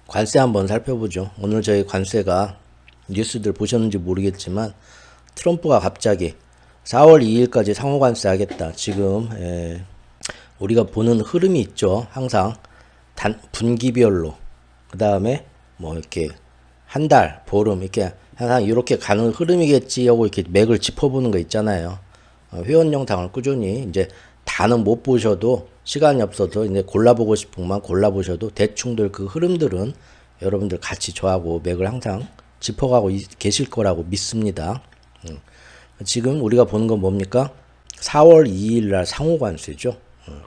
관세 한번 살펴보죠. 오늘 저희 관세가 뉴스들 보셨는지 모르겠지만 트럼프가 갑자기 4월 2일까지 상호관세 하겠다. 지금 우리가 보는 흐름이 있죠. 항상 분기별로 그 다음에 뭐 이렇게 한 달, 보름 이렇게 항상 이렇게 가는 흐름이겠지 하고 이렇게 맥을 짚어보는 거 있잖아요. 회원 영상을 꾸준히 이제 다는 못 보셔도 시간이 없어서 이제 골라보고 싶은 것만 골라보셔도 대충들 그 흐름들은 여러분들 같이 저하고 맥을 항상 짚어가고 계실 거라고 믿습니다. 지금 우리가 보는 건 뭡니까? 4월 2일 날 상호관세죠.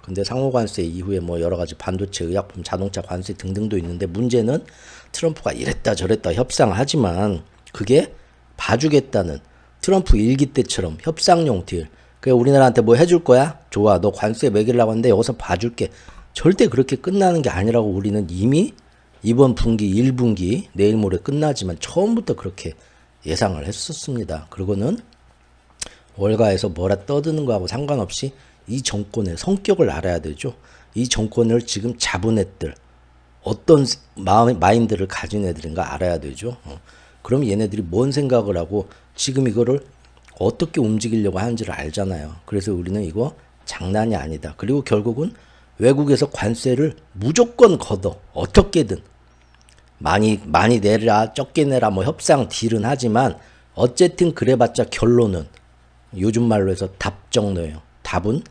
근데 상호관세 이후에 뭐 여러 가지 반도체, 의약품, 자동차 관세 등등도 있는데 문제는 트럼프가 이랬다 저랬다 협상하지만 그게 봐주겠다는 트럼프 일기 때처럼 협상용 딜. 그래 우리나라한테 뭐 해줄 거야? 좋아. 너 관세 매기려고 하는데 여기서 봐줄게. 절대 그렇게 끝나는 게 아니라고 우리는 이미 이번 분기 1분기 내일 모레 끝나지만 처음부터 그렇게 예상을 했었습니다. 그리고는 월가에서 뭐라 떠드는 거하고 상관없이 이 정권의 성격을 알아야 되죠. 이 정권을 지금 잡은 애들 어떤 마인드를 가진 애들인가 알아야 되죠. 그럼 얘네들이 뭔 생각을 하고 지금 이거를 어떻게 움직이려고 하는지를 알잖아요. 그래서 우리는 이거 장난이 아니다. 그리고 결국은 외국에서 관세를 무조건 걷어. 어떻게든. 많이 내라, 적게 내라, 뭐 협상 딜은 하지만 어쨌든 그래봤자 결론은 요즘 말로 해서 답정너예요. 답은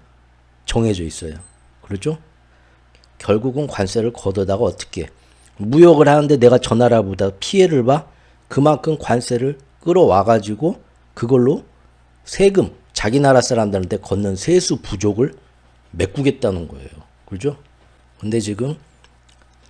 정해져 있어요. 그렇죠? 결국은 관세를 걷어다가 어떻게 무역을 하는데 내가 저 나라보다 피해를 봐? 그만큼 관세를 끌어와가지고 그걸로 세금, 자기 나라 사람들한테 걷는 세수 부족을 메꾸겠다는 거예요. 그죠? 근데 지금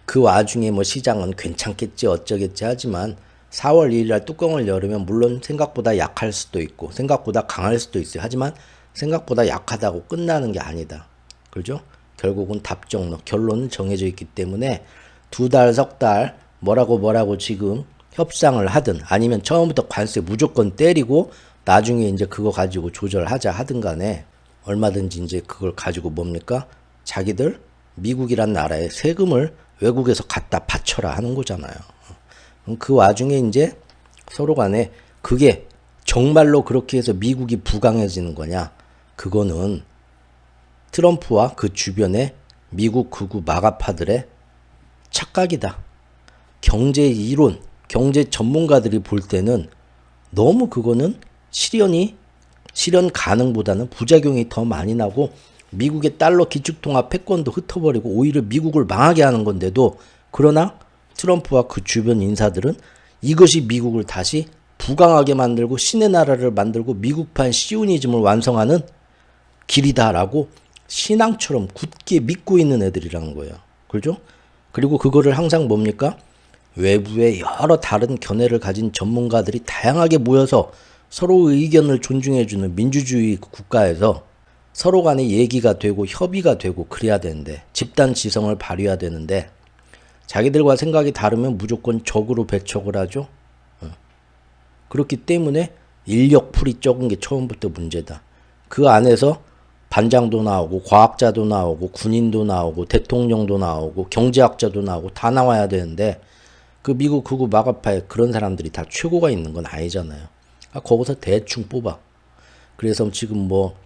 그 와중에 뭐 시장은 괜찮겠지 어쩌겠지 하지만 4월 2일 날 뚜껑을 열으면 물론 생각보다 약할 수도 있고 생각보다 강할 수도 있어요. 하지만 생각보다 약하다고 끝나는 게 아니다. 그죠? 결국은 답정너, 결론은 정해져 있기 때문에 두 달, 석 달 뭐라고 지금 협상을 하든 아니면 처음부터 관세 무조건 때리고 나중에 이제 그거 가지고 조절하자 하든 간에 얼마든지 이제 그걸 가지고 뭡니까? 자기들 미국이란 나라에 세금을 외국에서 갖다 바쳐라 하는 거잖아요. 그 와중에 이제 서로 간에 그게 정말로 그렇게 해서 미국이 부강해지는 거냐? 그거는 트럼프와 그 주변의 미국 극우 마가파들의 착각이다. 경제 이론, 경제 전문가들이 볼 때는 너무 그거는 실현 가능보다는 부작용이 더 많이 나고 미국의 달러 기축통화 패권도 흩어버리고 오히려 미국을 망하게 하는 건데도 그러나 트럼프와 그 주변 인사들은 이것이 미국을 다시 부강하게 만들고 신의 나라를 만들고 미국판 시오니즘을 완성하는 길이다라고 신앙처럼 굳게 믿고 있는 애들이라는 거예요. 그렇죠? 그리고 그거를 항상 뭡니까? 외부의 여러 다른 견해를 가진 전문가들이 다양하게 모여서 서로의 의견을 존중해주는 민주주의 국가에서 서로 간에 얘기가 되고 협의가 되고 그래야 되는데 집단 지성을 발휘해야 되는데 자기들과 생각이 다르면 무조건 적으로 배척을 하죠. 그렇기 때문에 인력풀이 적은 게 처음부터 문제다. 그 안에서 반장도 나오고 과학자도 나오고 군인도 나오고 대통령도 나오고 경제학자도 나오고 다 나와야 되는데 그 미국 극우 마가파에 그런 사람들이 다 최고가 있는 건 아니잖아요. 거기서 대충 뽑아. 그래서 지금 뭐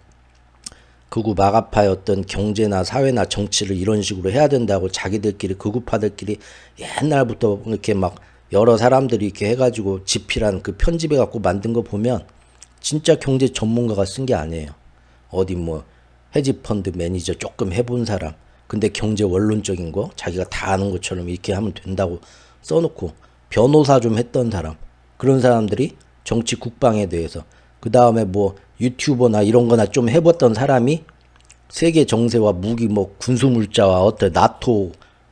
극우 마가파의 어떤 경제나 사회나 정치를 이런 식으로 해야 된다고 자기들끼리 극우파들끼리 옛날부터 이렇게 막 여러 사람들이 이렇게 해가지고 집필한 그 편집해갖고 만든 거 보면 진짜 경제 전문가가 쓴 게 아니에요. 어디 뭐 헤지펀드 매니저 조금 해본 사람 근데 경제 원론적인 거 자기가 다 아는 것처럼 이렇게 하면 된다고 써놓고 변호사 좀 했던 사람 그런 사람들이 정치 국방에 대해서 그 다음에 뭐 유튜버나 이런 거나 좀 해봤던 사람이 세계 정세와 무기 뭐 군수물자와 어떤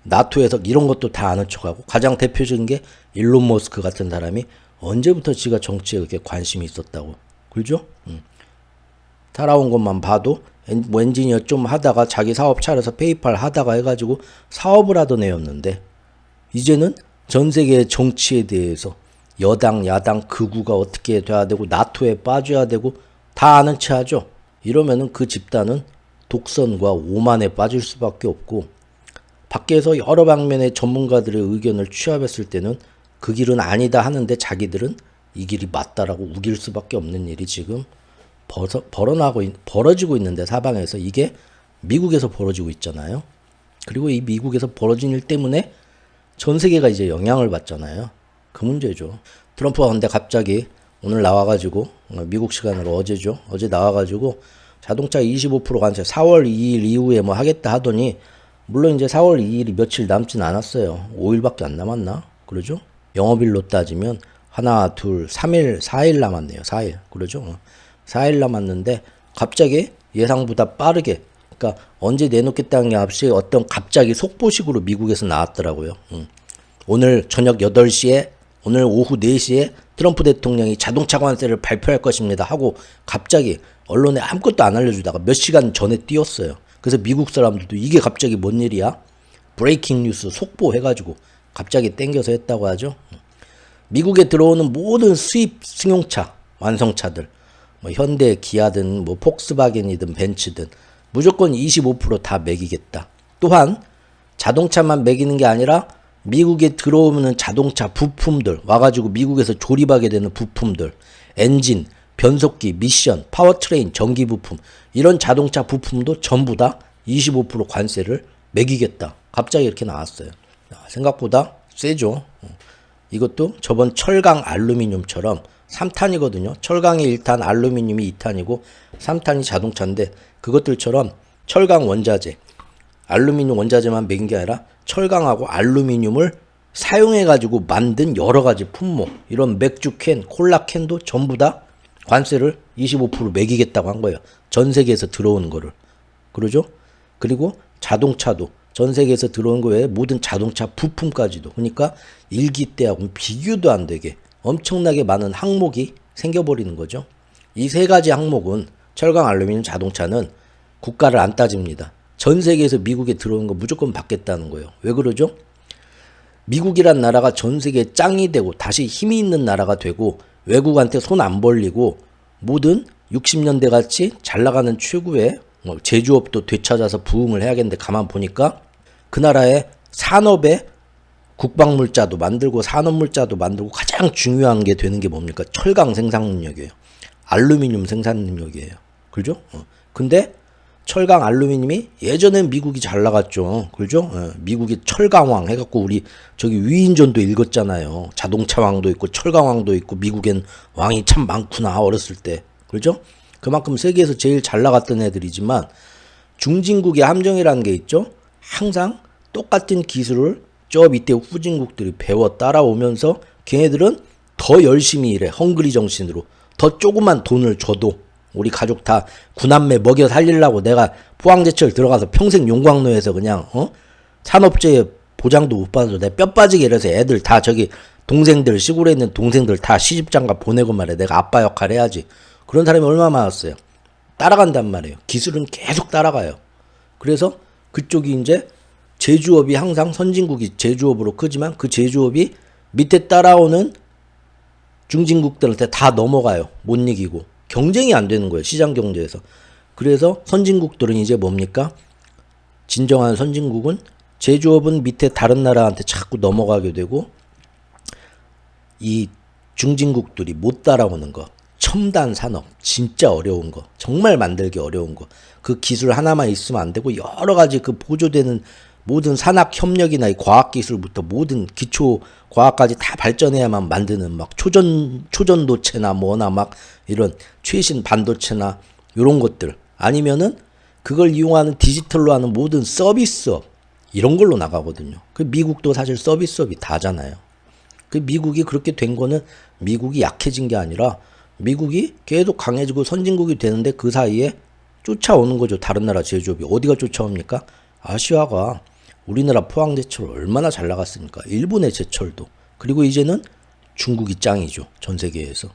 나토에서 이런 것도 다 아는 척하고 가장 대표적인 게 일론 머스크 같은 사람이 언제부터 지가 정치에 그렇게 관심이 있었다고 그죠? 살아온 것만 봐도 뭐 엔지니어 좀 하다가 자기 사업 차려서 페이팔 하다가 해가지고 사업을 하던 애였는데 이제는 전 세계의 정치에 대해서 여당, 야당, 극우가 어떻게 돼야 되고 나토에 빠져야 되고 다 아는 체 하죠. 이러면은 그 집단은 독선과 오만에 빠질 수밖에 없고 밖에서 여러 방면의 전문가들의 의견을 취합했을 때는 그 길은 아니다 하는데 자기들은 이 길이 맞다라고 우길 수밖에 없는 일이 지금 벌어지고 있는데 사방에서 이게 미국에서 벌어지고 있잖아요. 그리고 이 미국에서 벌어진 일 때문에 전 세계가 이제 영향을 받잖아요. 그 문제죠. 트럼프가 근데 갑자기 오늘 나와가지고 미국 시간으로 어제죠. 어제 나와가지고 자동차 25% 관세 4월 2일 이후에 뭐 하겠다 하더니 물론 이제 4월 2일이 며칠 남진 않았어요. 5일밖에 안 남았나? 그러죠? 영업일로 따지면 하나, 둘, 3일, 4일 남았네요. 4일. 그러죠? 4일 남았는데 갑자기 예상보다 빠르게 그러니까 언제 내놓겠다는 게 없이 어떤 갑자기 속보식으로 미국에서 나왔더라고요. 오늘 저녁 8시에 오늘 오후 4시에 트럼프 대통령이 자동차 관세를 발표할 것입니다 하고 갑자기 언론에 아무것도 안 알려주다가 몇 시간 전에 띄웠어요. 그래서 미국 사람들도 이게 갑자기 뭔 일이야? 브레이킹 뉴스 속보 해가지고 갑자기 땡겨서 했다고 하죠. 미국에 들어오는 모든 수입 승용차, 완성차들 뭐 현대, 기아든 뭐 폭스바겐이든 벤츠든 무조건 25% 다 매기겠다. 또한 자동차만 매기는 게 아니라 미국에 들어오는 자동차 부품들 와가지고 미국에서 조립하게 되는 부품들 엔진, 변속기, 미션, 파워트레인, 전기 부품 이런 자동차 부품도 전부 다 25% 관세를 매기겠다. 갑자기 이렇게 나왔어요. 생각보다 세죠. 이것도 저번 철강 알루미늄처럼 3탄이거든요. 철강이 1탄, 알루미늄이 2탄이고 3탄이 자동차인데 그것들처럼 철강 원자재, 알루미늄 원자재만 매긴 게 아니라 철강하고 알루미늄을 사용해가지고 만든 여러 가지 품목, 이런 맥주캔, 콜라캔도 전부 다 관세를 25% 매기겠다고 한 거예요. 전 세계에서 들어오는 거를. 그러죠? 그리고 자동차도 전 세계에서 들어온 거 외에 모든 자동차 부품까지도. 그러니까 일기 때하고는 비교도 안 되게 엄청나게 많은 항목이 생겨버리는 거죠. 이 세 가지 항목은 철강, 알루미늄, 자동차는 국가를 안 따집니다. 전 세계에서 미국에 들어오는 거 무조건 받겠다는 거예요. 왜 그러죠? 미국이란 나라가 전 세계에 짱이 되고 다시 힘이 있는 나라가 되고 외국한테 손 안 벌리고 모든 60년대 같이 잘 나가는 최고의 제조업도 되찾아서 부흥을 해야겠는데 가만 보니까 그 나라의 산업에 국방물자도 만들고 산업물자도 만들고 가장 중요한 게 되는 게 뭡니까? 철강 생산 능력이에요. 알루미늄 생산 능력이에요. 그죠? 근데 철강 알루미늄이 예전엔 미국이 잘 나갔죠. 그죠? 미국이 철강왕 해갖고 우리 저기 위인전도 읽었잖아요. 자동차왕도 있고 철강왕도 있고 미국엔 왕이 참 많구나 어렸을 때. 그죠? 그만큼 세계에서 제일 잘 나갔던 애들이지만 중진국의 함정이라는 게 있죠. 항상 똑같은 기술을 저 밑에 후진국들이 배워 따라오면서 걔네들은 더 열심히 일해. 헝그리 정신으로. 더 조그만 돈을 줘도 우리 가족 다 구남매 먹여 살리려고 내가 포항제철 들어가서 평생 용광로에서 그냥 산업재해 보장도 못 받아도 내가 뼈 빠지게 이래서 애들 다 저기 동생들 시골에 있는 동생들 다 시집장가 보내고 말이야. 내가 아빠 역할 해야지. 그런 사람이 얼마나 많았어요. 따라간단 말이에요. 기술은 계속 따라가요. 그래서 그쪽이 이제 제조업이 항상 선진국이 제조업으로 크지만 그 제조업이 밑에 따라오는 중진국들한테 다 넘어가요. 못 이기고. 경쟁이 안 되는 거예요. 시장 경제에서. 그래서 선진국들은 이제 뭡니까? 진정한 선진국은 제조업은 밑에 다른 나라한테 자꾸 넘어가게 되고 이 중진국들이 못 따라오는 거. 첨단 산업. 진짜 어려운 거. 정말 만들기 어려운 거. 그 기술 하나만 있으면 안 되고 여러 가지 그 보조되는 모든 산학 협력이나 이 과학기술부터 모든 기초 과학까지 다 발전해야만 만드는 막 초전도체나 뭐나 막 이런 최신 반도체나 이런 것들 아니면은 그걸 이용하는 디지털로 하는 모든 서비스업 이런 걸로 나가거든요. 그 미국도 사실 서비스업이 다잖아요. 그 미국이 그렇게 된 거는 미국이 약해진 게 아니라 미국이 계속 강해지고 선진국이 되는데 그 사이에 쫓아오는 거죠. 다른 나라 제조업이. 어디가 쫓아옵니까? 아시아가 우리나라 포항제철 얼마나 잘 나갔습니까? 일본의 제철도. 그리고 이제는 중국이 짱이죠. 전 세계에서.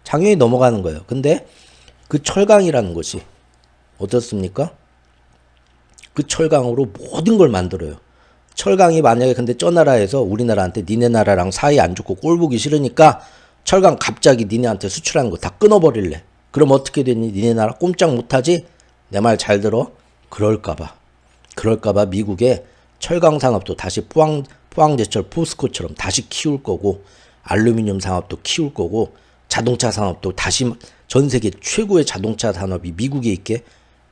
당연히 넘어가는 거예요. 근데 그 철강이라는 것이 어떻습니까? 그 철강으로 모든 걸 만들어요. 철강이 만약에 근데 저 나라에서 우리나라한테 니네 나라랑 사이 안 좋고 꼴 보기 싫으니까 철강 갑자기 니네한테 수출하는 거 다 끊어버릴래. 그럼 어떻게 되니? 니네 나라 꼼짝 못하지? 내 말 잘 들어. 그럴까봐 미국에 철강 산업도 다시 포항제철 포스코처럼 다시 키울 거고, 알루미늄 산업도 키울 거고, 자동차 산업도 다시 전 세계 최고의 자동차 산업이 미국에 있게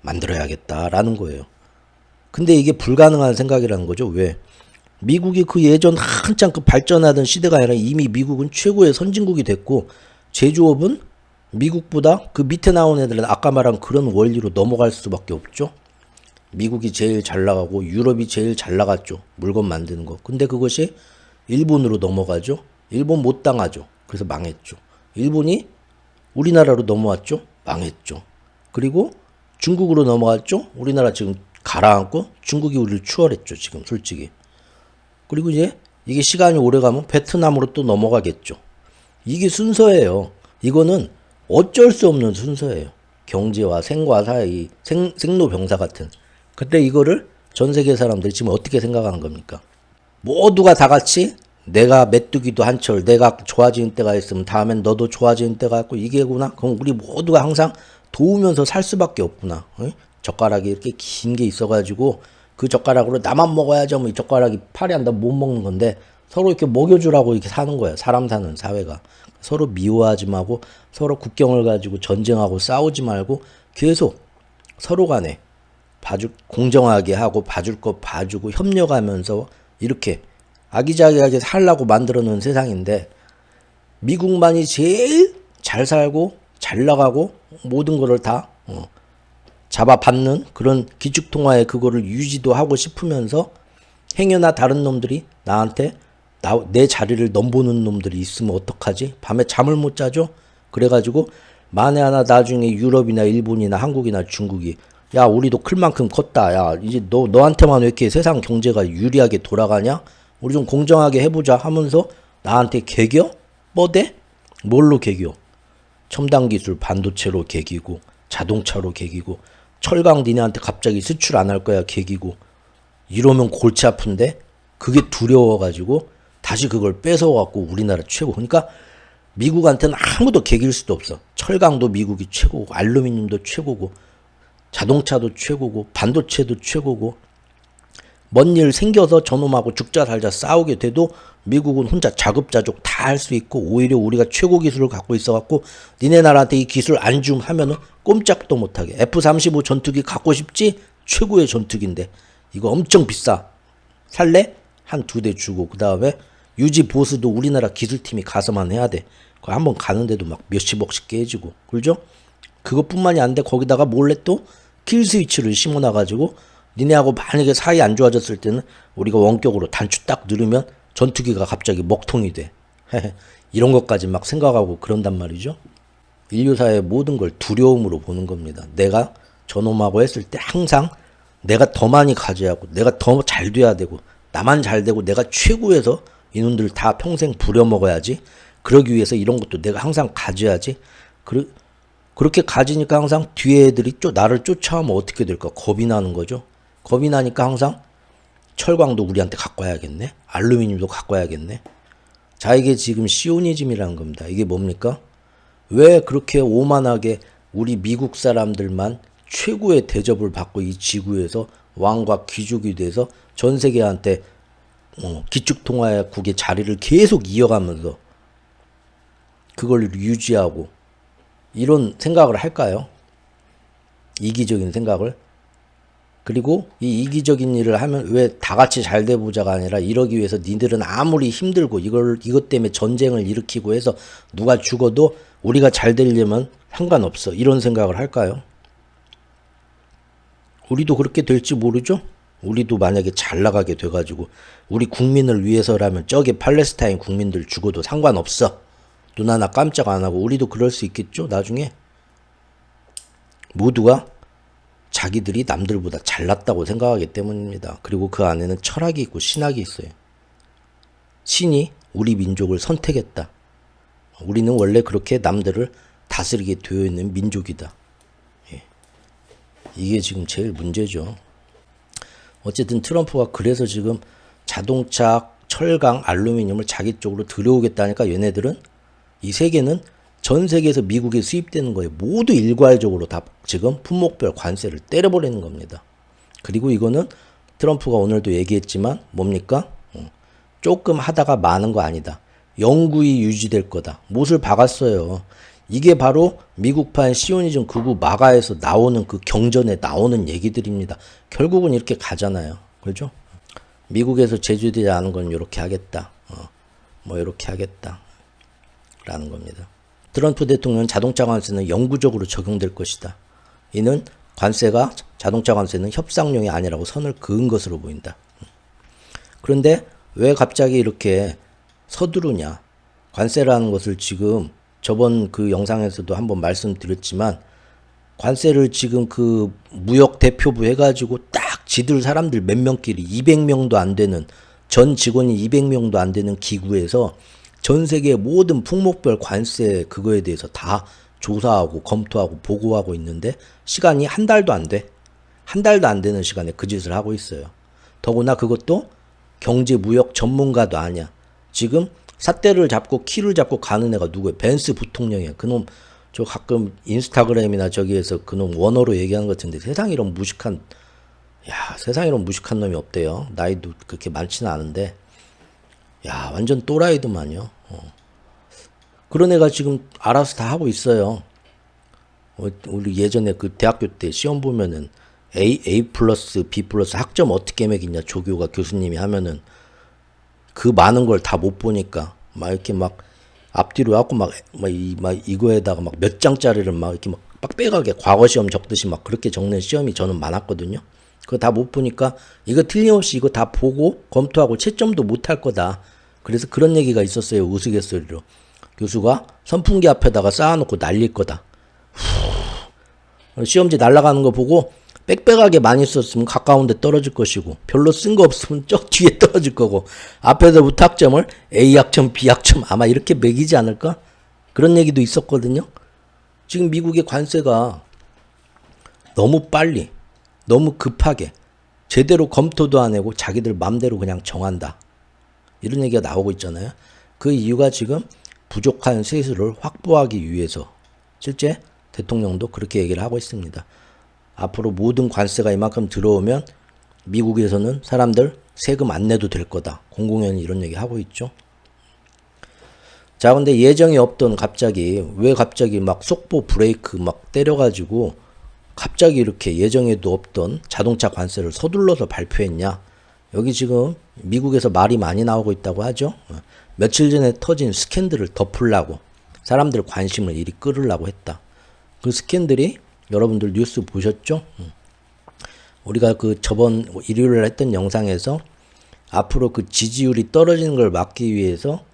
만들어야겠다라는 거예요. 근데 이게 불가능한 생각이라는 거죠. 왜? 미국이 그 예전 한창 그 발전하던 시대가 아니라 이미 미국은 최고의 선진국이 됐고, 제조업은 미국보다 그 밑에 나온 애들은 아까 말한 그런 원리로 넘어갈 수밖에 없죠. 미국이 제일 잘 나가고 유럽이 제일 잘 나갔죠. 물건 만드는 거. 근데 그것이 일본으로 넘어가죠. 일본 못 당하죠. 그래서 망했죠. 일본이 우리나라로 넘어왔죠. 망했죠. 그리고 중국으로 넘어갔죠. 우리나라 지금 가라앉고 중국이 우리를 추월했죠. 지금 솔직히. 그리고 이제 이게 시간이 오래 가면 베트남으로 또 넘어가겠죠. 이게 순서예요. 이거는 어쩔 수 없는 순서예요. 경제와 생과 사의 생로병사 같은. 근데 이거를 전 세계 사람들이 지금 어떻게 생각하는 겁니까? 모두가 다 같이 내가 메뚜기도 한철 내가 좋아지는 때가 있으면 다음엔 너도 좋아지는 때가 있고 이게구나. 그럼 우리 모두가 항상 도우면서 살 수밖에 없구나. 응? 젓가락이 이렇게 긴 게 있어가지고 그 젓가락으로 나만 먹어야죠. 뭐 이 젓가락이 팔이 안 닿아 못 먹는 건데 서로 이렇게 먹여주라고 이렇게 사는 거예요. 사람 사는 사회가. 서로 미워하지 말고 서로 국경을 가지고 전쟁하고 싸우지 말고 계속 서로 간에 공정하게 하고 봐줄 거 봐주고 협력하면서 이렇게 아기자기하게 살라고 만들어 놓은 세상인데 미국만이 제일 잘 살고 잘 나가고 모든 거를 다 잡아받는 그런 기축통화의 그거를 유지도 하고 싶으면서 행여나 다른 놈들이 나한테 내 자리를 넘보는 놈들이 있으면 어떡하지? 밤에 잠을 못 자죠? 그래가지고 만에 하나 나중에 유럽이나 일본이나 한국이나 중국이 야 우리도 클 만큼 컸다. 야 이제 너한테만 왜 이렇게 세상 경제가 유리하게 돌아가냐? 우리 좀 공정하게 해보자 하면서 나한테 개겨? 뻗대? 뭘로 개겨? 첨단 기술 반도체로 개기고 자동차로 개기고 철강 니네한테 갑자기 수출 안 할 거야 개기고 이러면 골치 아픈데 그게 두려워가지고 다시 그걸 뺏어갖고 우리나라 최고. 그러니까 미국한테는 아무도 개길 수도 없어. 철강도 미국이 최고고 알루미늄도 최고고 자동차도 최고고 반도체도 최고고 뭔 일 생겨서 저놈하고 죽자 살자 싸우게 돼도 미국은 혼자 자급자족 다 할 수 있고 오히려 우리가 최고 기술을 갖고 있어갖고 니네 나라한테 이 기술 안 줌 하면은 꼼짝도 못하게 F-35 전투기 갖고 싶지? 최고의 전투기인데 이거 엄청 비싸. 살래? 한 2대 주고 그 다음에 유지 보수도 우리나라 기술팀이 가서만 해야 돼. 그거 한번 가는데도 막 몇십억씩 깨지고 그죠? 그것뿐만이 안 돼. 거기다가 몰래 또 킬 스위치를 심어놔가지고 니네하고 만약에 사이 안 좋아졌을 때는 우리가 원격으로 단추 딱 누르면 전투기가 갑자기 먹통이 돼. 이런 것까지 막 생각하고 그런단 말이죠. 인류사의 모든 걸 두려움으로 보는 겁니다. 내가 저놈하고 했을 때 항상 내가 더 많이 가져야 하고 내가 더 잘 돼야 되고 나만 잘 되고 내가 최고여서 이놈들 다 평생 부려먹어야지. 그러기 위해서 이런 것도 내가 항상 가져야지. 그렇게 가지니까 항상 뒤에 애들이 나를 쫓아오면 어떻게 될까? 겁이 나는 거죠. 겁이 나니까 항상 철광도 우리한테 갖고 와야겠네. 알루미늄도 갖고 와야겠네. 자, 이게 지금 시오니즘이라는 겁니다. 이게 뭡니까? 왜 그렇게 오만하게 우리 미국 사람들만 최고의 대접을 받고 이 지구에서 왕과 귀족이 돼서 전 세계한테 기축통화국의 자리를 계속 이어가면서 그걸 유지하고 이런 생각을 할까요? 이기적인 생각을. 그리고 이 이기적인 일을 하면 왜 다 같이 잘 돼보자가 아니라 이러기 위해서 니들은 아무리 힘들고 이것 때문에 전쟁을 일으키고 해서 누가 죽어도 우리가 잘 되려면 상관없어. 이런 생각을 할까요? 우리도 그렇게 될지 모르죠? 우리도 만약에 잘 나가게 돼가지고 우리 국민을 위해서라면 저기 팔레스타인 국민들 죽어도 상관없어. 눈 하나 깜짝 안 하고 우리도 그럴 수 있겠죠? 나중에. 모두가 자기들이 남들보다 잘났다고 생각하기 때문입니다. 그리고 그 안에는 철학이 있고 신학이 있어요. 신이 우리 민족을 선택했다. 우리는 원래 그렇게 남들을 다스리게 되어 있는 민족이다. 예. 이게 지금 제일 문제죠. 어쨌든 트럼프가 그래서 지금 자동차, 철강, 알루미늄을 자기 쪽으로 들여오겠다니까 얘네들은 이 세계는 전 세계에서 미국에 수입되는 거에 모두 일괄적으로 다 지금 품목별 관세를 때려버리는 겁니다. 그리고 이거는 트럼프가 오늘도 얘기했지만 뭡니까? 조금 하다가 많은 거 아니다. 영구히 유지될 거다. 못을 박았어요. 이게 바로 미국판 시오니즘 극우 마가에서 나오는 그 경전에 나오는 얘기들입니다. 결국은 이렇게 가잖아요. 그렇죠? 미국에서 제조되지 않은 건 이렇게 하겠다. 뭐 이렇게 하겠다. 라는 겁니다. 트럼프 대통령 자동차 관세는 영구적으로 적용될 것이다. 이는 자동차 관세는 협상용이 아니라고 선을 그은 것으로 보인다. 그런데 왜 갑자기 이렇게 서두르냐? 관세라는 것을 지금 저번 그 영상에서도 한번 말씀드렸지만 관세를 지금 그 무역 대표부 해가지고 딱 지들 사람들 몇 명끼리 200명도 안 되는 전 직원이 200명도 안 되는 기구에서 전 세계 모든 품목별 관세 그거에 대해서 다 조사하고 검토하고 보고하고 있는데 시간이 한 달도 안 돼. 한 달도 안 되는 시간에 그 짓을 하고 있어요. 더구나 그것도 경제 무역 전문가도 아니야. 지금 삿대를 잡고 키를 잡고 가는 애가 누구야? 벤스 부통령이야. 그놈 저 가끔 인스타그램이나 저기에서 그놈 원어로 얘기하는 것 같은데 세상에 이런 무식한 놈이 없대요. 나이도 그렇게 많지는 않은데 야 완전 또라이더만요. 그런 애가 지금 알아서 다 하고 있어요. 우리 예전에 그 대학교 때 시험 보면은 A 플러스 B 플러스 학점 어떻게 매기냐 조교가 교수님이 하면은 그 많은 걸 다 못 보니까 막 이렇게 막 앞뒤로 하고 막 이거에다가 막 몇 장짜리를 막 이렇게 막 빡빡하게 과거 시험 적듯이 막 그렇게 적는 시험이 저는 많았거든요. 그거 다 못 보니까 이거 틀림없이 이거 다 보고 검토하고 채점도 못 할 거다. 그래서 그런 얘기가 있었어요. 우스갯소리로. 교수가 선풍기 앞에다가 쌓아놓고 날릴 거다. 시험지 날아가는 거 보고 빽빽하게 많이 썼으면 가까운 데 떨어질 것이고 별로 쓴 거 없으면 저 뒤에 떨어질 거고 앞에서부터 학점을 A학점, B학점 아마 이렇게 매기지 않을까? 그런 얘기도 있었거든요. 지금 미국의 관세가 너무 빨리 너무 급하게 제대로 검토도 안 하고 자기들 맘대로 그냥 정한다. 이런 얘기가 나오고 있잖아요. 그 이유가 지금 부족한 세수를 확보하기 위해서 실제 대통령도 그렇게 얘기를 하고 있습니다. 앞으로 모든 관세가 이만큼 들어오면 미국에서는 사람들 세금 안 내도 될 거다. 공공연히 이런 얘기 하고 있죠. 자, 근데 예정이 없던 왜 갑자기 막 속보 브레이크 막 때려가지고 갑자기 이렇게 예정에도 없던 자동차 관세를 서둘러서 발표했냐. 여기 지금 미국에서 말이 많이 나오고 있다고 하죠. 며칠 전에 터진 스캔들을 덮으려고 사람들 관심을 이리 끌으려고 했다. 그 스캔들이 여러분들 뉴스 보셨죠? 우리가 그 저번 일요일에 했던 영상에서 앞으로 그 지지율이 떨어지는 걸 막기 위해서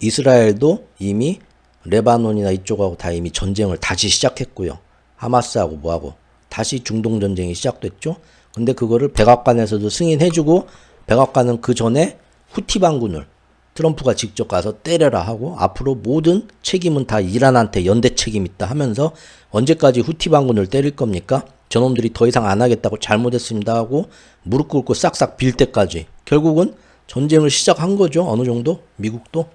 이스라엘도 이미 레바논이나 이쪽하고 다 이미 전쟁을 다시 시작했고요. 하마스하고 뭐하고 다시 중동 전쟁이 시작됐죠. 근데 그거를 백악관에서도 승인해주고 백악관은 그 전에 후티 반군을 트럼프가 직접 가서 때려라 하고 앞으로 모든 책임은 다 이란한테 연대 책임 있다 하면서 언제까지 후티 반군을 때릴 겁니까? 저놈들이 더 이상 안 하겠다고 잘못했습니다 하고 무릎 꿇고 싹싹 빌 때까지 결국은 전쟁을 시작한 거죠. 어느 정도 미국도.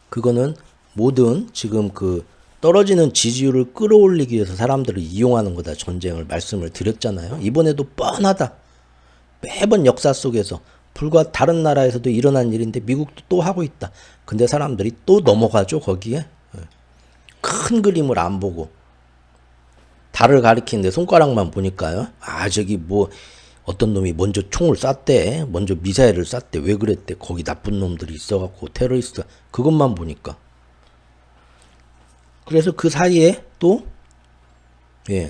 그거는 모든 지금 그 떨어지는 지지율을 끌어올리기 위해서 사람들을 이용하는 거다. 전쟁을 말씀을 드렸잖아요. 이번에도 뻔하다. 매번 역사 속에서 불과 다른 나라에서도 일어난 일인데 미국도 또 하고 있다. 근데 사람들이 또 넘어가죠. 거기에. 큰 그림을 안 보고 달을 가리키는데 손가락만 보니까요. 아 저기 뭐 어떤 놈이 먼저 총을 쐈대. 먼저 미사일을 쐈대. 왜 그랬대. 거기 나쁜 놈들이 있어갖고 테러리스트. 그것만 보니까. 그래서 그 사이에 또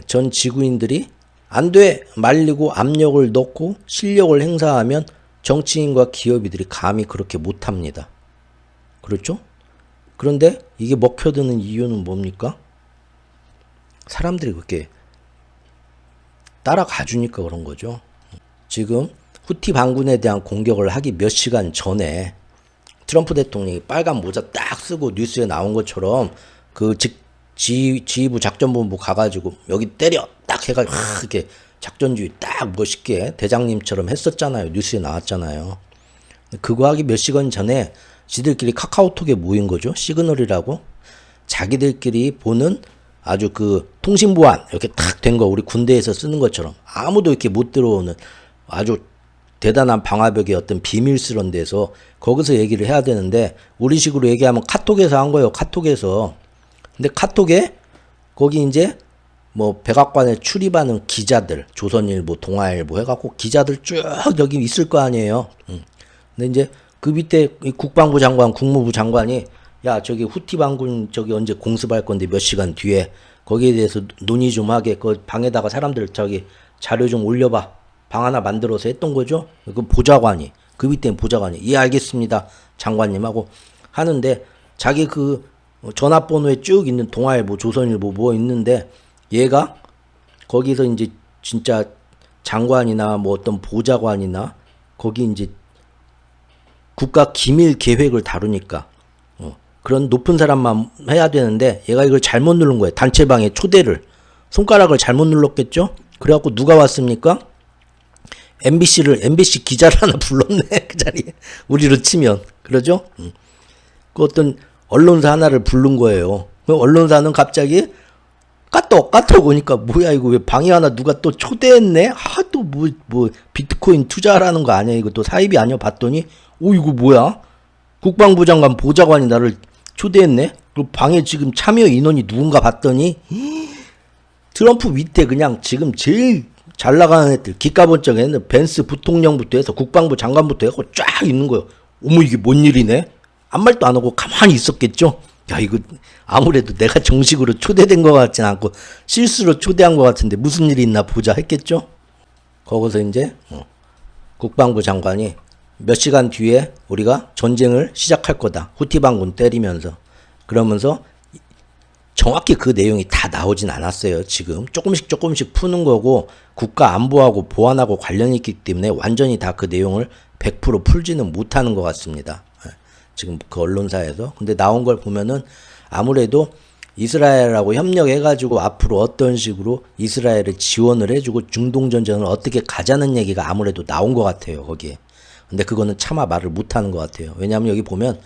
전 지구인들이 안 돼! 말리고 압력을 넣고 실력을 행사하면 정치인과 기업인들이 감히 그렇게 못합니다. 그렇죠? 그런데 이게 먹혀드는 이유는 뭡니까? 사람들이 그렇게 따라가 주니까 그런 거죠. 지금 후티 반군에 대한 공격을 하기 몇 시간 전에 트럼프 대통령이 빨간 모자 딱 쓰고 뉴스에 나온 것처럼 그 지휘부 작전본부 가가지고 여기 때려 딱 해가지고 이렇게 작전주의 딱 멋있게 대장님처럼 했었잖아요. 뉴스에 나왔잖아요. 그거 하기 몇 시간 전에 지들끼리 카카오톡에 모인 거죠. 시그널이라고. 자기들끼리 보는 아주 그 통신보안 이렇게 탁 된 거 우리 군대에서 쓰는 것처럼 아무도 이렇게 못 들어오는 아주 대단한 방화벽의 어떤 비밀스러운 데서 거기서 얘기를 해야 되는데 우리식으로 얘기하면 카톡에서 한 거예요. 카톡에서. 근데 카톡에 거기 이제 뭐 백악관에 출입하는 기자들, 조선일보, 동아일보 해갖고 기자들 쭉 여기 있을 거 아니에요. 근데 이제 그 밑에 국방부 장관, 국무부 장관이 야 저기 후티 반군 저기 언제 공습할 건데 몇 시간 뒤에 거기에 대해서 논의 좀 하게 그 방에다가 사람들 저기 자료 좀 올려봐. 방 하나 만들어서 했던 거죠. 그 보좌관이 그 밑에 보좌관이 예 알겠습니다 장관님하고 하는데 자기 그 전화번호에 쭉 있는 동아일보, 조선일보 뭐 있는데 얘가 거기서 이제 진짜 장관이나 뭐 어떤 보좌관이나 거기 이제 국가 기밀 계획을 다루니까 그런 높은 사람만 해야 되는데 얘가 이걸 잘못 누른 거예요. 단체방에 초대를 손가락을 잘못 눌렀겠죠. 그래갖고 누가 왔습니까? MBC 기자를 하나 불렀네. 그 자리에 우리로 치면 그러죠. 그 어떤 언론사 하나를 부른 거예요. 그 언론사는 갑자기 까똑 오니까 뭐야 이거 왜 방에 하나 누가 또 초대했네? 아 또 뭐 비트코인 투자하라는 거 아니야? 이거 또 사입이 아니야? 봤더니 오 이거 뭐야? 국방부 장관 보좌관이 나를 초대했네? 그 방에 지금 참여 인원이 누군가 봤더니 트럼프 밑에 그냥 지금 제일 잘 나가는 애들 기가번쩍 했는 벤스 부통령부터 해서 국방부 장관부터 해서 쫙 있는 거예요. 어머 이게 뭔 일이네? 아무 말도 안 하고 가만히 있었겠죠? 야 이거 아무래도 내가 정식으로 초대된 것 같진 않고 실수로 초대한 것 같은데 무슨 일이 있나 보자 했겠죠? 거기서 이제 국방부 장관이 몇 시간 뒤에 우리가 전쟁을 시작할 거다. 후티 반군 때리면서 그러면서 정확히 그 내용이 다 나오진 않았어요. 지금 조금씩 푸는 거고 국가 안보하고 보안하고 관련이 있기 때문에 완전히 다 그 내용을 100% 풀지는 못하는 것 같습니다. 지금 그 언론사에서. 근데 나온 걸 보면은 아무래도 이스라엘하고 협력해가지고 앞으로 어떤 식으로 이스라엘을 지원을 해주고 중동전쟁을 어떻게 가자는 얘기가 아무래도 나온 것 같아요. 거기에. 근데 그거는 차마 말을 못하는 것 같아요. 왜냐하면 여기 보면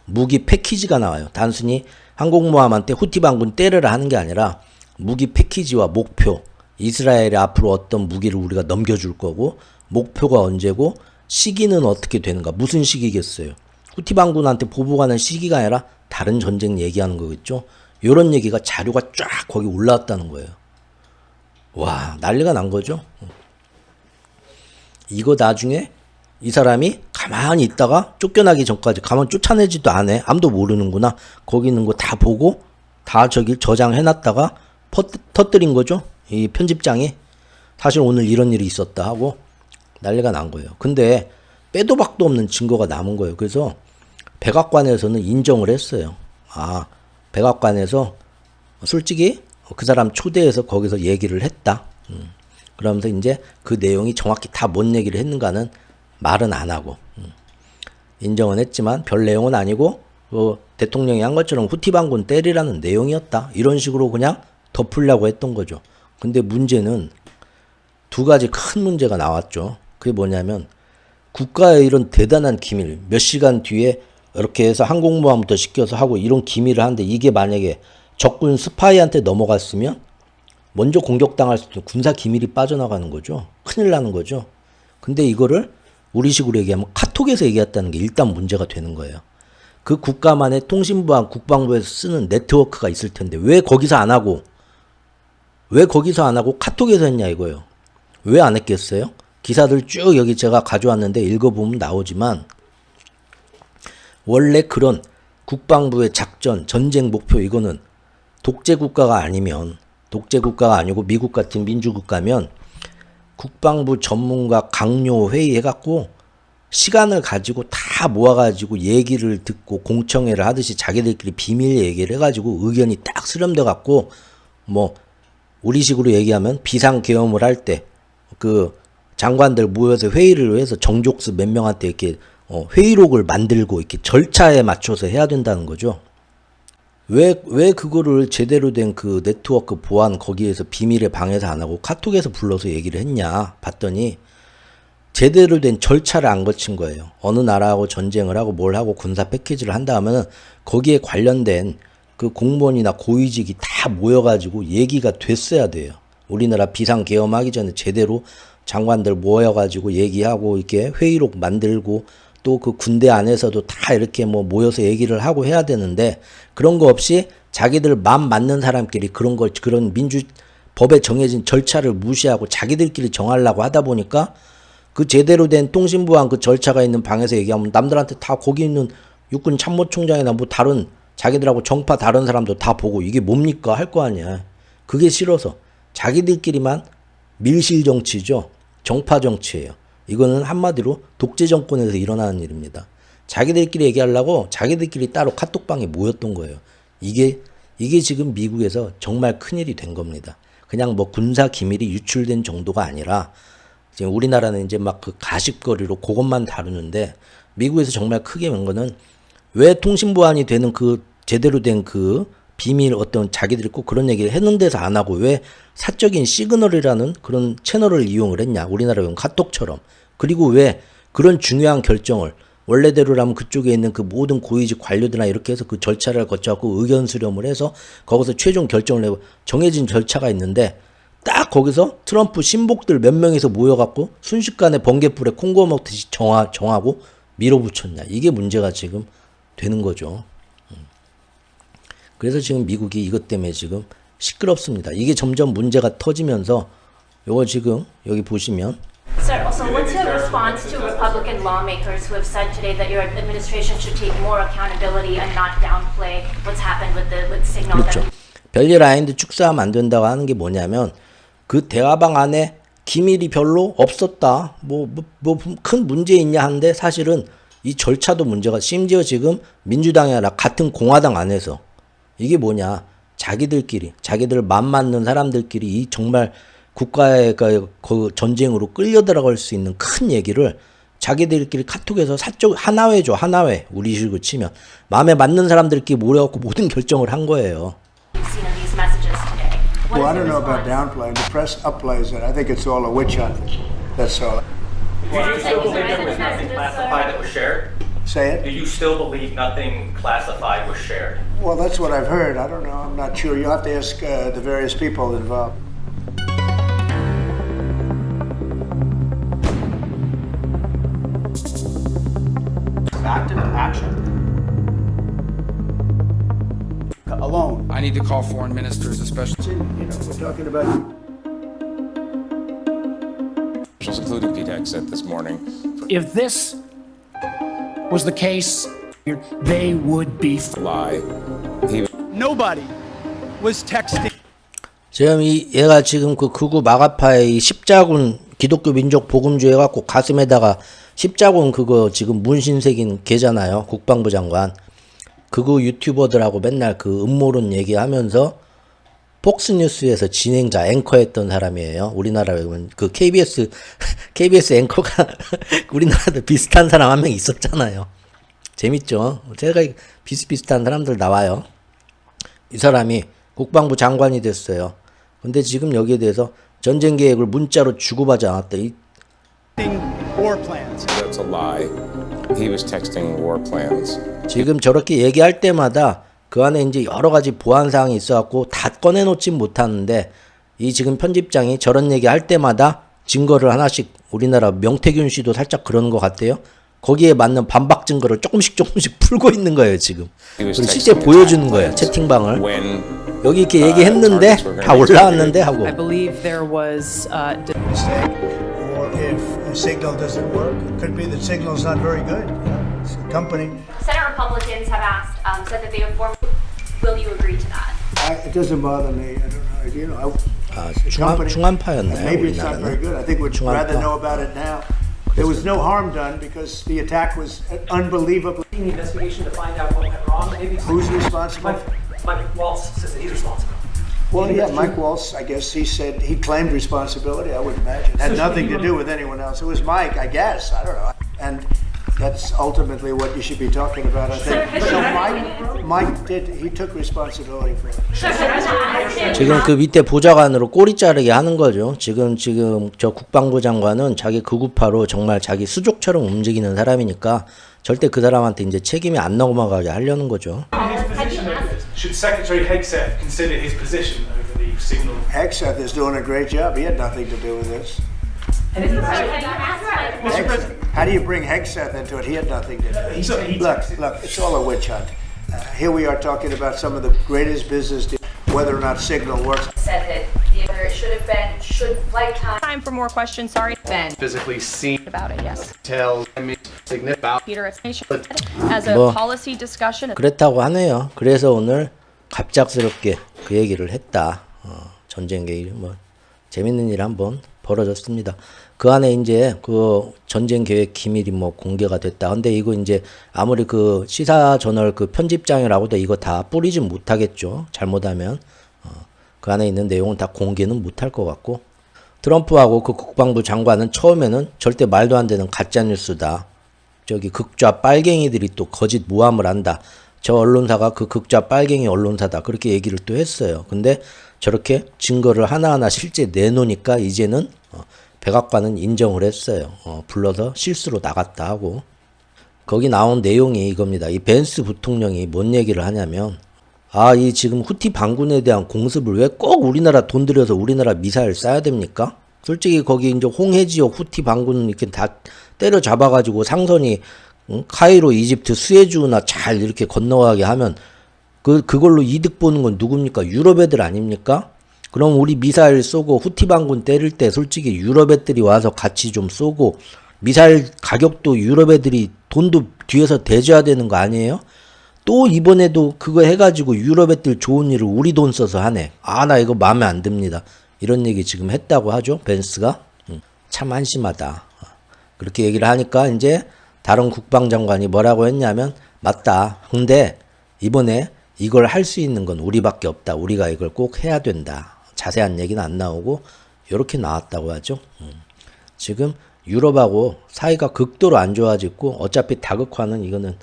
무기 패키지가 나와요. 단순히 항공모함한테 후티 반군 때려라 하는 게 아니라 무기 패키지와 목표, 이스라엘에 앞으로 어떤 무기를 우리가 넘겨줄 거고 목표가 언제고 시기는 어떻게 되는가, 무슨 시기겠어요. 후티 반군한테 보복하는 시기가 아니라 다른 전쟁 얘기하는 거겠죠. 이런 얘기가 자료가 쫙 거기 올라왔다는 거예요. 와 난리가 난 거죠. 이거 나중에 이 사람이 가만히 있다가 쫓겨나기 전까지 가만 쫓아내지도 않아. 아무도 모르는구나. 거기 있는 거 다 보고 다 저기 저장해놨다가 터뜨린 거죠. 이 편집장이 사실 오늘 이런 일이 있었다 하고 난리가 난 거예요. 근데 빼도 박도 없는 증거가 남은 거예요. 그래서 백악관에서는 인정을 했어요. 아 백악관에서 솔직히 그 사람 초대해서 거기서 얘기를 했다. 그러면서 이제 그 내용이 정확히 다 뭔 얘기를 했는가는 말은 안 하고 인정은 했지만 별 내용은 아니고 대통령이 한 것처럼 후티 반군 때리라는 내용이었다. 이런 식으로 그냥 덮으려고 했던 거죠. 근데 문제는 두 가지 큰 문제가 나왔죠. 그게 뭐냐면 국가의 이런 대단한 기밀, 몇 시간 뒤에 이렇게 해서 항공모함부터 시켜서 하고 이런 기밀을 하는데 이게 만약에 적군 스파이한테 넘어갔으면 먼저 공격당할 수도 있는 군사 기밀이 빠져나가는 거죠. 큰일 나는 거죠. 근데 이거를 우리식으로 얘기하면 카톡에서 얘기했다는 게 일단 문제가 되는 거예요. 그 국가만의 통신부와 국방부에서 쓰는 네트워크가 있을 텐데 왜 거기서 안 하고 카톡에서 했냐 이거예요. 왜 안 했겠어요? 기사들 쭉 여기 제가 가져왔는데 읽어보면 나오지만 원래 그런 국방부의 작전, 전쟁 목표 이거는 독재국가가 아니고 미국 같은 민주국가면 국방부 전문가 강요 회의 해갖고 시간을 가지고 다 모아가지고 얘기를 듣고 공청회를 하듯이 자기들끼리 비밀 얘기를 해가지고 의견이 딱 수렴돼갖고 뭐 우리식으로 얘기하면 비상계엄을 할 때 그 장관들 모여서 회의를 해서 정족수 몇 명한테 이렇게 회의록을 만들고 이렇게 절차에 맞춰서 해야 된다는 거죠. 왜 그거를 제대로 된 그 네트워크 보안 거기에서 비밀의 방에서 안 하고 카톡에서 불러서 얘기를 했냐 봤더니 제대로 된 절차를 안 거친 거예요. 어느 나라하고 전쟁을 하고 뭘 하고 군사 패키지를 한다 하면은 거기에 관련된 그 공무원이나 고위직이 다 모여가지고 얘기가 됐어야 돼요. 우리나라 비상계엄하기 전에 제대로 장관들 모여가지고 얘기하고 이렇게 회의록 만들고 또 그 군대 안에서도 다 이렇게 뭐 모여서 얘기를 하고 해야 되는데 그런 거 없이 자기들 맘 맞는 사람끼리 그런 법에 정해진 절차를 무시하고 자기들끼리 정하려고 하다 보니까 그 제대로 된 통신부안 그 절차가 있는 방에서 얘기하면 남들한테 다 거기 있는 육군 참모총장이나 뭐 다른 자기들하고 정파 다른 사람도 다 보고 이게 뭡니까 할 거 아니야. 그게 싫어서 자기들끼리만 밀실 정치죠. 정파 정치예요. 이거는 한마디로 독재 정권에서 일어나는 일입니다. 자기들끼리 얘기하려고 자기들끼리 따로 카톡방에 모였던 거예요. 이게 지금 미국에서 정말 큰일이 된 겁니다. 그냥 뭐 군사 기밀이 유출된 정도가 아니라 지금 우리나라는 이제 막 그 가십거리로 그것만 다루는데 미국에서 정말 크게 된 거는 왜 통신보안이 되는 그 제대로 된 그 비밀 어떤 자기들이 꼭 그런 얘기를 했는데서 안 하고 왜 사적인 시그널이라는 그런 채널을 이용을 했냐. 우리나라 카톡처럼. 그리고 왜 그런 중요한 결정을 원래대로라면 그쪽에 있는 그 모든 고위직 관료들이나 이렇게 해서 그 절차를 거쳐갖고 의견 수렴을 해서 거기서 최종 결정을 내고 정해진 절차가 있는데 딱 거기서 트럼프 신복들 몇 명이서 모여갖고 순식간에 번개불에 콩고 먹듯이 정하고 밀어붙였냐. 이게 문제가 지금 되는 거죠. 그래서 지금 미국이 이것 때문에 지금 시끄럽습니다. 이게 점점 문제가 터지면서 요거 지금 여기 보시면 Sir, also, what's your response to Republican lawmakers who have said today that your administration should take more accountability and not downplay what's happened with Signal? 그렇죠. 별일 아닌데 축소하면 안 된다고 하는 게 뭐냐면 그 대화방 안에 기밀이 별로 없었다. 뭐 큰 문제 있냐 하는데 사실은 이 절차도 문제가 심지어 지금 민주당이 아니라 같은 공화당 안에서 이게 뭐냐. 자기들끼리 자기들 맘 맞는 사람들끼리 이 정말 국가의 그 전쟁으로 끌려 들어갈 수 있는 큰 얘기를 자기들끼리 카톡에서 사적 하나회죠. 하나회. 우리식으로 치면 마음에 맞는 사람들끼리 모여갖고 모든 결정을 한 거예요. Well, I don't know about downplaying. The press upplays it. I think it's all a witch hunt. That's all. Do you still believe there was nothing classified that was shared? Say it? Do you still believe nothing classified was shared? Well, that's what I've heard. I don't know. I'm not sure. You'll have to ask the various people involved. Active action. Alone. I need to call foreign ministers, especially. You know, we're talking about. Officials, including PTAC, said this morning. If this was the case, they would be. Lie. Nobody was texting. 지금 얘가 지금 그 극우 마가파의 십자군 기독교 민족 복음주의 해갖고 가슴에다가 십자군 그거 지금 문신 새긴 걔잖아요. 국방부 장관. 그거 유튜버들하고 맨날 그 음모론 얘기하면서 폭스뉴스에서 진행자 앵커했던 사람이에요. 우리나라에 보면 그 KBS 앵커가 우리나라도 비슷한 사람 한 명 있었잖아요. 재밌죠? 제가 비슷비슷한 사람들 나와요. 이 사람이 국방부 장관이 됐어요. 근데 지금 여기에 대해서 전쟁 계획을 문자로 주고받지 않았다. War plans. That's a lie. He was texting war plans. 지금 저렇게 얘기할 때마다 그 안에 이제 여러 가지 보안 사항이 있어갖고 다 꺼내놓진 못하는데 이 지금 편집장이 저런 얘기 할 때마다 증거를 하나씩 우리나라 명태균 씨도 살짝 그러는 것 같아요. 거기에 맞는 반박 증거를 조금씩 풀고 있는 거예요 지금. 그리고 실제 보여주는 거예요 채팅방을. 여기 이렇게 얘기했는데 다 올라왔는데 하고. I believe there was Or if a signal doesn't work, it could be that signal's not very good. It's a company. Senate Republicans have said that they have formed. Will you agree to that? It doesn't bother me. I don't know. You know, 아, the company. 중한파였나요? Maybe it's not very good. I think we'd rather 중한파. know about it now. There was no harm done because the attack was unbelievably. The investigation to find out what went wrong. Maybe Who's responsible? Mike Waltz says that he's responsible. Well, yeah, Mike Waltz, I guess he said he claimed responsibility, I would imagine. Had nothing to do with anyone else. It was Mike, I guess. I don't know. And that's ultimately what you should be talking about, I think. So Mike did, he took responsibility for it. 지금 그 밑에 보좌관으로 꼬리 자르게 하는 거죠. 지금 저 국방부 장관은 자기 극우파로 정말 자기 수족처럼 움직이는 사람이니까 절대 그 사람한테 이제 책임이 안 넘어가게 하려는 거죠. Have you asked Should Secretary Hegseth consider his position over the signal? Hegseth is doing a great job. He had nothing to do with this. How do you bring Hegseth into it? He had nothing to do. Look, it's all a witch hunt. Here we are talking about some of the greatest business deals, whether or not Signal works. Said that there should flight time for more questions. Sorry, Ben. Physically seen About it, yes. tells me significant. Peter, explanation as a 뭐. policy discussion. 그랬다고 하네요. 그래서 오늘 갑작스럽게 그 얘기를 했다. 전쟁 계획 뭐 재밌는 일 한번 벌어졌습니다. 그 안에 이제 그 전쟁 계획 기밀이 뭐 공개가 됐다. 근데 이거 이제 아무리 그 시사 저널 그 편집장이라고도 이거 다 뿌리진 못하겠죠. 잘못하면 그 안에 있는 내용은 다 공개는 못할 것 같고, 트럼프하고 그 국방부 장관은 처음에는 절대 말도 안 되는 가짜 뉴스다. 저기 극좌 빨갱이들이 또 거짓 모함을 한다. 저 언론사가 그 극좌 빨갱이 언론사다. 그렇게 얘기를 또 했어요. 근데 저렇게 증거를 하나하나 실제 내놓으니까 이제는 백악관은 인정을 했어요. 불러서 실수로 나갔다 하고. 거기 나온 내용이 이겁니다. 이 벤스 부통령이 뭔 얘기를 하냐면, 이 지금 후티 반군에 대한 공습을 왜 꼭 우리나라 돈 들여서 우리나라 미사일 쏴야 됩니까? 솔직히 거기 이제 홍해 지역 후티 반군 이렇게 다 때려잡아가지고 상선이 카이로, 이집트, 수에즈나 잘 이렇게 건너가게 하면 그걸로 이득 보는 건 누굽니까? 유럽 애들 아닙니까? 그럼 우리 미사일 쏘고 후티 반군 때릴 때 솔직히 유럽 애들이 와서 같이 좀 쏘고, 미사일 가격도 유럽 애들이 돈도 뒤에서 대줘야 되는 거 아니에요? 또 이번에도 그거 해가지고 유럽 애들 좋은 일을 우리 돈 써서 하네. 나 이거 마음에 안 듭니다. 이런 얘기 지금 했다고 하죠, 벤스가. 참 한심하다. 그렇게 얘기를 하니까 이제 다른 국방장관이 뭐라고 했냐면, 맞다. 근데 이번에 이걸 할 수 있는 건 우리밖에 없다. 우리가 이걸 꼭 해야 된다. 자세한 얘기는 안 나오고 이렇게 나왔다고 하죠. 지금 유럽하고 사이가 극도로 안 좋아지고, 어차피 다극화는 이거는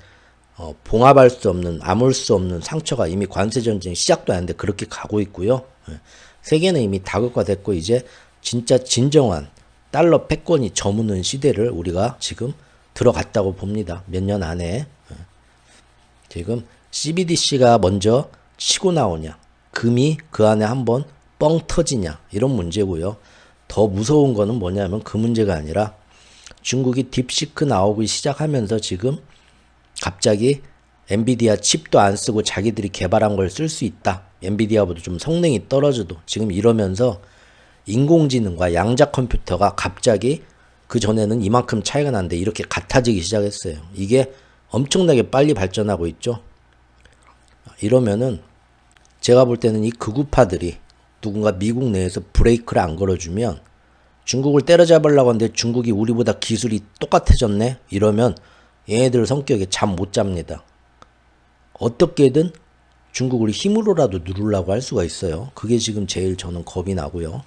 봉합할 수 없는, 아물 수 없는 상처가 이미 관세전쟁 시작도 안 했는데 그렇게 가고 있고요. 세계는 이미 다극화됐고 이제 진짜 진정한 달러 패권이 저무는 시대를 우리가 지금 들어갔다고 봅니다. 몇 년 안에. 지금 CBDC가 먼저 치고 나오냐, 금이 그 안에 한번 뻥 터지냐, 이런 문제고요. 더 무서운 거는 뭐냐면 그 문제가 아니라 중국이 딥시크 나오기 시작하면서 지금 갑자기 엔비디아 칩도 안 쓰고 자기들이 개발한 걸 쓸 수 있다. 엔비디아보다 좀 성능이 떨어져도. 지금 이러면서 인공지능과 양자 컴퓨터가 갑자기 그 전에는 이만큼 차이가 나는데 이렇게 같아지기 시작했어요. 이게 엄청나게 빨리 발전하고 있죠. 이러면은 제가 볼 때는 이 극우파들이 누군가 미국 내에서 브레이크를 안 걸어주면, 중국을 때려잡으려고 하는데 중국이 우리보다 기술이 똑같아졌네? 이러면 얘네들 성격에 잠 못 잡니다. 어떻게든 중국을 힘으로라도 누르려고 할 수가 있어요. 그게 지금 제일 저는 겁이 나고요.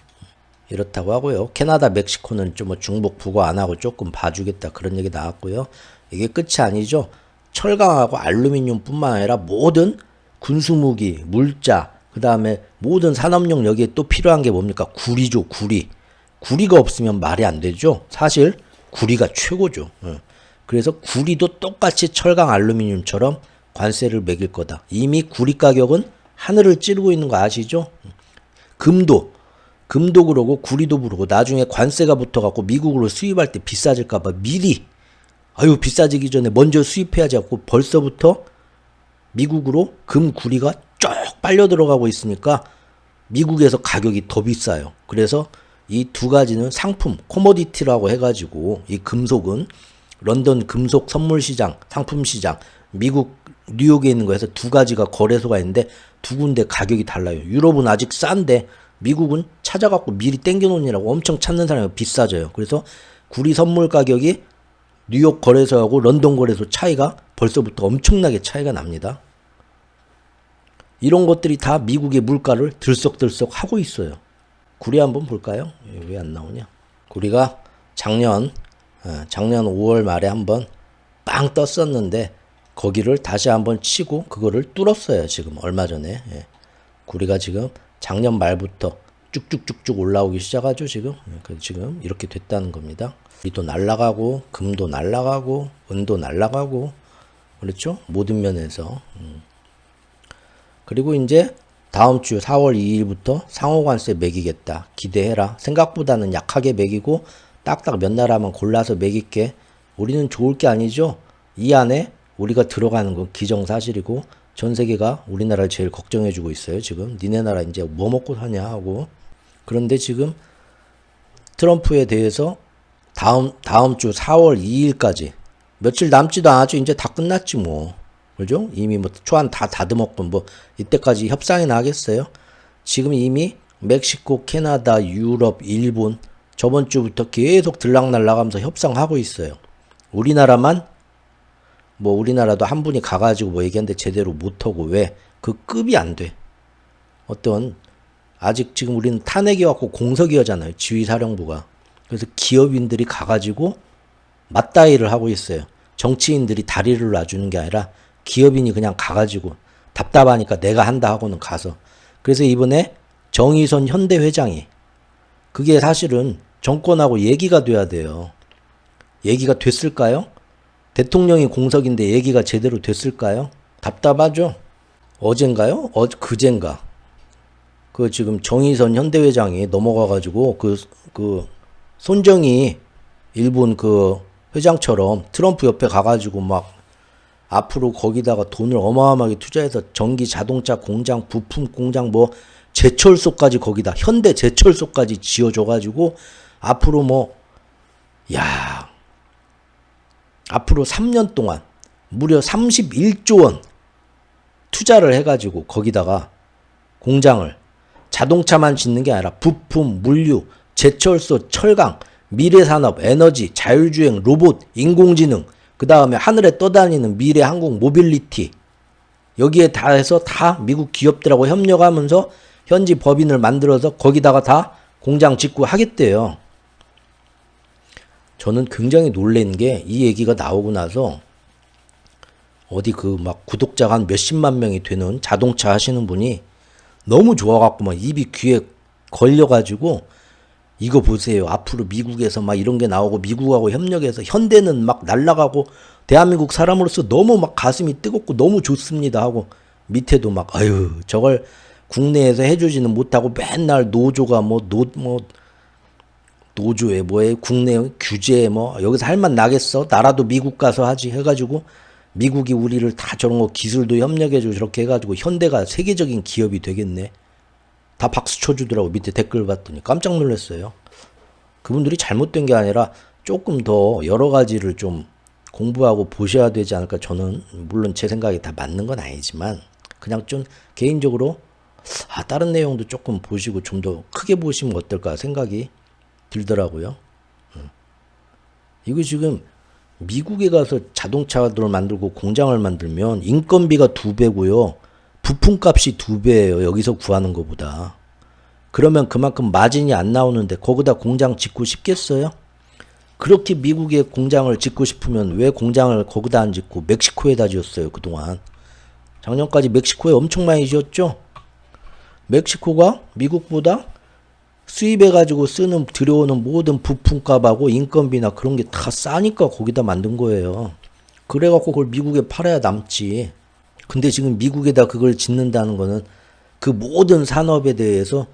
이렇다고 하고요. 캐나다, 멕시코는 좀 뭐 중복 부고 안 하고 조금 봐주겠다, 그런 얘기 나왔고요. 이게 끝이 아니죠. 철강하고 알루미늄뿐만 아니라 모든 군수무기, 물자, 그 다음에 모든 산업용 여기에 또 필요한 게 뭡니까? 구리죠, 구리. 구리가 없으면 말이 안 되죠. 사실 구리가 최고죠. 그래서 구리도 똑같이 철강, 알루미늄처럼 관세를 매길 거다. 이미 구리 가격은 하늘을 찌르고 있는 거 아시죠? 금도 그러고 구리도 그러고 나중에 관세가 붙어갖고 미국으로 수입할 때 비싸질까봐 미리, 비싸지기 전에 먼저 수입해야지 하고 벌써부터 미국으로 금, 구리가 쫙 빨려 들어가고 있으니까 미국에서 가격이 더 비싸요. 그래서 이 두 가지는 상품, 코모디티라고 해가지고, 이 금속은 런던 금속 선물시장, 상품시장, 미국 뉴욕에 있는 거에서 두 가지가 거래소가 있는데 두 군데 가격이 달라요. 유럽은 아직 싼데 미국은 찾아갖고 미리 땡겨놓으라고 엄청 찾는 사람이 비싸져요. 그래서 구리 선물 가격이 뉴욕 거래소하고 런던 거래소 차이가 벌써부터 엄청나게 차이가 납니다. 이런 것들이 다 미국의 물가를 들썩들썩 하고 있어요. 구리 한번 볼까요? 왜 안 나오냐? 구리가 작년 5월 말에 한번 빵 떴었는데 거기를 다시 한번 치고 그거를 뚫었어요. 지금 얼마 전에. 구리가 지금 작년 말부터 쭉쭉쭉쭉 올라오기 시작하죠. 지금. 지금 이렇게 됐다는 겁니다. 구리도 날아가고 금도 날아가고 은도 날아가고, 그렇죠? 모든 면에서. 그리고 이제 다음 주 4월 2일부터 상호관세 매기겠다. 기대해라. 생각보다는 약하게 매기고 딱딱 몇 나라만 골라서 매길게. 우리는 좋을 게 아니죠. 이 안에 우리가 들어가는 건 기정사실이고 전 세계가 우리나라를 제일 걱정해주고 있어요. 지금 니네 나라 이제 뭐 먹고 사냐 하고. 그런데 지금 트럼프에 대해서 다음 주 4월 2일까지 며칠 남지도 않았죠. 이제 다 끝났지 뭐. 그죠? 이미 뭐 초안 다 다듬었고 뭐 이때까지 협상이 나겠어요. 지금 이미 멕시코, 캐나다, 유럽, 일본 저번 주부터 계속 들락날락하면서 협상하고 있어요. 우리나라만 뭐 우리나라도 한 분이 가가지고 뭐 얘기하는데 제대로 못하고 왜? 그 급이 안 돼. 어떤 아직 지금 우리는 탄핵이 왔고 공석이었잖아요. 지휘사령부가. 그래서 기업인들이 가가지고 맞다이를 하고 있어요. 정치인들이 다리를 놔주는 게 아니라 기업인이 그냥 가가지고 답답하니까 내가 한다 하고는 가서. 그래서 이번에 정의선 현대 회장이 그게 사실은 정권하고 얘기가 돼야 돼요. 얘기가 됐을까요? 대통령이 공석인데 얘기가 제대로 됐을까요? 답답하죠? 어젠가요? 그젠가. 그 지금 정의선 현대 회장이 넘어가가지고 그 손정희 일본 그 회장처럼 트럼프 옆에 가가지고 막 앞으로 거기다가 돈을 어마어마하게 투자해서 전기 자동차 공장, 부품 공장 뭐 제철소까지 거기다 현대 제철소까지 지어줘가지고 앞으로 뭐 앞으로 3년 동안 무려 31조 원 투자를 해가지고 거기다가 공장을 자동차만 짓는 게 아니라 부품, 물류, 제철소, 철강, 미래산업, 에너지, 자율주행, 로봇, 인공지능 그 다음에 하늘에 떠다니는 미래 항공 모빌리티 여기에 다 해서 다 미국 기업들하고 협력하면서 현지 법인을 만들어서 거기다가 다 공장 짓고 하겠대요. 저는 굉장히 놀란 게 이 얘기가 나오고 나서 어디 그 막 구독자가 한 몇십만 명이 되는 자동차 하시는 분이 너무 좋아갖고 막 입이 귀에 걸려가지고 이거 보세요. 앞으로 미국에서 막 이런 게 나오고 미국하고 협력해서 현대는 막 날아가고 대한민국 사람으로서 너무 막 가슴이 뜨겁고 너무 좋습니다 하고 밑에도 막 아유 저걸 국내에서 해주지는 못하고 맨날 노조가 노조에 뭐에 국내 규제에 뭐 여기서 할 만 나겠어? 나라도 미국 가서 하지 해가지고 미국이 우리를 다 저런 거 기술도 협력해주고 저렇게 해가지고 현대가 세계적인 기업이 되겠네. 다 박수 쳐주더라고. 밑에 댓글 봤더니 깜짝 놀랐어요. 그분들이 잘못된 게 아니라 조금 더 여러 가지를 좀 공부하고 보셔야 되지 않을까. 저는 물론 제 생각이 다 맞는 건 아니지만 그냥 좀 개인적으로 다른 내용도 조금 보시고 좀 더 크게 보시면 어떨까 생각이 들더라고요. 이거 지금 미국에 가서 자동차들을 만들고 공장을 만들면 인건비가 2배고요. 부품값이 2배예요. 여기서 구하는 것보다. 그러면 그만큼 마진이 안 나오는데 거기다 공장 짓고 싶겠어요? 그렇게 미국에 공장을 짓고 싶으면 왜 공장을 거기다 안 짓고 멕시코에다 지었어요. 그동안. 작년까지 멕시코에 엄청 많이 지었죠? 멕시코가 미국보다 수입해가지고 들여오는 모든 부품값하고 인건비나 그런 게 다 싸니까 거기다 만든 거예요. 그래갖고 그걸 미국에 팔아야 남지. 근데 지금 미국에다 그걸 짓는다는 거는 그 모든 산업에 대해서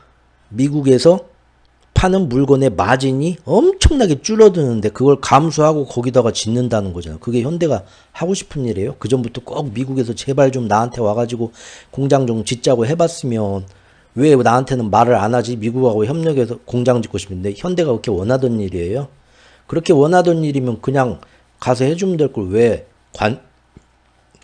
미국에서 파는 물건의 마진이 엄청나게 줄어드는데 그걸 감수하고 거기다가 짓는다는 거잖아요. 그게 현대가 하고 싶은 일이에요. 그전부터 꼭 미국에서 제발 좀 나한테 와가지고 공장 좀 짓자고 해봤으면 왜 나한테는 말을 안 하지? 미국하고 협력해서 공장 짓고 싶은데 현대가 그렇게 원하던 일이에요. 그렇게 원하던 일이면 그냥 가서 해주면 될 걸 왜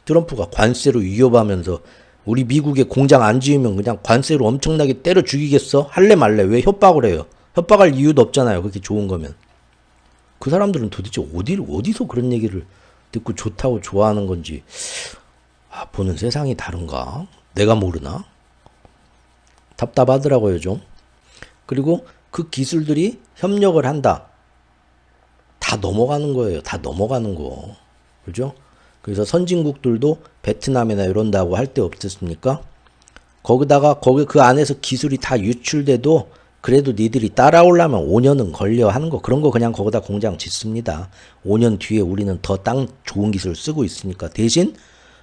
트럼프가 관세로 위협하면서 우리 미국에 공장 안 지으면 그냥 관세로 엄청나게 때려 죽이겠어? 할래 말래? 왜 협박을 해요? 협박할 이유도 없잖아요. 그렇게 좋은 거면. 그 사람들은 도대체 어디서 그런 얘기를 듣고 좋다고 좋아하는 건지 보는 세상이 다른가? 내가 모르나? 답답하더라고요 좀. 그리고 그 기술들이 협력을 한다. 다 넘어가는 거예요. 다 넘어가는 거. 그죠? 그래서 선진국들도 베트남이나 이런다고 할 데 없었습니까? 거기다가 그 안에서 기술이 다 유출돼도 그래도 니들이 따라오려면 5년은 걸려 하는 거. 그런 거 그냥 거기다 공장 짓습니다. 5년 뒤에 우리는 더 좋은 기술 쓰고 있으니까. 대신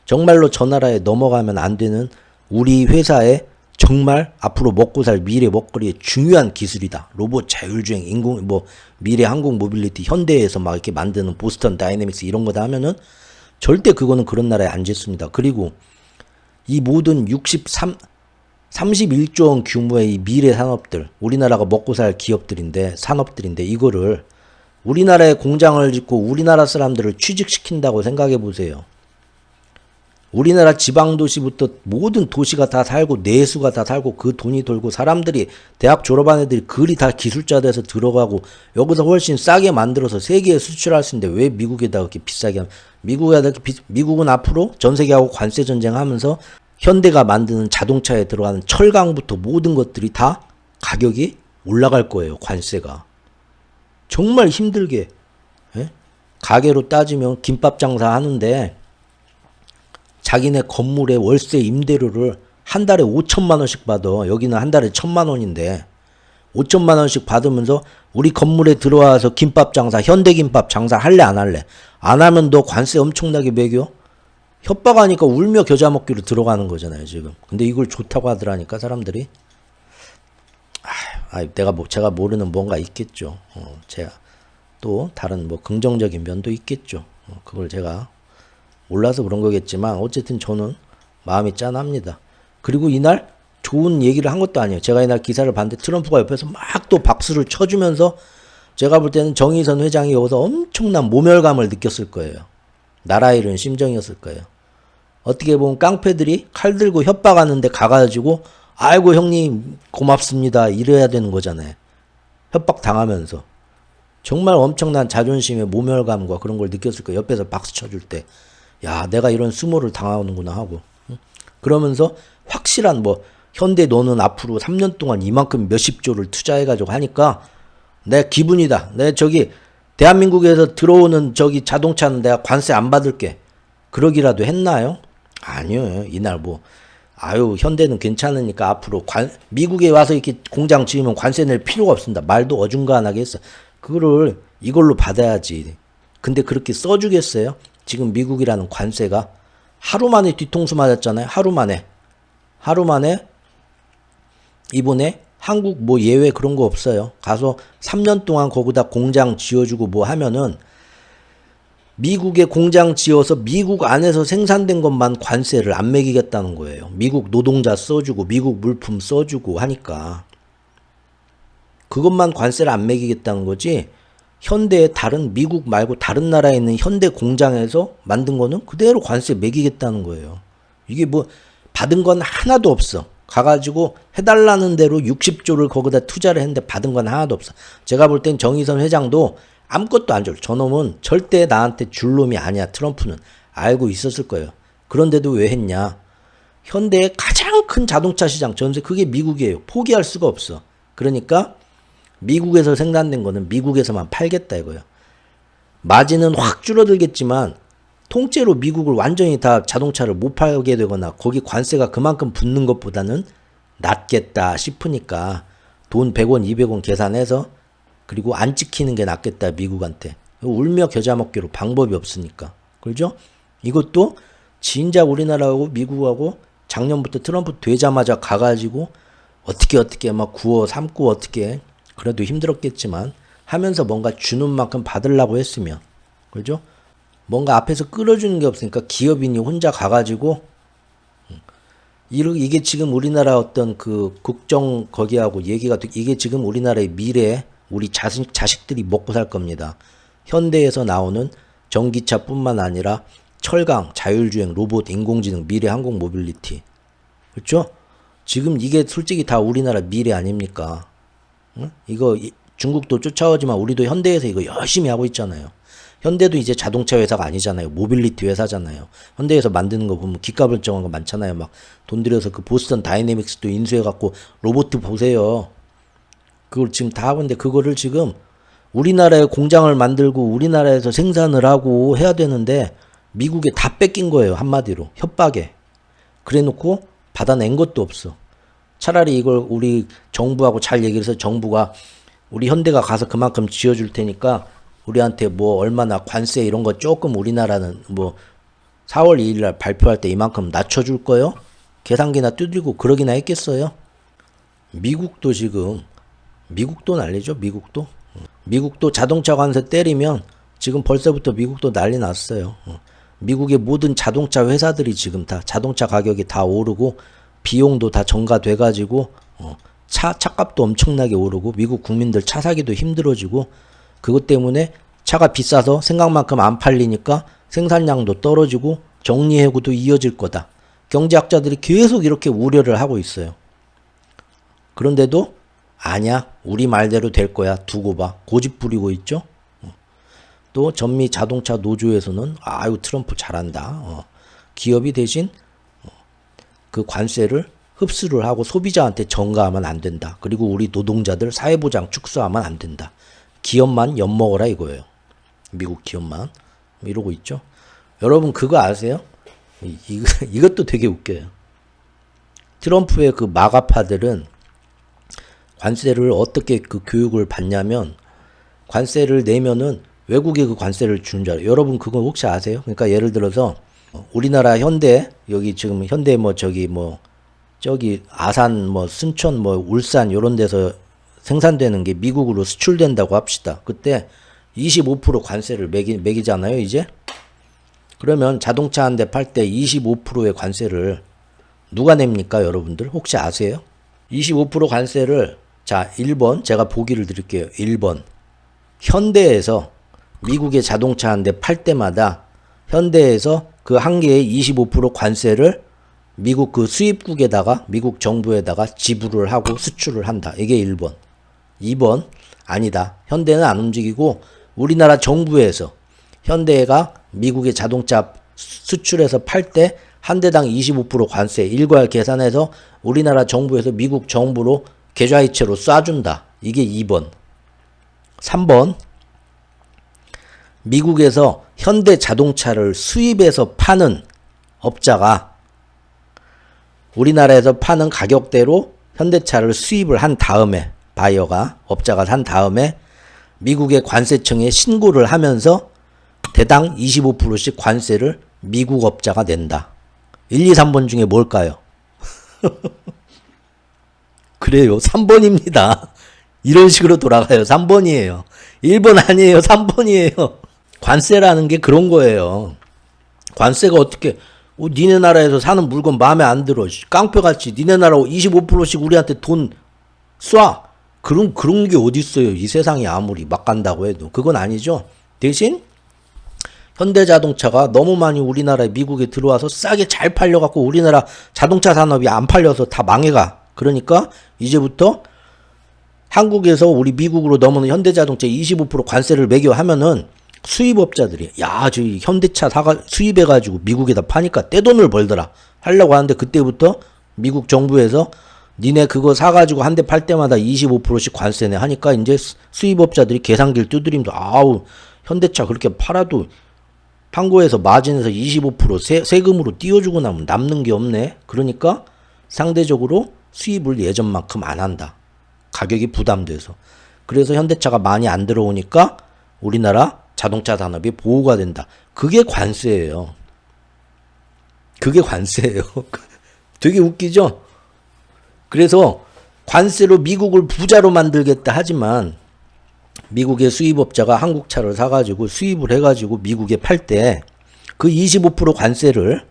정말로 저 나라에 넘어가면 안 되는 우리 회사에 정말 앞으로 먹고 살 미래 먹거리의 중요한 기술이다. 로봇 자율주행, 인공 뭐 미래 항공 모빌리티, 현대에서 막 이렇게 만드는 보스턴 다이내믹스 이런 거다 하면은 절대 그거는 그런 나라에 안 짓습니다. 그리고 이 모든 31조 원 규모의 이 미래 산업들, 우리나라가 먹고 살 기업들인데 산업들인데 이거를 우리나라에 공장을 짓고 우리나라 사람들을 취직시킨다고 생각해 보세요. 우리나라 지방도시부터 모든 도시가 다 살고 내수가 다 살고 그 돈이 돌고 사람들이 대학 졸업한 애들이 그리 다 기술자 돼서 들어가고 여기서 훨씬 싸게 만들어서 세계에 수출할 수 있는데 왜 미국에다 그렇게 비싸게 하면 미국은 앞으로 전 세계하고 관세 전쟁하면서 현대가 만드는 자동차에 들어가는 철강부터 모든 것들이 다 가격이 올라갈 거예요. 관세가. 정말 힘들게. 예? 가게로 따지면 김밥 장사 하는데 자기네 건물의 월세 임대료를 한 달에 5천만 원씩 받아. 여기는 한 달에 1,000만 원인데 5천만 원씩 받으면서 우리 건물에 들어와서 김밥 장사, 현대김밥 장사 할래 안 할래? 안 하면 너 관세 엄청나게 매겨? 협박하니까 울며 겨자 먹기로 들어가는 거잖아요 지금. 근데 이걸 좋다고 하더라니까 사람들이. 제가 모르는 뭔가 있겠죠. 제가 또 다른 뭐 긍정적인 면도 있겠죠. 그걸 제가 몰라서 그런 거겠지만 어쨌든 저는 마음이 짠합니다. 그리고 이날 좋은 얘기를 한 것도 아니에요. 제가 이날 기사를 봤는데 트럼프가 옆에서 막 또 박수를 쳐주면서 제가 볼 때는 정의선 회장이 여기서 엄청난 모멸감을 느꼈을 거예요. 나라 잃은 심정이었을 거예요. 어떻게 보면 깡패들이 칼 들고 협박하는데 가가지고 아이고 형님 고맙습니다 이래야 되는 거잖아요. 협박 당하면서. 정말 엄청난 자존심의 모멸감과 그런 걸 느꼈을 거예요. 옆에서 박수 쳐줄 때. 야, 내가 이런 수모를 당하는구나 하고. 그러면서 확실한 뭐 현대 너는 앞으로 3년 동안 이만큼 몇십 조를 투자해가지고 하니까 내 기분이다. 내 저기 대한민국에서 들어오는 저기 자동차는 내가 관세 안 받을게. 그러기라도 했나요? 아니요. 이날 뭐 현대는 괜찮으니까 앞으로 미국에 와서 이렇게 공장 지으면 관세 낼 필요가 없습니다. 말도 어중간하게 했어. 그거를 이걸로 받아야지. 근데 그렇게 써주겠어요? 지금 미국이라는 관세가 하루 만에 뒤통수 맞았잖아요. 하루 만에 이번에 한국 뭐 예외 그런 거 없어요. 가서 3년 동안 거기다 공장 지어주고 뭐 하면은 미국에 공장 지어서 미국 안에서 생산된 것만 관세를 안 매기겠다는 거예요. 미국 노동자 써주고 미국 물품 써주고 하니까 그것만 관세를 안 매기겠다는 거지. 현대의 다른 미국 말고 다른 나라에 있는 현대 공장에서 만든 거는 그대로 관세 매기겠다는 거예요. 이게 뭐 받은 건 하나도 없어. 가가지고 해달라는 대로 60조를 거기다 투자를 했는데 받은 건 하나도 없어. 제가 볼 땐 정의선 회장도 아무것도 안 줄. 저놈은 절대 나한테 줄 놈이 아니야. 트럼프는. 알고 있었을 거예요. 그런데도 왜 했냐. 현대의 가장 큰 자동차 시장 전세 그게 미국이에요. 포기할 수가 없어. 그러니까 미국에서 생산된 거는 미국에서만 팔겠다 이거야. 마진은 확 줄어들겠지만 통째로 미국을 완전히 다 자동차를 못 팔게 되거나 거기 관세가 그만큼 붙는 것보다는 낫겠다 싶으니까 돈 100원 200원 계산해서 그리고 안 찍히는 게 낫겠다 미국한테. 울며 겨자 먹기로 방법이 없으니까. 그렇죠? 이것도 진작 우리나라하고 미국하고 작년부터 트럼프 되자마자 가가지고 어떻게 막 구워 삶고 어떻게 그래도 힘들었겠지만 하면서 뭔가 주는 만큼 받으려고 했으면 그죠? 뭔가 앞에서 끌어주는 게 없으니까 기업인이 혼자 가가지고 이게 지금 우리나라 어떤 그 국정 거기하고 얘기가 이게 지금 우리나라의 미래 우리 자식들이 먹고 살 겁니다. 현대에서 나오는 전기차뿐만 아니라 철강, 자율주행, 로봇, 인공지능, 미래 항공 모빌리티 그렇죠? 지금 이게 솔직히 다 우리나라 미래 아닙니까? 응? 이거 중국도 쫓아오지만 우리도 현대에서 이거 열심히 하고 있잖아요. 현대도 이제 자동차 회사가 아니잖아요. 모빌리티 회사잖아요. 현대에서 만드는 거 보면 기가불정한 거 많잖아요. 막 돈 들여서 그 보스턴 다이내믹스도 인수해갖고 로봇 보세요. 그걸 지금 다 하고 있는데 그거를 지금 우리나라에 공장을 만들고 우리나라에서 생산을 하고 해야 되는데 미국에 다 뺏긴 거예요. 한마디로. 협박에. 그래놓고 받아낸 것도 없어. 차라리 이걸 우리 정부하고 잘 얘기해서 정부가 우리 현대가 가서 그만큼 지어줄 테니까 우리한테 뭐 얼마나 관세 이런 거 조금 우리나라는 뭐 4월 2일 날 발표할 때 이만큼 낮춰줄 거요? 계산기나 두드리고 그러기나 했겠어요? 미국도 지금 미국도 난리죠. 미국도 자동차 관세 때리면 지금 벌써부터 미국도 난리 났어요. 미국의 모든 자동차 회사들이 지금 다 자동차 가격이 다 오르고 비용도 다 전가돼 가지고 차값도 엄청나게 오르고 미국 국민들 차 사기도 힘들어지고 그것 때문에 차가 비싸서 생각만큼 안 팔리니까 생산량도 떨어지고 정리해고도 이어질 거다. 경제학자들이 계속 이렇게 우려를 하고 있어요. 그런데도 아니야. 우리 말대로 될 거야. 두고 봐. 고집 부리고 있죠. 또 전미 자동차 노조에서는 아유 트럼프 잘한다. 기업이 대신 그 관세를 흡수를 하고 소비자한테 전가하면 안 된다. 그리고 우리 노동자들 사회보장 축소하면 안 된다. 기업만 엿먹어라 이거예요. 미국 기업만. 이러고 있죠. 여러분 그거 아세요? 이것도 되게 웃겨요. 트럼프의 그 마가파들은 관세를 어떻게 그 교육을 받냐면 관세를 내면은 외국에 그 관세를 주는 줄 알아요. 여러분 그거 혹시 아세요? 그러니까 예를 들어서 우리나라 현대 여기 지금 현대 뭐 저기 아산 뭐 순천 뭐 울산 요런 데서 생산되는 게 미국으로 수출된다고 합시다. 그때 25% 관세를 매기잖아요, 이제. 그러면 자동차 한 대 팔 때 25%의 관세를 누가 냅니까, 여러분들? 혹시 아세요? 25% 관세를 자, 1번 제가 보기를 드릴게요. 1번. 현대에서 미국의 자동차 한 대 팔 때마다 현대에서 그 한 개에 25% 관세를 미국 그 수입국에다가 미국 정부에다가 지불을 하고 수출을 한다. 이게 1번. 2번 아니다. 현대는 안 움직이고 우리나라 정부에서 현대가 미국의 자동차 수출해서 팔 때 한 대당 25% 관세 일괄 계산해서 우리나라 정부에서 미국 정부로 계좌이체로 쏴준다. 이게 2번. 3번 미국에서 현대 자동차를 수입해서 파는 업자가 우리나라에서 파는 가격대로 현대차를 수입을 한 다음에 바이어가 업자가 산 다음에 미국의 관세청에 신고를 하면서 대당 25%씩 관세를 미국 업자가 낸다. 1, 2, 3번 중에 뭘까요? 그래요. 3번입니다. 이런 식으로 돌아가요. 3번이에요. 1번 아니에요. 3번이에요. 관세라는 게 그런 거예요. 관세가 어떻게 니네 나라에서 사는 물건 마음에 안 들어. 깡패같이 니네 나라 25%씩 우리한테 돈 쏴. 그런 게 어딨어요. 이 세상에 아무리 막 간다고 해도. 그건 아니죠. 대신 현대자동차가 너무 많이 우리나라에 미국에 들어와서 싸게 잘 팔려갖고 우리나라 자동차 산업이 안 팔려서 다 망해가. 그러니까 이제부터 한국에서 우리 미국으로 넘어오는 현대자동차에 25% 관세를 매겨 하면은 수입업자들이 야, 저 현대차 수입해가지고 미국에다 파니까 떼돈을 벌더라 하려고 하는데 그때부터 미국 정부에서 니네 그거 사가지고 한 대 팔 때마다 25%씩 관세네 하니까 이제 수입업자들이 계산기를 두드리면서 아우 현대차 그렇게 팔아도 판고에서 마진에서 25% 세금으로 띄워주고 나면 남는 게 없네. 그러니까 상대적으로 수입을 예전만큼 안 한다. 가격이 부담돼서. 그래서 현대차가 많이 안 들어오니까 우리나라 자동차 산업이 보호가 된다. 그게 관세예요. 그게 관세예요. 되게 웃기죠? 그래서 관세로 미국을 부자로 만들겠다 하지만 미국의 수입업자가 한국 차를 사가지고 수입을 해가지고 미국에 팔 때 그 25% 관세를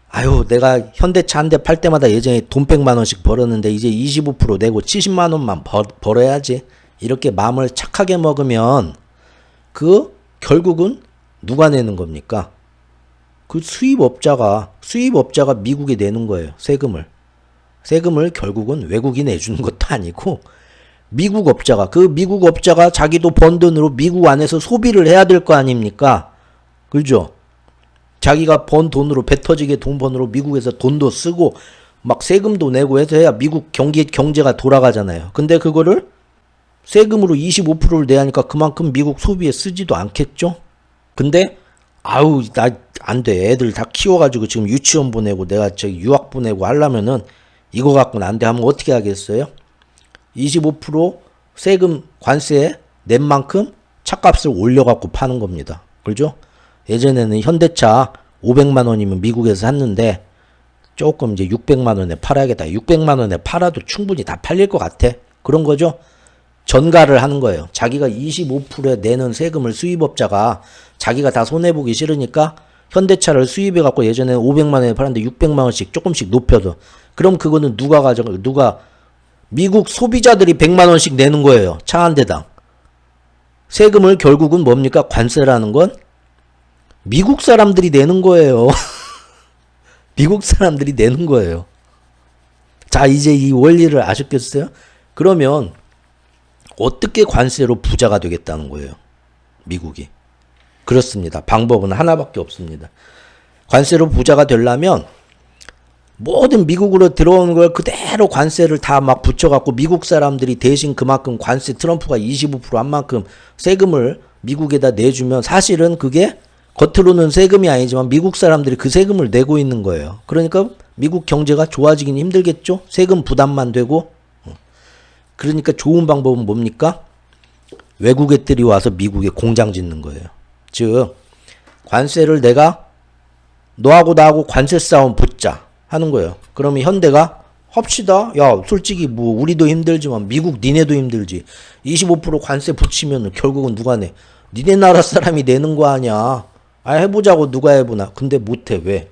아유 내가 현대차 한 대 팔 때마다 예전에 돈 100만 원씩 벌었는데 이제 25% 내고 70만 원만 벌어야지 이렇게 마음을 착하게 먹으면 그 결국은 누가 내는 겁니까? 그 수입업자가 미국에 내는 거예요. 세금을 결국은 외국이 내주는 것도 아니고 미국 업자가 자기도 번 돈으로 미국 안에서 소비를 해야 될 거 아닙니까? 그죠? 자기가 번 돈으로 배 터지게 돈 번으로 미국에서 돈도 쓰고 막 세금도 내고 해서 해야 미국 경제가 돌아가잖아요. 근데 그거를 세금으로 25%를 내야 하니까 그만큼 미국 소비에 쓰지도 않겠죠? 근데 아우 나 안 돼. 애들 다 키워가지고 지금 유치원 보내고 내가 저기 유학 보내고 하려면은 이거 갖고는 안 돼 하면 어떻게 하겠어요? 25% 세금 관세 낸 만큼 차값을 올려갖고 파는 겁니다. 그죠? 예전에는 현대차 500만 원이면 미국에서 샀는데 조금 이제 600만 원에 팔아야겠다. 600만 원에 팔아도 충분히 다 팔릴 것 같아. 그런 거죠. 전가를 하는 거예요. 자기가 25%에 내는 세금을 수입업자가 자기가 다 손해보기 싫으니까 현대차를 수입해갖고 예전에 500만 원에 팔았는데 600만 원씩 조금씩 높여서. 그럼 그거는 누가 미국 소비자들이 100만 원씩 내는 거예요. 차 한 대당. 세금을 결국은 뭡니까? 관세라는 건 미국 사람들이 내는 거예요. 미국 사람들이 내는 거예요. 자, 이제 이 원리를 아셨겠어요? 그러면 어떻게 관세로 부자가 되겠다는 거예요? 미국이. 그렇습니다. 방법은 하나밖에 없습니다. 관세로 부자가 되려면 모든 미국으로 들어오는 걸 그대로 관세를 다 막 붙여갖고 미국 사람들이 대신 그만큼 관세 트럼프가 25% 한 만큼 세금을 미국에다 내주면 사실은 그게 겉으로는 세금이 아니지만 미국 사람들이 그 세금을 내고 있는 거예요. 그러니까 미국 경제가 좋아지긴 힘들겠죠? 세금 부담만 되고. 그러니까 좋은 방법은 뭡니까? 외국 애들이 와서 미국에 공장 짓는 거예요. 즉 관세를 내가 너하고 나하고 관세 싸움 붙자 하는 거예요. 그러면 현대가 합시다. 야, 솔직히 뭐 우리도 힘들지만 미국 니네도 힘들지. 25% 관세 붙이면 결국은 누가 내? 니네 나라 사람이 내는 거 아니야. 아, 해보자고 누가 해보나. 근데 못해. 왜?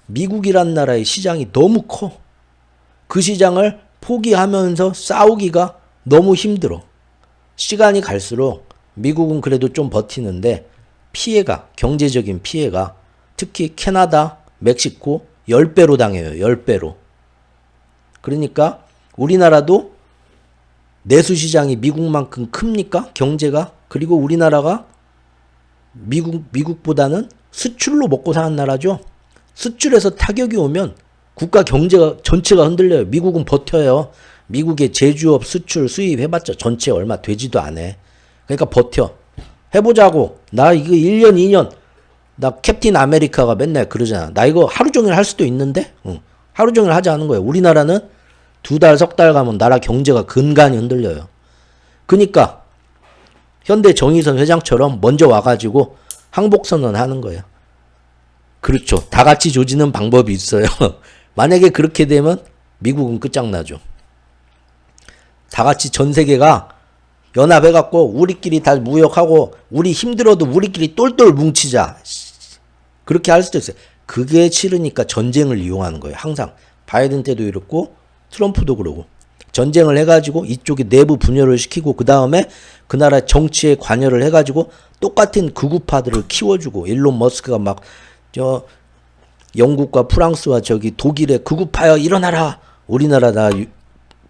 미국이란 나라의 시장이 너무 커. 그 시장을 포기하면서 싸우기가 너무 힘들어. 시간이 갈수록 미국은 그래도 좀 버티는데 피해가, 경제적인 피해가 특히 캐나다, 멕시코 10배로 당해요. 10배로. 그러니까 우리나라도 내수시장이 미국만큼 큽니까? 경제가? 그리고 우리나라가 미국보다는 수출로 먹고 사는 나라죠. 수출에서 타격이 오면 국가 경제가 전체가 흔들려요. 미국은 버텨요. 미국의 제조업 수출 수입 해봤자 전체 얼마 되지도 않아. 그러니까 버텨. 해보자고. 나 이거 1년 2년 나 캡틴 아메리카가 맨날 그러잖아. 나 이거 하루 종일 할 수도 있는데 하루 종일 하자는 거예요. 우리나라는 2달 석 달 가면 나라 경제가 근간이 흔들려요. 그러니까 현대 정의선 회장처럼 먼저 와가지고 항복선언 하는 거예요. 그렇죠. 다 같이 조지는 방법이 있어요. 만약에 그렇게 되면 미국은 끝장나죠. 다 같이 전 세계가 연합해갖고 우리끼리 다 무역하고 우리 힘들어도 우리끼리 똘똘 뭉치자. 그렇게 할 수도 있어요. 그게 싫으니까 전쟁을 이용하는 거예요. 항상. 바이든 때도 이렇고 트럼프도 그러고. 전쟁을 해가지고 이쪽에 내부 분열을 시키고 그 다음에 그 나라 정치에 관여를 해가지고 똑같은 극우파들을 키워주고 일론 머스크가 막 영국과 프랑스와 독일의 극우파여 일어나라. 우리나라 다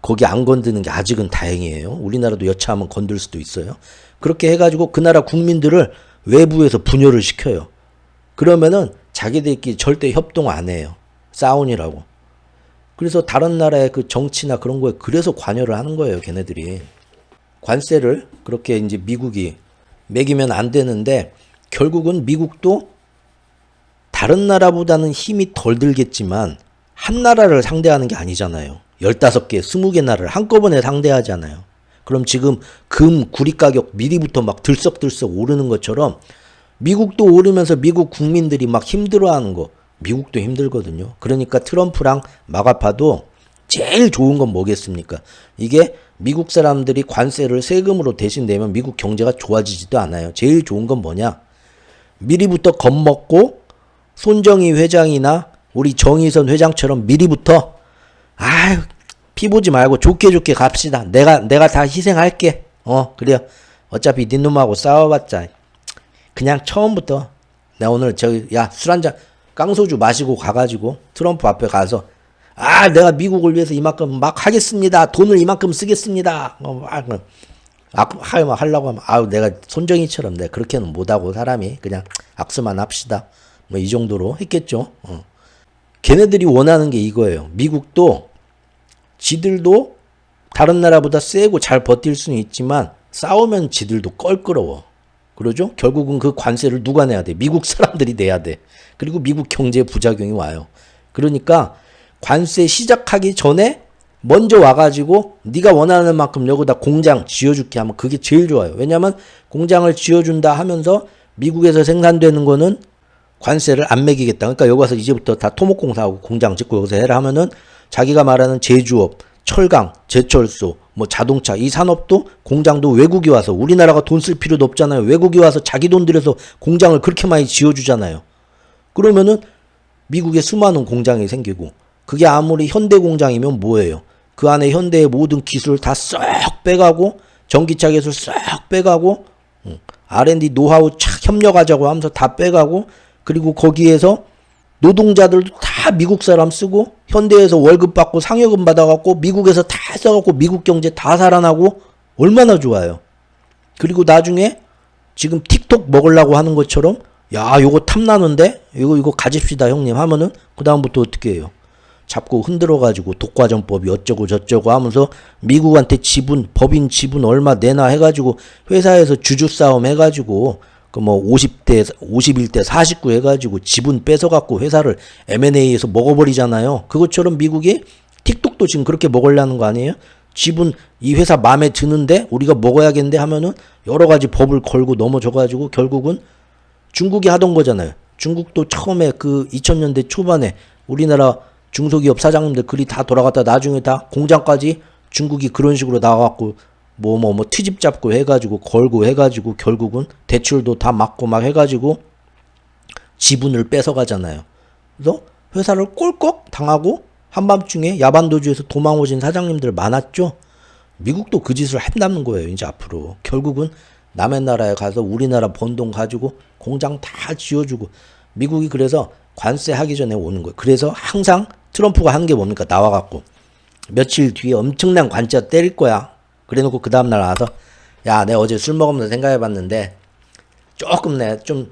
거기 안 건드는 게 아직은 다행이에요. 우리나라도 여차하면 건들 수도 있어요. 그렇게 해가지고 그 나라 국민들을 외부에서 분열을 시켜요. 그러면은 자기들끼리 절대 협동 안 해요. 싸우니라고. 그래서 다른 나라의 그 정치나 그런 거에 그래서 관여를 하는 거예요. 걔네들이. 관세를 그렇게 이제 미국이 매기면 안 되는데 결국은 미국도 다른 나라보다는 힘이 덜 들겠지만 한 나라를 상대하는 게 아니잖아요. 15개, 20개 나라를 한꺼번에 상대하잖아요. 그럼 지금 금, 구리 가격 미리부터 막 들썩들썩 오르는 것처럼 미국도 오르면서 미국 국민들이 막 힘들어하는 거 미국도 힘들거든요. 그러니까 트럼프랑 마가파도 제일 좋은 건 뭐겠습니까? 이게 미국 사람들이 관세를 세금으로 대신 내면 미국 경제가 좋아지지도 않아요. 제일 좋은 건 뭐냐? 미리부터 겁먹고 손정희 회장이나 우리 정의선 회장처럼 미리부터 아유 피 보지 말고 좋게 갑시다. 내가 다 희생할게. 그래요. 어차피 네 놈하고 싸워봤자 그냥 처음부터 내가 오늘 야 술 한잔 깡소주 마시고 가가지고 트럼프 앞에 가서 내가 미국을 위해서 이만큼 막 하겠습니다. 돈을 이만큼 쓰겠습니다. 하려고 하면 내가 손정희처럼 내가 그렇게는 못하고 사람이 그냥 악수만 합시다. 뭐 이 정도로 했겠죠. 걔네들이 원하는 게 이거예요. 미국도 지들도 다른 나라보다 세고 잘 버틸 수는 있지만 싸우면 지들도 껄끄러워. 그러죠? 결국은 그 관세를 누가 내야 돼? 미국 사람들이 내야 돼. 그리고 미국 경제에 부작용이 와요. 그러니까 관세 시작하기 전에 먼저 와가지고 네가 원하는 만큼 여기다 공장 지어줄게 하면 그게 제일 좋아요. 왜냐하면 공장을 지어준다 하면서 미국에서 생산되는 거는 관세를 안 매기겠다. 그러니까 여기 와서 이제부터 다 토목공사하고 공장 짓고 여기서 해라 하면은 자기가 말하는 제조업, 철강, 제철소, 뭐 자동차 이 산업도 공장도 외국이 와서 우리나라가 돈 쓸 필요도 없잖아요. 외국이 와서 자기 돈 들여서 공장을 그렇게 많이 지어주잖아요. 그러면은 미국에 수많은 공장이 생기고 그게 아무리 현대 공장이면 뭐예요? 그 안에 현대의 모든 기술을 다 쏙 빼가고 전기차 기술 쏙 빼가고 R&D 노하우 착 협력하자고 하면서 다 빼가고 그리고 거기에서 노동자들도 다 미국 사람 쓰고 현대에서 월급 받고 상여금 받아갖고 미국에서 다 써갖고 미국 경제 다 살아나고 얼마나 좋아요. 그리고 나중에 지금 틱톡 먹으려고 하는 것처럼 야 요거 탐나는데 이거 가집시다 형님 하면은 그 다음부터 어떻게 해요? 잡고 흔들어가지고 독과점법이 어쩌고 저쩌고 하면서 미국한테 지분 법인 지분 얼마 내나 해가지고 회사에서 주주 싸움 해가지고 그 뭐 51대 49 해가지고 지분 뺏어갖고 회사를 M&A에서 먹어버리잖아요. 그것처럼 미국이 틱톡도 지금 그렇게 먹으려는 거 아니에요? 지분 이 회사 마음에 드는데 우리가 먹어야겠는데 하면은 여러 가지 법을 걸고 넘어져가지고 결국은 중국이 하던 거잖아요. 중국도 처음에 그 2000년대 초반에 우리나라 중소기업 사장님들 글이 다 돌아갔다 나중에 다 공장까지 중국이 그런 식으로 나와갖고 뭐 트집 잡고 해가지고 걸고 해가지고 결국은 대출도 다 막고 막 해가지고 지분을 뺏어가잖아요. 그래서 회사를 꼴꺽 당하고 한밤중에 야반도주에서 도망 오신 사장님들 많았죠. 미국도 그 짓을 한다는 거예요. 이제 앞으로 결국은 남의 나라에 가서 우리나라 번 돈 가지고 공장 다 지어주고 미국이 그래서 관세 하기 전에 오는 거예요. 그래서 항상 트럼프가 하는 게 뭡니까? 나와갖고 며칠 뒤에 엄청난 관세 때릴 거야. 그래놓고 그 다음날 와서 야 내가 어제 술 먹으면서 생각해봤는데 조금 내가 좀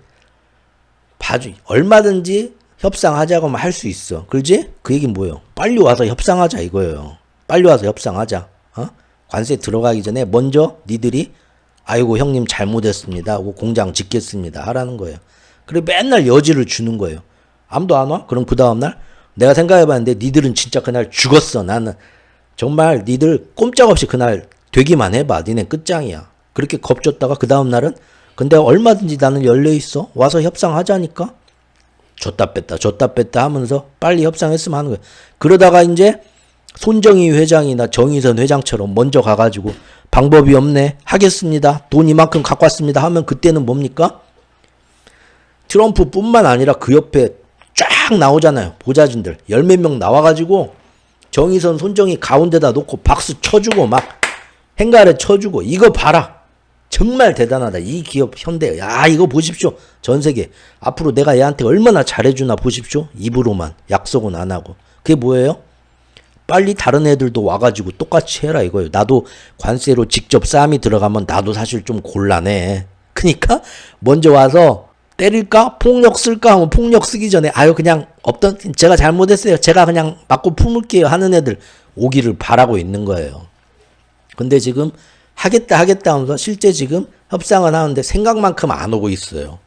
봐줘. 얼마든지 협상하자고 하면 할 수 있어. 그렇지? 그 얘기는 뭐예요? 빨리 와서 협상하자 이거예요. 빨리 와서 협상하자. 관세 들어가기 전에 먼저 니들이 아이고 형님 잘못했습니다 하고 공장 짓겠습니다 하라는 거예요. 그래 맨날 여지를 주는 거예요. 아무도 안 와? 그럼 그 다음날 내가 생각해봤는데 니들은 진짜 그날 죽었어. 나는 정말 니들 꼼짝없이 그날 되기만 해봐. 니네 끝장이야. 그렇게 겁줬다가 그 다음날은 근데 얼마든지 나는 열려있어. 와서 협상하자니까. 줬다 뺐다 하면서 빨리 협상했으면 하는 거야. 그러다가 이제 손정희 회장이나 정의선 회장처럼 먼저 가가지고 방법이 없네. 하겠습니다. 돈 이만큼 갖고 왔습니다. 하면 그때는 뭡니까? 트럼프뿐만 아니라 그 옆에 쫙 나오잖아요. 보좌진들. 10몇 명 나와가지고 정의선 손정희 가운데다 놓고 박수 쳐주고 막 행가를 쳐주고 이거 봐라. 정말 대단하다. 이 기업 현대. 야 이거 보십시오. 전세계. 앞으로 내가 얘한테 얼마나 잘해주나 보십시오. 입으로만. 약속은 안 하고. 그게 뭐예요? 빨리 다른 애들도 와가지고 똑같이 해라 이거예요. 나도 관세로 직접 싸움이 들어가면 나도 사실 좀 곤란해. 그러니까 먼저 와서 때릴까? 폭력 쓸까? 하면 폭력 쓰기 전에 아유 그냥 없던 제가 잘못했어요. 제가 그냥 맞고 품을게요 하는 애들 오기를 바라고 있는 거예요. 근데 지금 하겠다 하면서 실제 지금 협상은 하는데 생각만큼 안 오고 있어요.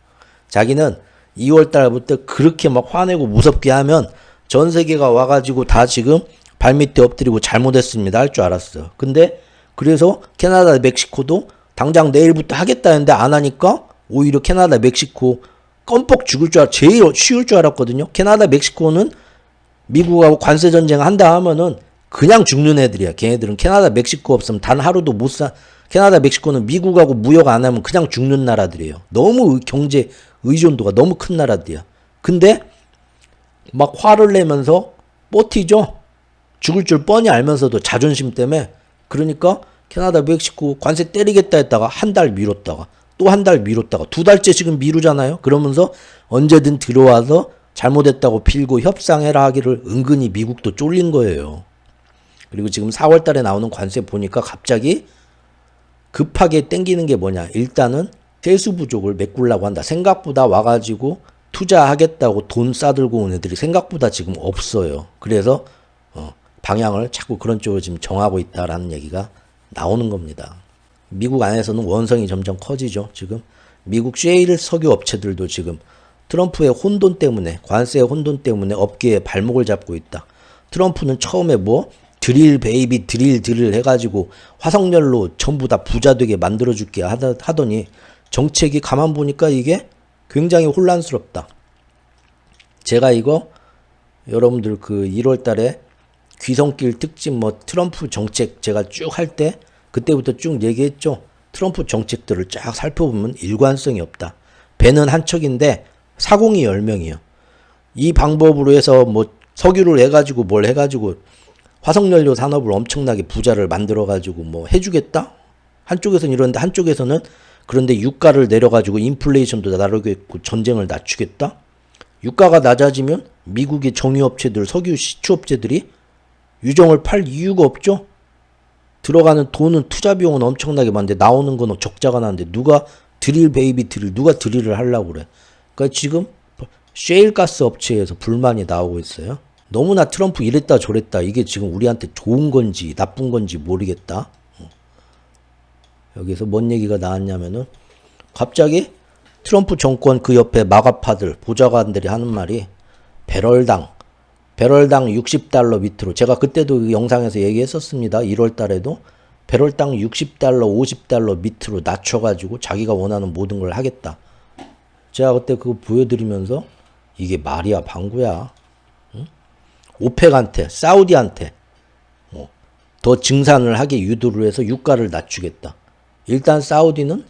자기는 2월 달부터 그렇게 막 화내고 무섭게 하면 전 세계가 와가지고 다 지금 발밑에 엎드리고 잘못했습니다 할 줄 알았어. 근데 그래서 캐나다, 멕시코도 당장 내일부터 하겠다 했는데 안 하니까 오히려 캐나다, 멕시코 껌뻑 죽을 줄 제일 쉬울 줄 알았거든요. 캐나다, 멕시코는 미국하고 관세 전쟁 한다 하면은 그냥 죽는 애들이야. 걔네들은 캐나다, 멕시코 없으면 단 하루도 못 사. 캐나다, 멕시코는 미국하고 무역 안 하면 그냥 죽는 나라들이에요. 너무 경제 의존도가 너무 큰 나라들이야. 근데 막 화를 내면서 버티죠. 죽을 줄 뻔히 알면서도 자존심 때문에. 그러니까 캐나다, 멕시코 관세 때리겠다 했다가 한 달 미뤘다가 또 한 달 미뤘다가 2달째 지금 미루잖아요. 그러면서 언제든 들어와서 잘못했다고 빌고 협상해라 하기를 은근히 미국도 쫄린 거예요. 그리고 지금 4월 달에 나오는 관세 보니까 갑자기 급하게 땡기는 게 뭐냐. 일단은 세수 부족을 메꾸려고 한다. 생각보다 와가지고 투자하겠다고 돈 싸들고 온 애들이 생각보다 지금 없어요. 그래서 방향을 자꾸 그런 쪽으로 지금 정하고 있다라는 얘기가 나오는 겁니다. 미국 안에서는 원성이 점점 커지죠. 지금 미국 셰일 석유 업체들도 지금 트럼프의 혼돈 때문에 관세의 혼돈 때문에 업계에 발목을 잡고 있다. 트럼프는 처음에 뭐 드릴 베이비 드릴 해가지고 화석연료 전부 다 부자 되게 만들어줄게 하더니 정책이 가만 보니까 이게 굉장히 혼란스럽다. 제가 이거 여러분들 그 1월 달에 귀성길 특집 뭐 트럼프 정책 제가 쭉 할 때 그때부터 쭉 얘기했죠. 트럼프 정책들을 쫙 살펴보면 일관성이 없다. 배는 한 척인데 사공이 10명이요. 이 방법으로 해서 뭐 석유를 해가지고 뭘 해가지고 화석연료 산업을 엄청나게 부자를 만들어가지고 뭐 해주겠다? 한쪽에서는 이러는데 한쪽에서는 그런데 유가를 내려가지고 인플레이션도 나르겠고 전쟁을 낮추겠다? 유가가 낮아지면 미국의 정유업체들, 석유 시추업체들이 유정을 팔 이유가 없죠? 들어가는 돈은 투자 비용은 엄청나게 많은데 나오는 건 적자가 나는데 누가 드릴 베이비 드릴 누가 드릴을 하려고 그래. 그러니까 지금 셰일 가스 업체에서 불만이 나오고 있어요. 너무나 트럼프 이랬다 저랬다 이게 지금 우리한테 좋은 건지 나쁜 건지 모르겠다. 여기서 뭔 얘기가 나왔냐면은 갑자기 트럼프 정권 그 옆에 마가파들 보좌관들이 하는 말이 배럴당 60달러 밑으로 제가 그때도 그 영상에서 얘기했었습니다. 1월 달에도 배럴당 60달러 50달러 밑으로 낮춰가지고 자기가 원하는 모든 걸 하겠다. 제가 그때 그거 보여드리면서 이게 말이야 방구야. 응? 오펙한테 사우디한테 더 증산을 하게 유도를 해서 유가를 낮추겠다. 일단 사우디는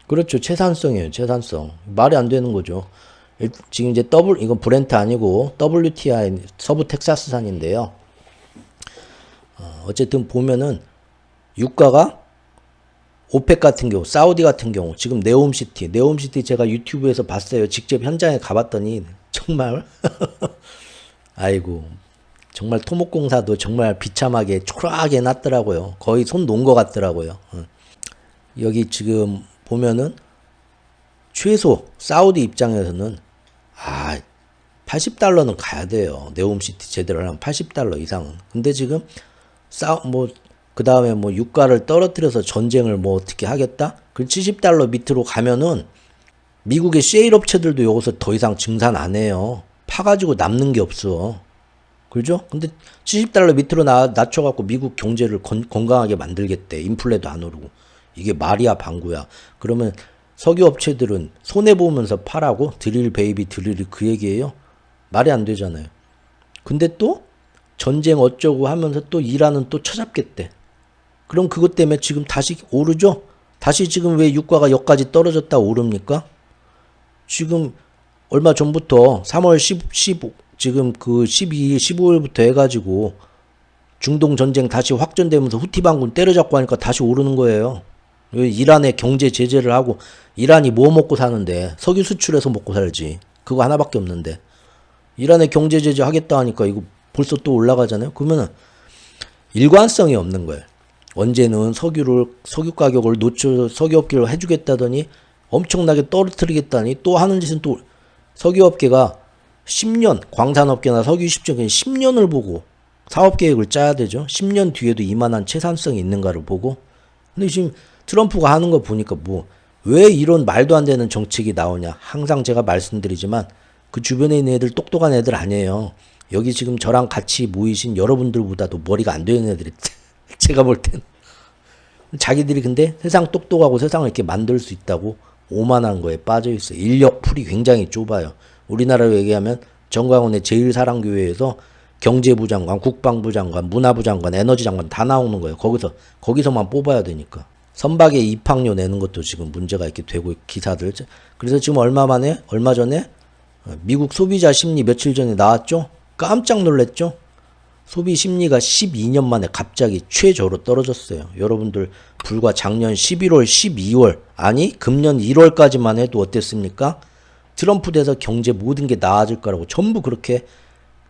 그렇죠. 채산성이에요. 채산성. 말이 안 되는 거죠. 지금 이제 이건 브렌트 아니고 WTI 서부 텍사스산인데요. 어쨌든 보면은 유가가 오펙 같은 경우, 사우디 같은 경우, 지금 네옴시티 제가 유튜브에서 봤어요. 직접 현장에 가봤더니 정말 아이고 정말 토목공사도 정말 비참하게 초라하게 해놨더라고요. 거의 손 놓은 것 같더라고요. 여기 지금 보면은 최소 사우디 입장에서는 80달러는 가야 돼요. 네옴시티 제대로 하면 80달러 이상은. 근데 지금 그 다음에 뭐 유가를 떨어뜨려서 전쟁을 뭐 어떻게 하겠다? 그 70달러 밑으로 가면은 미국의 셰일 업체들도 여기서 더 이상 증산 안 해요. 파가지고 남는 게 없어. 그죠? 근데 70달러 밑으로 낮춰갖고 미국 경제를 건강하게 만들겠대. 인플레도 안 오르고. 이게 말이야 방구야. 그러면 석유 업체들은 손해보면서 파라고? 드릴 베이비 드릴이 그 얘기예요? 말이 안 되잖아요. 근데 또 전쟁 어쩌고 하면서 또 이란은 또 쳐잡겠대. 그럼 그것 때문에 지금 다시 오르죠? 다시 지금 왜 유가가 여기까지 떨어졌다 오릅니까? 지금 얼마 전부터 3월 15 지금 그 12일 15일부터 해가지고 중동 전쟁 다시 확전되면서 후티 반군 때려잡고 하니까 다시 오르는 거예요. 이란에 경제 제재를 하고 이란이 뭐 먹고 사는데 석유 수출해서 먹고 살지. 그거 하나밖에 없는데 이란에 경제 제재 하겠다 하니까 이거 벌써 또 올라가잖아요. 그러면은 일관성이 없는 거예요. 언제는 석유 가격을 석유업계를 해주겠다더니 엄청나게 떨어뜨리겠다니 또 하는 짓은 또 석유업계가 10년 광산업계나 석유 시장에 10년을 보고 사업계획을 짜야 되죠. 10년 뒤에도 이만한 채산성이 있는가를 보고. 근데 지금 트럼프가 하는 거 보니까 왜 이런 말도 안 되는 정책이 나오냐. 항상 제가 말씀드리지만 그 주변에 있는 애들 똑똑한 애들 아니에요. 여기 지금 저랑 같이 모이신 여러분들보다도 머리가 안 되는 애들이 제가 볼 땐. 자기들이 근데 세상 똑똑하고 세상을 이렇게 만들 수 있다고 오만한 거에 빠져 있어요. 인력 풀이 굉장히 좁아요. 우리나라로 얘기하면 정광훈의 제1사랑교회에서 경제부 장관, 국방부 장관, 문화부 장관, 에너지 장관 다 나오는 거예요. 거기서만 뽑아야 되니까. 선박에 입학료 내는 것도 지금 문제가 이렇게 되고 기사들. 그래서 지금 얼마 전에 미국 소비자 심리 며칠 전에 나왔죠? 깜짝 놀랐죠? 소비 심리가 12년 만에 갑자기 최저로 떨어졌어요. 여러분들 불과 작년 11월, 12월 아니 금년 1월까지만 해도 어땠습니까? 트럼프 돼서 경제 모든 게 나아질 거라고 전부 그렇게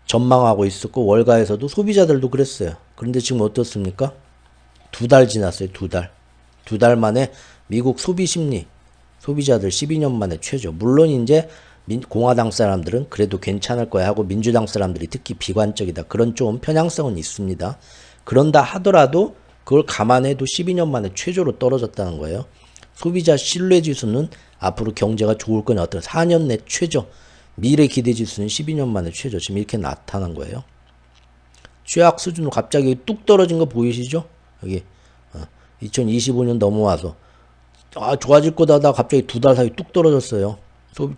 전망하고 있었고 월가에서도 소비자들도 그랬어요. 그런데 지금 어떻습니까? 2달 지났어요. 2달. 2달 만에 미국 소비 심리 소비자들 12년 만에 최저. 물론 이제 공화당 사람들은 그래도 괜찮을 거야 하고 민주당 사람들이 특히 비관적이다. 그런 좀 편향성은 있습니다. 그런다 하더라도 그걸 감안해도 12년 만에 최저로 떨어졌다는 거예요. 소비자 신뢰지수는 앞으로 경제가 좋을 거냐 어떤 4년 내 최저. 미래 기대지수는 12년 만에 최저. 지금 이렇게 나타난 거예요. 최악 수준으로 갑자기 뚝 떨어진 거 보이시죠? 여기 2025년 넘어와서 좋아질 거다 하다가 갑자기 2달 사이 뚝 떨어졌어요.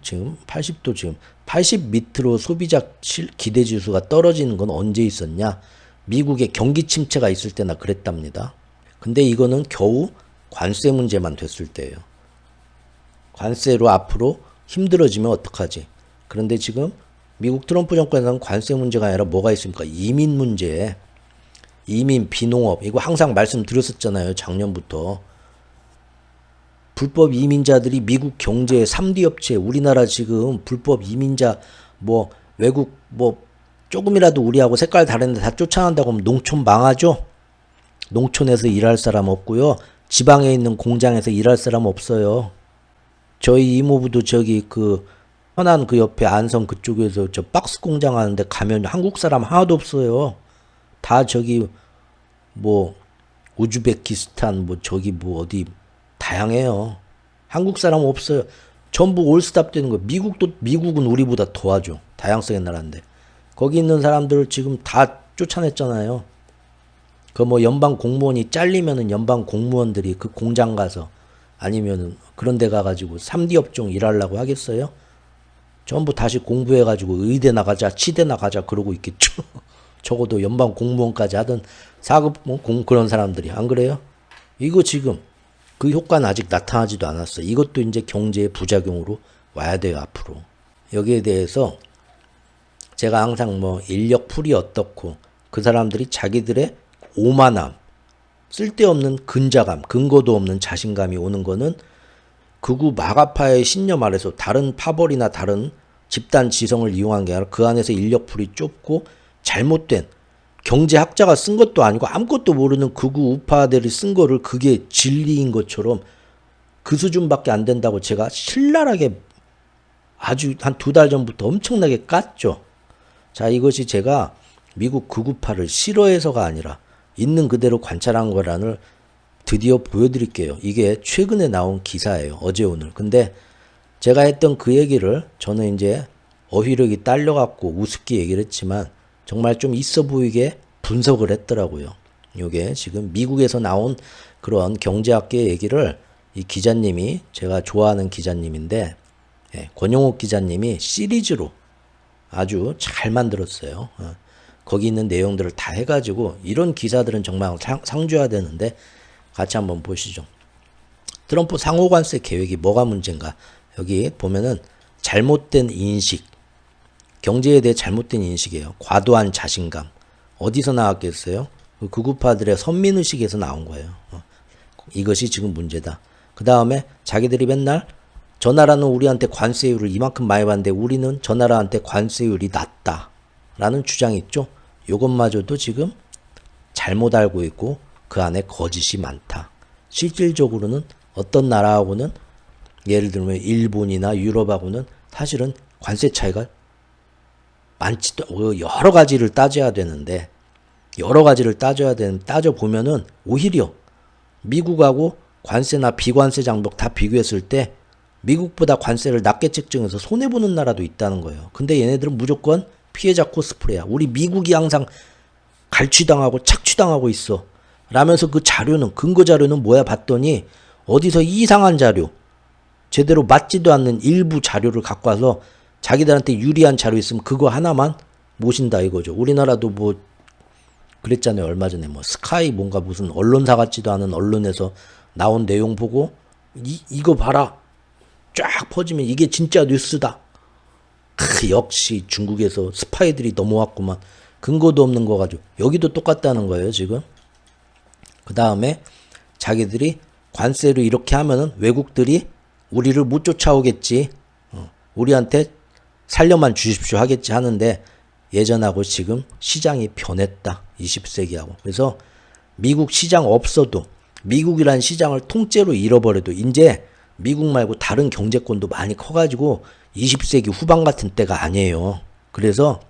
지금 80도 지금 80 밑으로 소비자 기대 지수가 떨어지는 건 언제 있었냐? 미국의 경기 침체가 있을 때나 그랬답니다. 근데 이거는 겨우 관세 문제만 됐을 때예요. 관세로 앞으로 힘들어지면 어떡하지? 그런데 지금 미국 트럼프 정권에서는 관세 문제가 아니라 뭐가 있습니까? 이민 문제, 이민, 비농업, 이거 항상 말씀드렸었잖아요. 작년부터. 불법 이민자들이 미국 경제의 3D 업체, 우리나라 지금 불법 이민자, 뭐 외국 뭐 조금이라도 우리하고 색깔 다른데 다 쫓아난다고 하면 농촌 망하죠? 농촌에서 일할 사람 없고요. 지방에 있는 공장에서 일할 사람 없어요. 저희 이모부도 저기 그 현안 그 옆에 안성 그쪽에서 저 박스 공장 하는데 가면 한국 사람 하나도 없어요. 다 저기 뭐 우즈베키스탄 뭐 저기 뭐 어디 다양해요. 한국 사람 없어요. 전부 올스탑 되는 거예요. 미국은 우리보다 더하죠. 다양성의 나라인데. 거기 있는 사람들을 지금 다 쫓아냈잖아요. 그 뭐 연방 공무원이 잘리면은 연방 공무원들이 그 공장 가서 아니면은 그런 데 가가지고 3D 업종 일하려고 하겠어요? 전부 다시 공부해가지고 의대 나가자, 치대 나가자 그러고 있겠죠. 적어도 연방 공무원까지 하던 4급 그런 사람들이 안 그래요? 이거 지금 그 효과는 아직 나타나지도 않았어요. 이것도 이제 경제의 부작용으로 와야 돼요, 앞으로. 여기에 대해서 제가 항상 뭐 인력 풀이 어떻고 그 사람들이 자기들의 오만함, 쓸데없는 근자감, 근거도 없는 자신감이 오는 거는 극우 마가파의 신념 아래서 다른 파벌이나 다른 집단 지성을 이용한 게 아니라 그 안에서 인력풀이 좁고 잘못된 경제학자가 쓴 것도 아니고 아무것도 모르는 극우 우파들이 쓴 거를 그게 진리인 것처럼 그 수준밖에 안 된다고 제가 신랄하게 아주 한 2달 전부터 엄청나게 깠죠. 자, 이것이 제가 미국 극우파를 싫어해서가 아니라 있는 그대로 관찰한 거라는 드디어 보여드릴게요. 이게 최근에 나온 기사예요. 어제 오늘. 근데 제가 했던 그 얘기를 저는 이제 어휘력이 딸려갖고 우습게 얘기를 했지만 정말 좀 있어 보이게 분석을 했더라고요. 요게 지금 미국에서 나온 그런 경제학계 얘기를 이 기자님이 제가 좋아하는 기자님인데 권영욱 기자님이 시리즈로 아주 잘 만들었어요. 거기 있는 내용들을 다 해가지고 이런 기사들은 정말 상줘야 되는데 같이 한번 보시죠. 트럼프 상호관세 계획이 뭐가 문제인가? 여기 보면은 잘못된 인식, 경제에 대해 잘못된 인식이에요. 과도한 자신감. 어디서 나왔겠어요? 극우파들의 선민의식에서 나온 거예요. 이것이 지금 문제다. 그 다음에 자기들이 맨날 저 나라는 우리한테 관세율을 이만큼 많이 받는데 우리는 저 나라한테 관세율이 낮다 라는 주장이 있죠. 이것마저도 지금 잘못 알고 있고 그 안에 거짓이 많다. 실질적으로는 어떤 나라하고는 예를 들면 일본이나 유럽하고는 사실은 관세 차이가 많지도 여러 가지를 따져야 되는데 따져보면은 오히려 미국하고 관세나 비관세 장벽 다 비교했을 때 미국보다 관세를 낮게 책정해서 손해보는 나라도 있다는 거예요. 근데 얘네들은 무조건 피해자 코스프레야. 우리 미국이 항상 갈취당하고 착취당하고 있어. 라면서 그 자료는 근거 자료는 뭐야 봤더니 어디서 이상한 자료 제대로 맞지도 않는 일부 자료를 갖고 와서 자기들한테 유리한 자료 있으면 그거 하나만 모신다 이거죠. 우리나라도 뭐 그랬잖아요. 얼마 전에 뭐 스카이 뭔가 무슨 언론사 같지도 않은 언론에서 나온 내용 보고 이거 봐라. 쫙 퍼지면 이게 진짜 뉴스다. 역시 중국에서 스파이들이 넘어왔구만. 근거도 없는 거 가지고. 여기도 똑같다는 거예요 지금. 그 다음에 자기들이 관세를 이렇게 하면은 외국들이 우리를 못 쫓아오겠지. 우리한테 살려만 주십시오 하겠지 하는데 예전하고 지금 시장이 변했다. 20세기하고. 그래서 미국 시장 없어도 미국이란 시장을 통째로 잃어버려도 이제 미국 말고 다른 경제권도 많이 커가지고 20세기 후반 같은 때가 아니에요. 그래서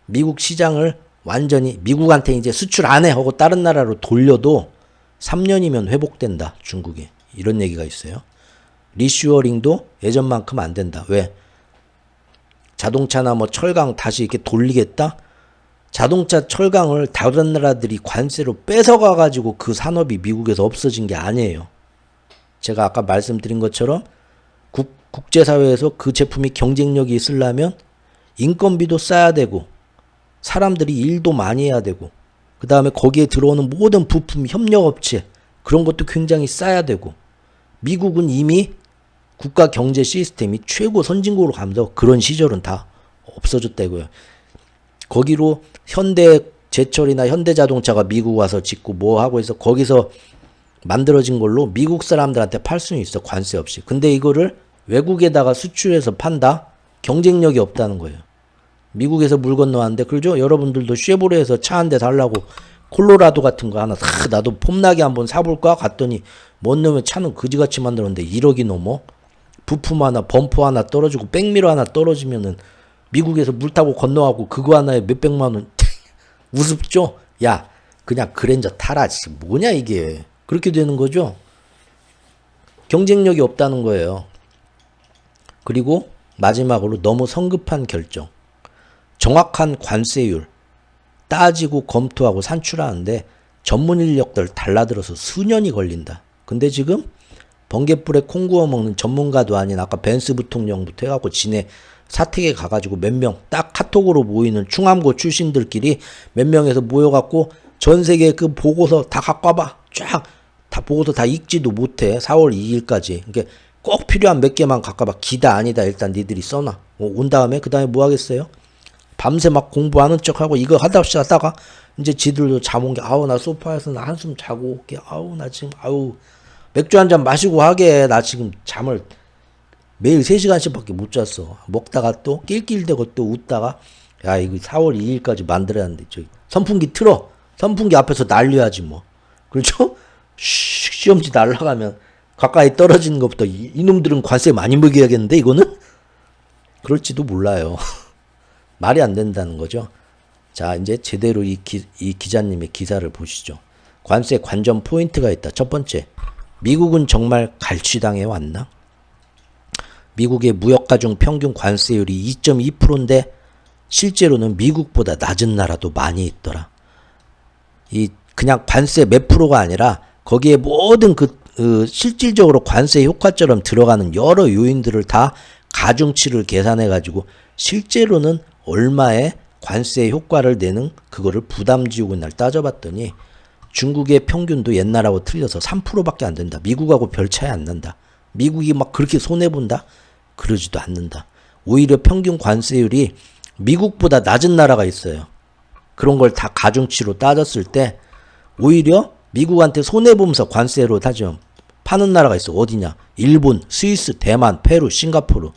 미국 시장을 완전히 미국한테 이제 수출 안 해 하고 다른 나라로 돌려도 3년이면 회복된다. 중국이. 이런 얘기가 있어요. 리슈어링도 예전만큼 안 된다. 왜? 자동차나 뭐 철강 다시 이렇게 돌리겠다? 자동차 철강을 다른 나라들이 관세로 뺏어가가지고 그 산업이 미국에서 없어진 게 아니에요. 제가 아까 말씀드린 것처럼 국제사회에서 그 제품이 경쟁력이 있으려면 인건비도 싸야 되고 사람들이 일도 많이 해야 되고 그 다음에 거기에 들어오는 모든 부품 협력업체 그런 것도 굉장히 싸야 되고 미국은 이미 국가 경제 시스템이 최고 선진국으로 가면서 그런 시절은 다 없어졌다고요. 거기로 현대제철이나 현대자동차가 미국 와서 짓고 뭐 하고 해서 거기서 만들어진 걸로 미국 사람들한테 팔 수는 있어. 관세 없이. 근데 이거를 외국에다가 수출해서 판다? 경쟁력이 없다는 거예요. 미국에서 물 건너왔는데 그러죠? 여러분들도 쉐보레에서 차 한 대 살라고 콜로라도 같은 거 하나 싹 나도 폼나게 한번 사볼까? 갔더니 뭔 놈의 차는 그지같이 만들었는데 1억이 넘어? 부품 하나 범퍼 하나 떨어지고 백미러 하나 떨어지면은 미국에서 물 타고 건너가고 그거 하나에 몇백만 원 우습죠? 야 그냥 그랜저 타라. 뭐냐 이게. 그렇게 되는 거죠. 경쟁력이 없다는 거예요. 그리고 마지막으로 너무 성급한 결정. 정확한 관세율 따지고 검토하고 산출하는데 전문 인력들 달라들어서 수년이 걸린다. 근데 지금 번갯불에 콩 구워 먹는 전문가도 아닌 아까 벤스 부통령부터 해갖고 지네 사택에 가가지고 몇 명 딱 카톡으로 모이는 충암고 출신들끼리 몇 명에서 모여갖고 전 세계 그 보고서 다 갖고 와봐. 쫙 다 보고서 다 읽지도 못해. 4월 2일까지. 그러니까 꼭 필요한 몇 개만 갖고 와봐. 기다 아니다 일단 니들이 써놔. 온 다음에 그 다음에 뭐 하겠어요? 밤새 막 공부하는 척하고 이거 하다가 이제 지들도 잠 온 게 아우 나 소파에서 나 한숨 자고 올게. 아우 나 지금 아우 맥주 한 잔 마시고 하게. 나 지금 잠을 매일 3시간씩밖에 못 잤어. 먹다가 또 낄낄대고 또 웃다가 야 이거 4월 2일까지 만들어야 하는데 저기 선풍기 틀어. 선풍기 앞에서 날려야지 뭐. 그렇죠? 시험지 날아가면 가까이 떨어지는 것부터 이놈들은 관세 많이 먹여야겠는데 이거는? 그럴지도 몰라요. 말이 안 된다는 거죠. 자 이제 제대로 이 기자님의 기사를 보시죠. 관세 관전 포인트가 있다. 첫 번째, 미국은 정말 갈취당해 왔나? 미국의 무역가중 평균 관세율이 2.2%인데 실제로는 미국보다 낮은 나라도 많이 있더라. 이 그냥 관세 몇 프로가 아니라 거기에 모든 실질적으로 관세 효과처럼 들어가는 여러 요인들을 다 가중치를 계산해 가지고 실제로는 얼마의 관세 효과를 내는 그거를 부담 지우고 날 따져봤더니 중국의 평균도 옛날하고 틀려서 3%밖에 안 된다. 미국하고 별 차이 안 난다. 미국이 막 그렇게 손해본다? 그러지도 않는다. 오히려 평균 관세율이 미국보다 낮은 나라가 있어요. 그런 걸 다 가중치로 따졌을 때 오히려 미국한테 손해보면서 관세로 따지면 파는 나라가 있어. 어디냐? 일본, 스위스, 대만, 페루, 싱가포르.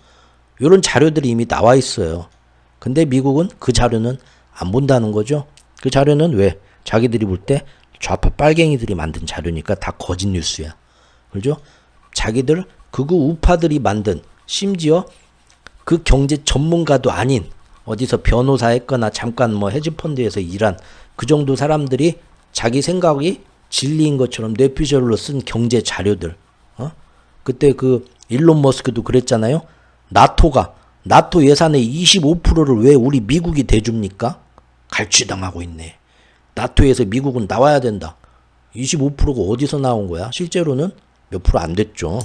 이런 자료들이 이미 나와 있어요. 근데 미국은 그 자료는 안 본다는 거죠. 그 자료는 왜? 자기들이 볼 때 좌파 빨갱이들이 만든 자료니까 다 거짓 뉴스야. 그죠? 자기들 극우 우파들이 만든 심지어 그 경제 전문가도 아닌 어디서 변호사 했거나 잠깐 뭐 헤지펀드에서 일한 그 정도 사람들이 자기 생각이 진리인 것처럼 뇌피셜로 쓴 경제 자료들. 그때 그 일론 머스크도 그랬잖아요. 나토 예산의 25%를 왜 우리 미국이 대줍니까? 갈취당하고 있네. 나토에서 미국은 나와야 된다. 25%가 어디서 나온 거야? 실제로는 몇 프로 안 됐죠.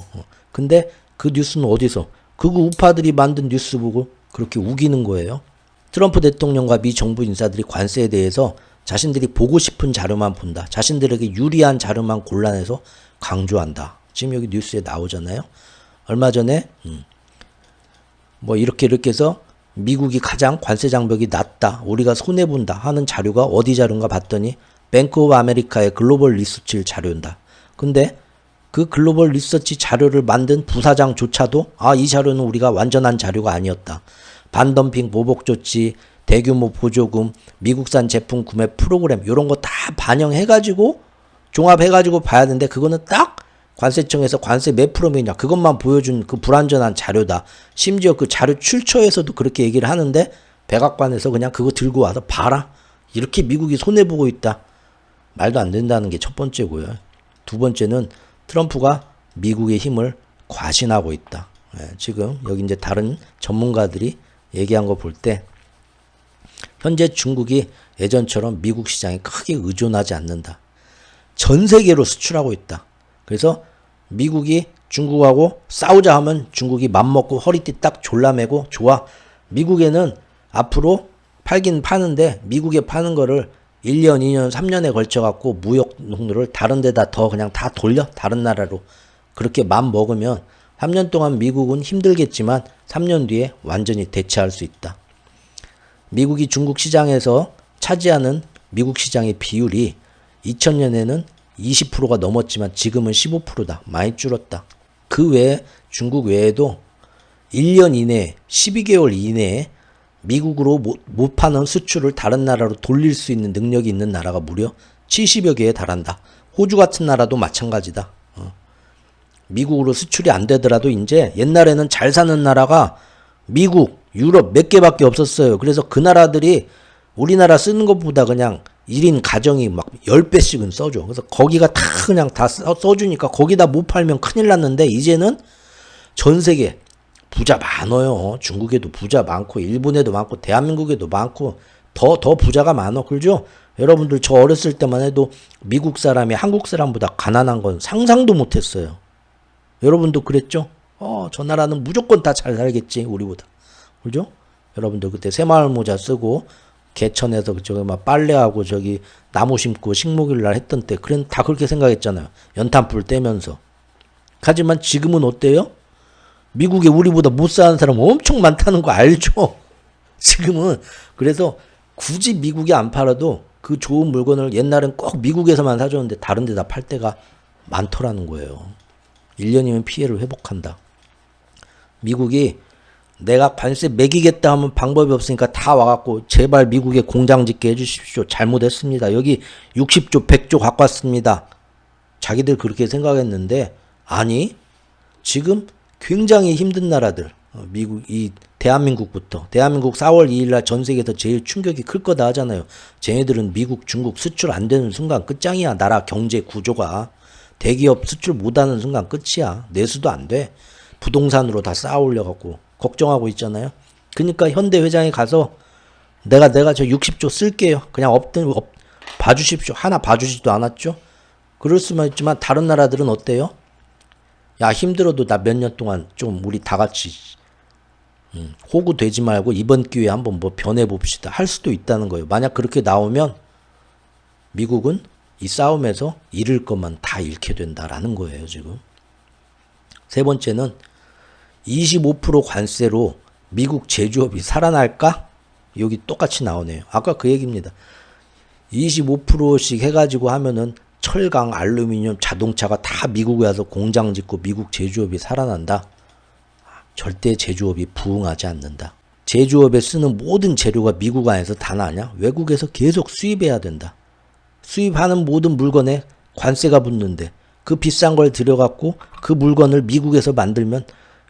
근데 그 뉴스는 어디서? 극우 우파들이 만든 뉴스 보고 그렇게 우기는 거예요. 트럼프 대통령과 미 정부 인사들이 관세에 대해서 자신들이 보고 싶은 자료만 본다. 자신들에게 유리한 자료만 골라내서 강조한다. 지금 여기 뉴스에 나오잖아요. 얼마 전에 뭐 이렇게 해서 미국이 가장 관세 장벽이 낮다. 우리가 손해본다 하는 자료가 어디 자료인가 봤더니 뱅크 오브 아메리카의 글로벌 리서치 자료인다. 근데 그 글로벌 리서치 자료를 만든 부사장조차도 이 자료는 우리가 완전한 자료가 아니었다. 반덤핑 보복 조치, 대규모 보조금, 미국산 제품 구매 프로그램 이런 거 다 반영해가지고 종합해가지고 봐야 되는데 그거는 딱 관세청에서 관세 몇 프로면이냐 그것만 보여준 그 불완전한 자료다. 심지어 그 자료 출처에서도 그렇게 얘기를 하는데 백악관에서 그냥 그거 들고 와서 봐라. 이렇게 미국이 손해보고 있다. 말도 안 된다는 게 첫 번째고요. 두 번째는 트럼프가 미국의 힘을 과신하고 있다. 지금 여기 이제 다른 전문가들이 얘기한 거 볼 때 현재 중국이 예전처럼 미국 시장에 크게 의존하지 않는다. 전 세계로 수출하고 있다. 그래서 미국이 중국하고 싸우자 하면 중국이 맘먹고 허리띠 딱 졸라매고 좋아. 미국에는 앞으로 팔긴 파는데 미국에 파는 거를 1년, 2년, 3년에 걸쳐 갖고 무역 농로를 다른 데다 더 그냥 다 돌려. 다른 나라로. 그렇게 맘 먹으면 3년 동안 미국은 힘들겠지만 3년 뒤에 완전히 대체할 수 있다. 미국이 중국 시장에서 차지하는 미국 시장의 비율이 2000년에는 20%가 넘었지만 지금은 15%다. 많이 줄었다. 그 외에 중국 외에도 1년 이내에 12개월 이내에 미국으로 못 파는 수출을 다른 나라로 돌릴 수 있는 능력이 있는 나라가 무려 70여 개에 달한다. 호주 같은 나라도 마찬가지다. 미국으로 수출이 안 되더라도 이제 옛날에는 잘 사는 나라가 미국, 유럽 몇 개밖에 없었어요. 그래서 그 나라들이 우리나라 쓰는 것보다 그냥 1인 가정이 막 10배씩은 써줘. 그래서 거기가 다 그냥 다 써주니까 거기다 못 팔면 큰일 났는데 이제는 전 세계 부자 많아요. 중국에도 부자 많고 일본에도 많고 대한민국에도 많고 더 부자가 많아. 그렇죠? 여러분들 저 어렸을 때만 해도 미국 사람이 한국 사람보다 가난한 건 상상도 못했어요. 여러분도 그랬죠? 저 나라는 무조건 다 잘 살겠지 우리보다. 그죠? 여러분들 그때 새마을 모자 쓰고 개천에서 저기 막 빨래하고 저기 나무 심고 식목일 날 했던 때 그런 다 그렇게 생각했잖아요. 연탄불 떼면서. 하지만 지금은 어때요? 미국에 우리보다 못 사는 사람 엄청 많다는 거 알죠? 지금은 그래서 굳이 미국에 안 팔아도 그 좋은 물건을 옛날엔 꼭 미국에서만 사줬는데 다른 데다 팔 때가 많더라는 거예요. 1년이면 피해를 회복한다. 미국이 내가 관세 매기겠다 하면 방법이 없으니까 다 와갖고 제발 미국에 공장 짓게 해주십시오. 잘못했습니다. 여기 60조 100조 갖고 왔습니다. 자기들 그렇게 생각했는데 아니 지금 굉장히 힘든 나라들 미국 이 대한민국부터 대한민국 4월 2일날 전 세계에서 제일 충격이 클 거다 하잖아요. 쟤네들은 미국 중국 수출 안 되는 순간 끝장이야. 나라 경제 구조가 대기업 수출 못하는 순간 끝이야. 내수도 안 돼. 부동산으로 다 쌓아올려갖고 걱정하고 있잖아요. 그러니까 현대 회장에 가서 내가 저 60조 쓸게요. 그냥 봐주십시오. 하나 봐주지도 않았죠. 그럴 수만 있지만 다른 나라들은 어때요? 야 힘들어도 나 몇 년 동안 좀 우리 다 같이 호구 되지 말고 이번 기회에 한번 뭐 변해봅시다. 할 수도 있다는 거예요. 만약 그렇게 나오면 미국은 이 싸움에서 잃을 것만 다 잃게 된다라는 거예요. 지금. 세 번째는 25% 관세로 미국 제조업이 살아날까? 여기 똑같이 나오네요. 아까 그 얘기입니다. 25%씩 해가지고 하면은 철강, 알루미늄, 자동차가 다 미국에 와서 공장 짓고 미국 제조업이 살아난다. 절대 제조업이 부흥하지 않는다. 제조업에 쓰는 모든 재료가 미국 안에서 다 나냐? 외국에서 계속 수입해야 된다. 수입하는 모든 물건에 관세가 붙는데 그 비싼 걸 들여갖고 그 물건을 미국에서 만들면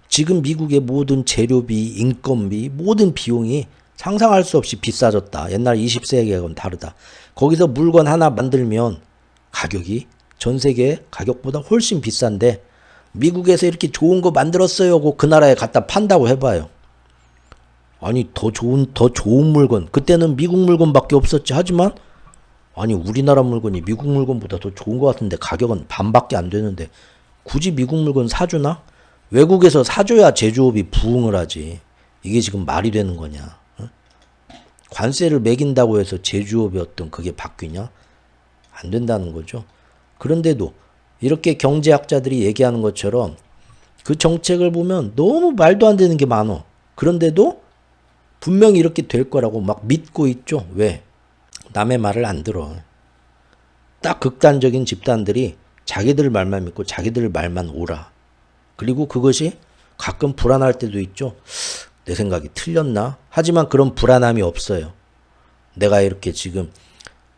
지금 미국의 모든 재료비, 인건비, 모든 비용이 상상할 수 없이 비싸졌다. 옛날 20세기하고는 다르다. 거기서 물건 하나 만들면 가격이 전 세계 가격보다 훨씬 비싼데 미국에서 이렇게 좋은 거 만들었어요 하고 그 나라에 갖다 판다고 해봐요. 아니 더 좋은 물건 그때는 미국 물건밖에 없었지. 하지만 아니 우리나라 물건이 미국 물건보다 더 좋은 것 같은데 가격은 반밖에 안 되는데 굳이 미국 물건 사주나? 외국에서 사줘야 제조업이 부흥을 하지. 이게 지금 말이 되는 거냐? 관세를 매긴다고 해서 제조업의 어떤 그게 바뀌냐? 안 된다는 거죠. 그런데도 이렇게 경제학자들이 얘기하는 것처럼 그 정책을 보면 너무 말도 안 되는 게 많어. 그런데도 분명히 이렇게 될 거라고 막 믿고 있죠. 왜? 남의 말을 안 들어. 딱 극단적인 집단들이 자기들 말만 믿고 자기들 말만 옳아. 그리고 그것이 가끔 불안할 때도 있죠. 내 생각이 틀렸나? 하지만 그런 불안함이 없어요. 내가 이렇게 지금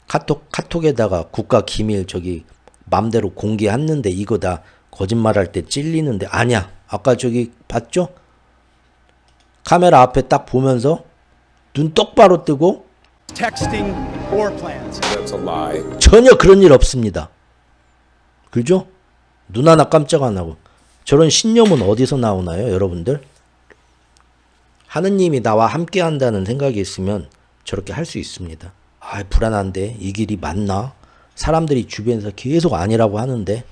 카톡에다가 국가 기밀 저기 맘대로 공개했는데 이거 다 거짓말할 때 찔리는데 아니야. 아까 저기 봤죠? 카메라 앞에 딱 보면서 눈 똑바로 뜨고 texting war plans. That's a lie. 전혀 그런 일 없습니다. 그죠? 눈 하나 깜짝 안 하고. 저런 신념은 어디서 나오나요, 여러분들? 하느님이 나와 함께 한다는 생각이 있으면 저렇게 할 수 있습니다. 아, 불안한데 이 길이 맞나? 사람들이 주변에서 계속 아니라고 하는데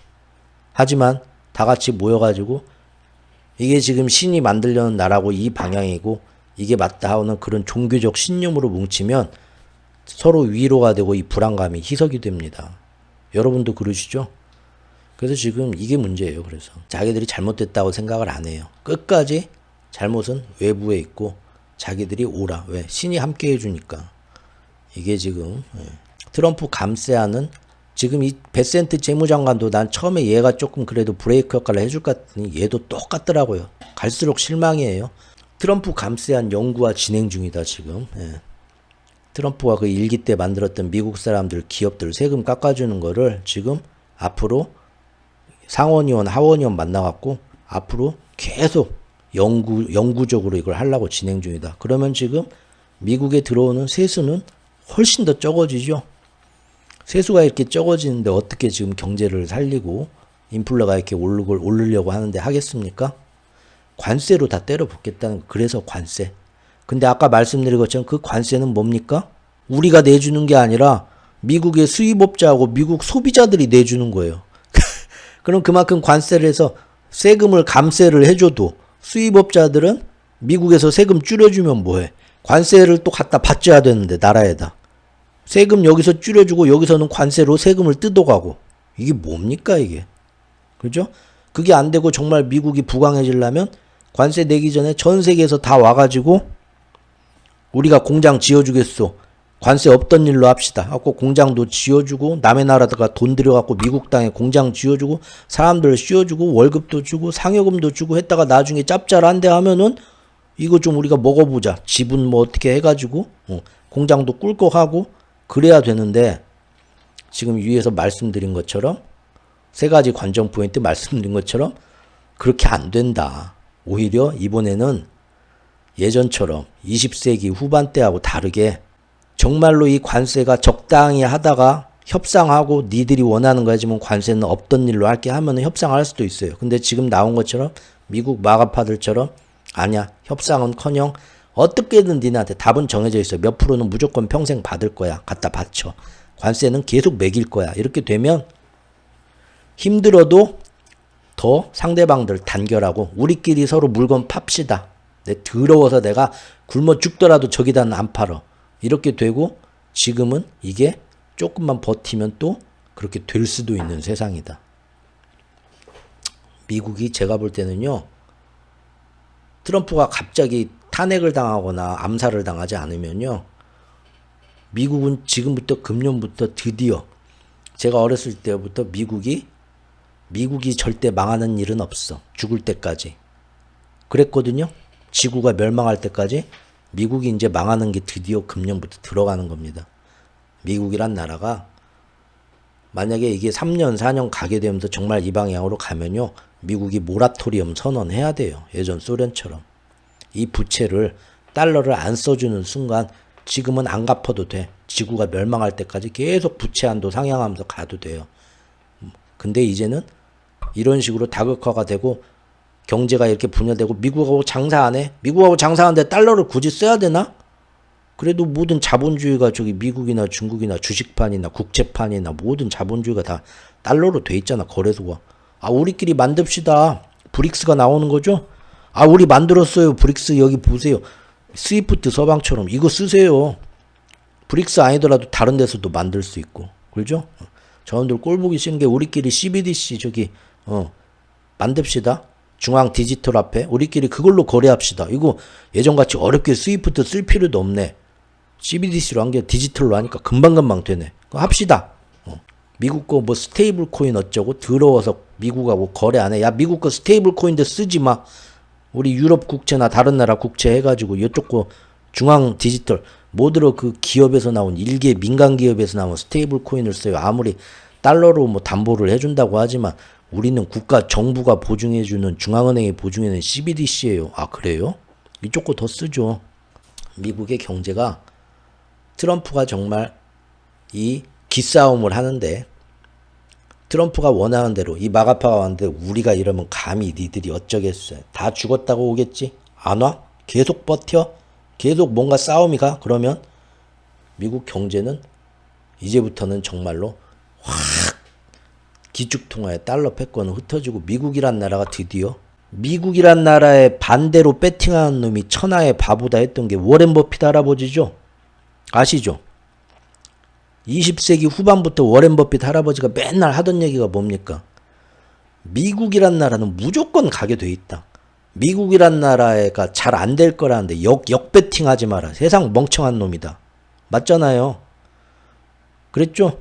하지만 다 같이 모여가지고 이게 지금 신이 만들려는 나라고 이 방향이고 이게 맞다 하는 그런 종교적 신념으로 뭉치면 서로 위로가 되고 이 불안감이 희석이 됩니다. 여러분도 그러시죠? 그래서 지금 이게 문제예요. 그래서 자기들이 잘못됐다고 생각을 안 해요. 끝까지 잘못은 외부에 있고 자기들이 오라. 왜? 신이 함께 해주니까. 이게 지금 트럼프 감세하는 지금 이 베센트 재무장관도 난 처음에 얘가 조금 그래도 브레이크 역할을 해줄 것 같더니 얘도 똑같더라고요. 갈수록 실망이에요. 트럼프 감세한 연구가 진행 중이다 지금. 트럼프가 그 일기 때 만들었던 미국 사람들 기업들 세금 깎아주는 거를 지금 앞으로 상원의원 하원의원 만나갖고 앞으로 계속 영구적으로 이걸 하려고 진행 중이다. 그러면 지금 미국에 들어오는 세수는 훨씬 더 적어지죠. 세수가 이렇게 적어지는데 어떻게 지금 경제를 살리고 인플레가 이렇게 오르려고 하는데 하겠습니까? 관세로 다 때려 붓겠다는, 그래서 관세. 근데 아까 말씀드린 것처럼 그 관세는 뭡니까? 우리가 내주는 게 아니라 미국의 수입업자하고 미국 소비자들이 내주는 거예요. 그럼 그만큼 관세를 해서 세금을 감세를 해줘도 수입업자들은 미국에서 세금 줄여주면 뭐해? 관세를 또 갖다 받줘야 되는데 나라에다. 세금 여기서 줄여주고 여기서는 관세로 세금을 뜯어가고. 이게 뭡니까 이게? 그죠? 그게 안 되고 정말 미국이 부강해지려면 관세 내기 전에 전 세계에서 다 와가지고 우리가 공장 지어주겠소. 관세 없던 일로 합시다. 하고 공장도 지어주고 남의 나라다가 돈 들여갖고 미국 땅에 공장 지어주고 사람들 씌워주고 월급도 주고 상여금도 주고 했다가 나중에 짭짤한데 하면은 이거 좀 우리가 먹어보자. 지분 뭐 어떻게 해가지고 공장도 꿀꺽하고 그래야 되는데 지금 위에서 말씀드린 것처럼 세 가지 관전 포인트 말씀드린 것처럼 그렇게 안 된다. 오히려 이번에는 예전처럼 20세기 후반때하고 다르게 정말로 이 관세가 적당히 하다가 협상하고 니들이 원하는 거 하지만 관세는 없던 일로 할게 하면은 협상할 수도 있어요. 근데 지금 나온 것처럼 미국 마가파들처럼 아니야. 협상은커녕 어떻게든 니네한테 답은 정해져 있어. 몇 프로는 무조건 평생 받을 거야. 갖다 바쳐. 관세는 계속 매길 거야. 이렇게 되면 힘들어도 더 상대방들 단결하고 우리끼리 서로 물건 팝시다. 더러워서 내가 굶어 죽더라도 저기다는 안 팔어. 이렇게 되고 지금은 이게 조금만 버티면 또 그렇게 될 수도 있는 세상이다. 미국이 제가 볼 때는요. 트럼프가 갑자기 탄핵을 당하거나 암살을 당하지 않으면요. 미국은 지금부터 금년부터 드디어 제가 어렸을 때부터 미국이 절대 망하는 일은 없어. 죽을 때까지. 그랬거든요. 지구가 멸망할 때까지 미국이 이제 망하는 게 드디어 금년부터 들어가는 겁니다. 미국이란 나라가 만약에 이게 3년, 4년 가게 되면서 정말 이 방향으로 가면요. 미국이 모라토리엄 선언해야 돼요. 예전 소련처럼. 이 부채를 달러를 안 써주는 순간 지금은 안 갚아도 돼. 지구가 멸망할 때까지 계속 부채 한도 상향하면서 가도 돼요. 근데 이제는 이런 식으로 다극화가 되고 경제가 이렇게 분열되고 미국하고 장사 안 해? 미국하고 장사하는데 달러를 굳이 써야 되나? 그래도 모든 자본주의가 저기 미국이나 중국이나 주식판이나 국채판이나 모든 자본주의가 다 달러로 돼 있잖아. 거래소가. 아 우리끼리 만듭시다. 브릭스가 나오는 거죠? 아 우리 만들었어요. 브릭스 여기 보세요. 스위프트 서방처럼 이거 쓰세요. 브릭스 아니더라도 다른 데서도 만들 수 있고. 그렇죠? 저분들 꼴보기 싫은 게 우리끼리 CBDC 저기 만듭시다. 중앙 디지털 화폐 우리끼리 그걸로 거래합시다. 이거 예전같이 어렵게 스위프트 쓸 필요도 없네. CBDC로 한 게 디지털로 하니까 금방금방 되네. 그거 합시다. 미국 거 뭐 스테이블 코인 어쩌고 더러워서 미국하고 거래 안 해. 야 미국 거 스테이블 코인도 쓰지 마. 우리 유럽 국채나 다른 나라 국채 해가지고 이쪽 거 중앙 디지털 뭐들어 그 기업에서 나온 일개 민간 기업에서 나온 스테이블 코인을 써요. 아무리 달러로 뭐 담보를 해준다고 하지만 우리는 국가 정부가 보증해주는 중앙은행이 보증해주는 CBDC예요. 아 그래요? 이쪽 거 더 쓰죠. 미국의 경제가 트럼프가 정말 이 기싸움을 하는데 트럼프가 원하는 대로 이 마가파가 왔는데 우리가 이러면 감히 니들이 어쩌겠어요. 다 죽었다고 오겠지? 안 와? 계속 버텨? 계속 뭔가 싸움이 가? 그러면 미국 경제는 이제부터는 정말로 확 기축통화에 달러 패권은 흩어지고 미국이란 나라가 드디어 미국이란 나라에 반대로 배팅하는 놈이 천하의 바보다 했던 게 워렌 버핏 할아버지죠. 아시죠? 20세기 후반부터 워렌 버핏 할아버지가 맨날 하던 얘기가 뭡니까? 미국이란 나라는 무조건 가게 돼 있다. 미국이란 나라가 잘 안 될 거라는데 역배팅하지 마라. 세상 멍청한 놈이다. 맞잖아요. 그랬죠?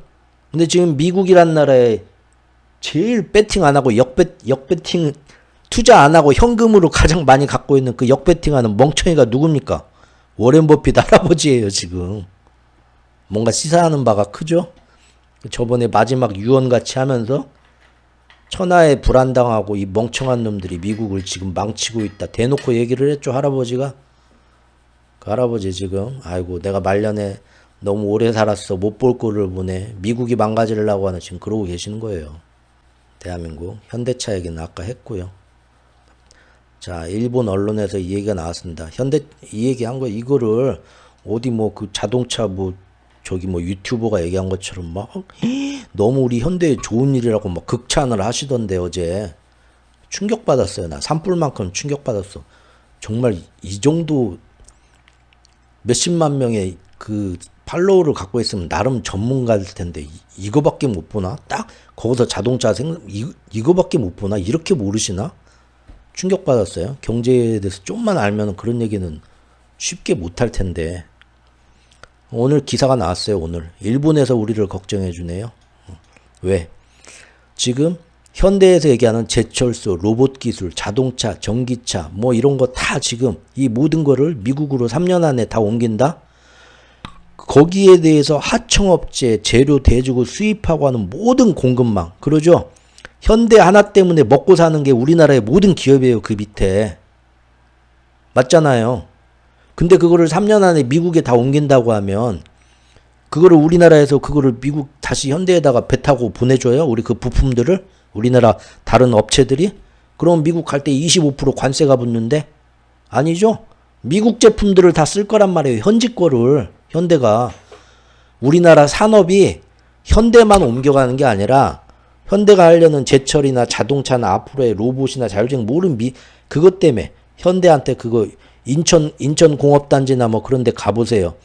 근데 지금 미국이란 나라에 제일 배팅 안 하고 역배팅 투자 안 하고 현금으로 가장 많이 갖고 있는 그 역배팅하는 멍청이가 누굽니까? 워렌 버핏 할아버지예요. 지금 뭔가 시사하는 바가 크죠? 저번에 마지막 유언같이 하면서 천하에 불안당하고 이 멍청한 놈들이 미국을 지금 망치고 있다 대놓고 얘기를 했죠. 할아버지가. 그 할아버지 지금 아이고 내가 말년에 너무 오래 살았어 못 볼 꼴을 보네 미국이 망가지려고 하는 지금 그러고 계시는 거예요. 대한민국 현대차 얘기는 아까 했고요. 자, 일본 언론에서 이 얘기가 나왔습니다. 이 얘기 한 거 이거를 어디 뭐 그 자동차 뭐 저기 뭐 유튜버가 얘기한 것처럼 막 너무 우리 현대에 좋은 일이라고 막 극찬을 하시던데 어제 충격받았어요. 나 산불만큼 충격받았어. 정말 이 정도 몇십만 명의 그 팔로우를 갖고 있으면 나름 전문가일 텐데 이거밖에 못 보나? 딱 거기서 자동차 이거밖에 못 보나? 이렇게 모르시나? 충격받았어요. 경제에 대해서 좀만 알면 그런 얘기는 쉽게 못할 텐데 오늘 기사가 나왔어요. 오늘 일본에서 우리를 걱정해 주네요. 왜? 지금 현대에서 얘기하는 제철소, 로봇 기술, 자동차, 전기차 뭐 이런 거 다 지금 이 모든 거를 미국으로 3년 안에 다 옮긴다? 거기에 대해서 하청업체, 재료 대주고 수입하고 하는 모든 공급망 그러죠? 현대 하나 때문에 먹고 사는 게 우리나라의 모든 기업이에요. 그 밑에. 맞잖아요. 근데 그거를 3년 안에 미국에 다 옮긴다고 하면 그거를 우리나라에서 그거를 미국 다시 현대에다가 배 타고 보내줘요? 우리 그 부품들을? 우리나라 다른 업체들이? 그럼 미국 갈 때 25% 관세가 붙는데? 아니죠? 미국 제품들을 다 쓸 거란 말이에요. 현지 거를. 현대가. 우리나라 산업이 현대만 옮겨가는 게 아니라 현대가 하려는 제철이나 자동차나 앞으로의 로봇이나 자율주행 모든 그것 때문에 현대한테 그거 인천 공업단지나 뭐 그런 데 가보세요.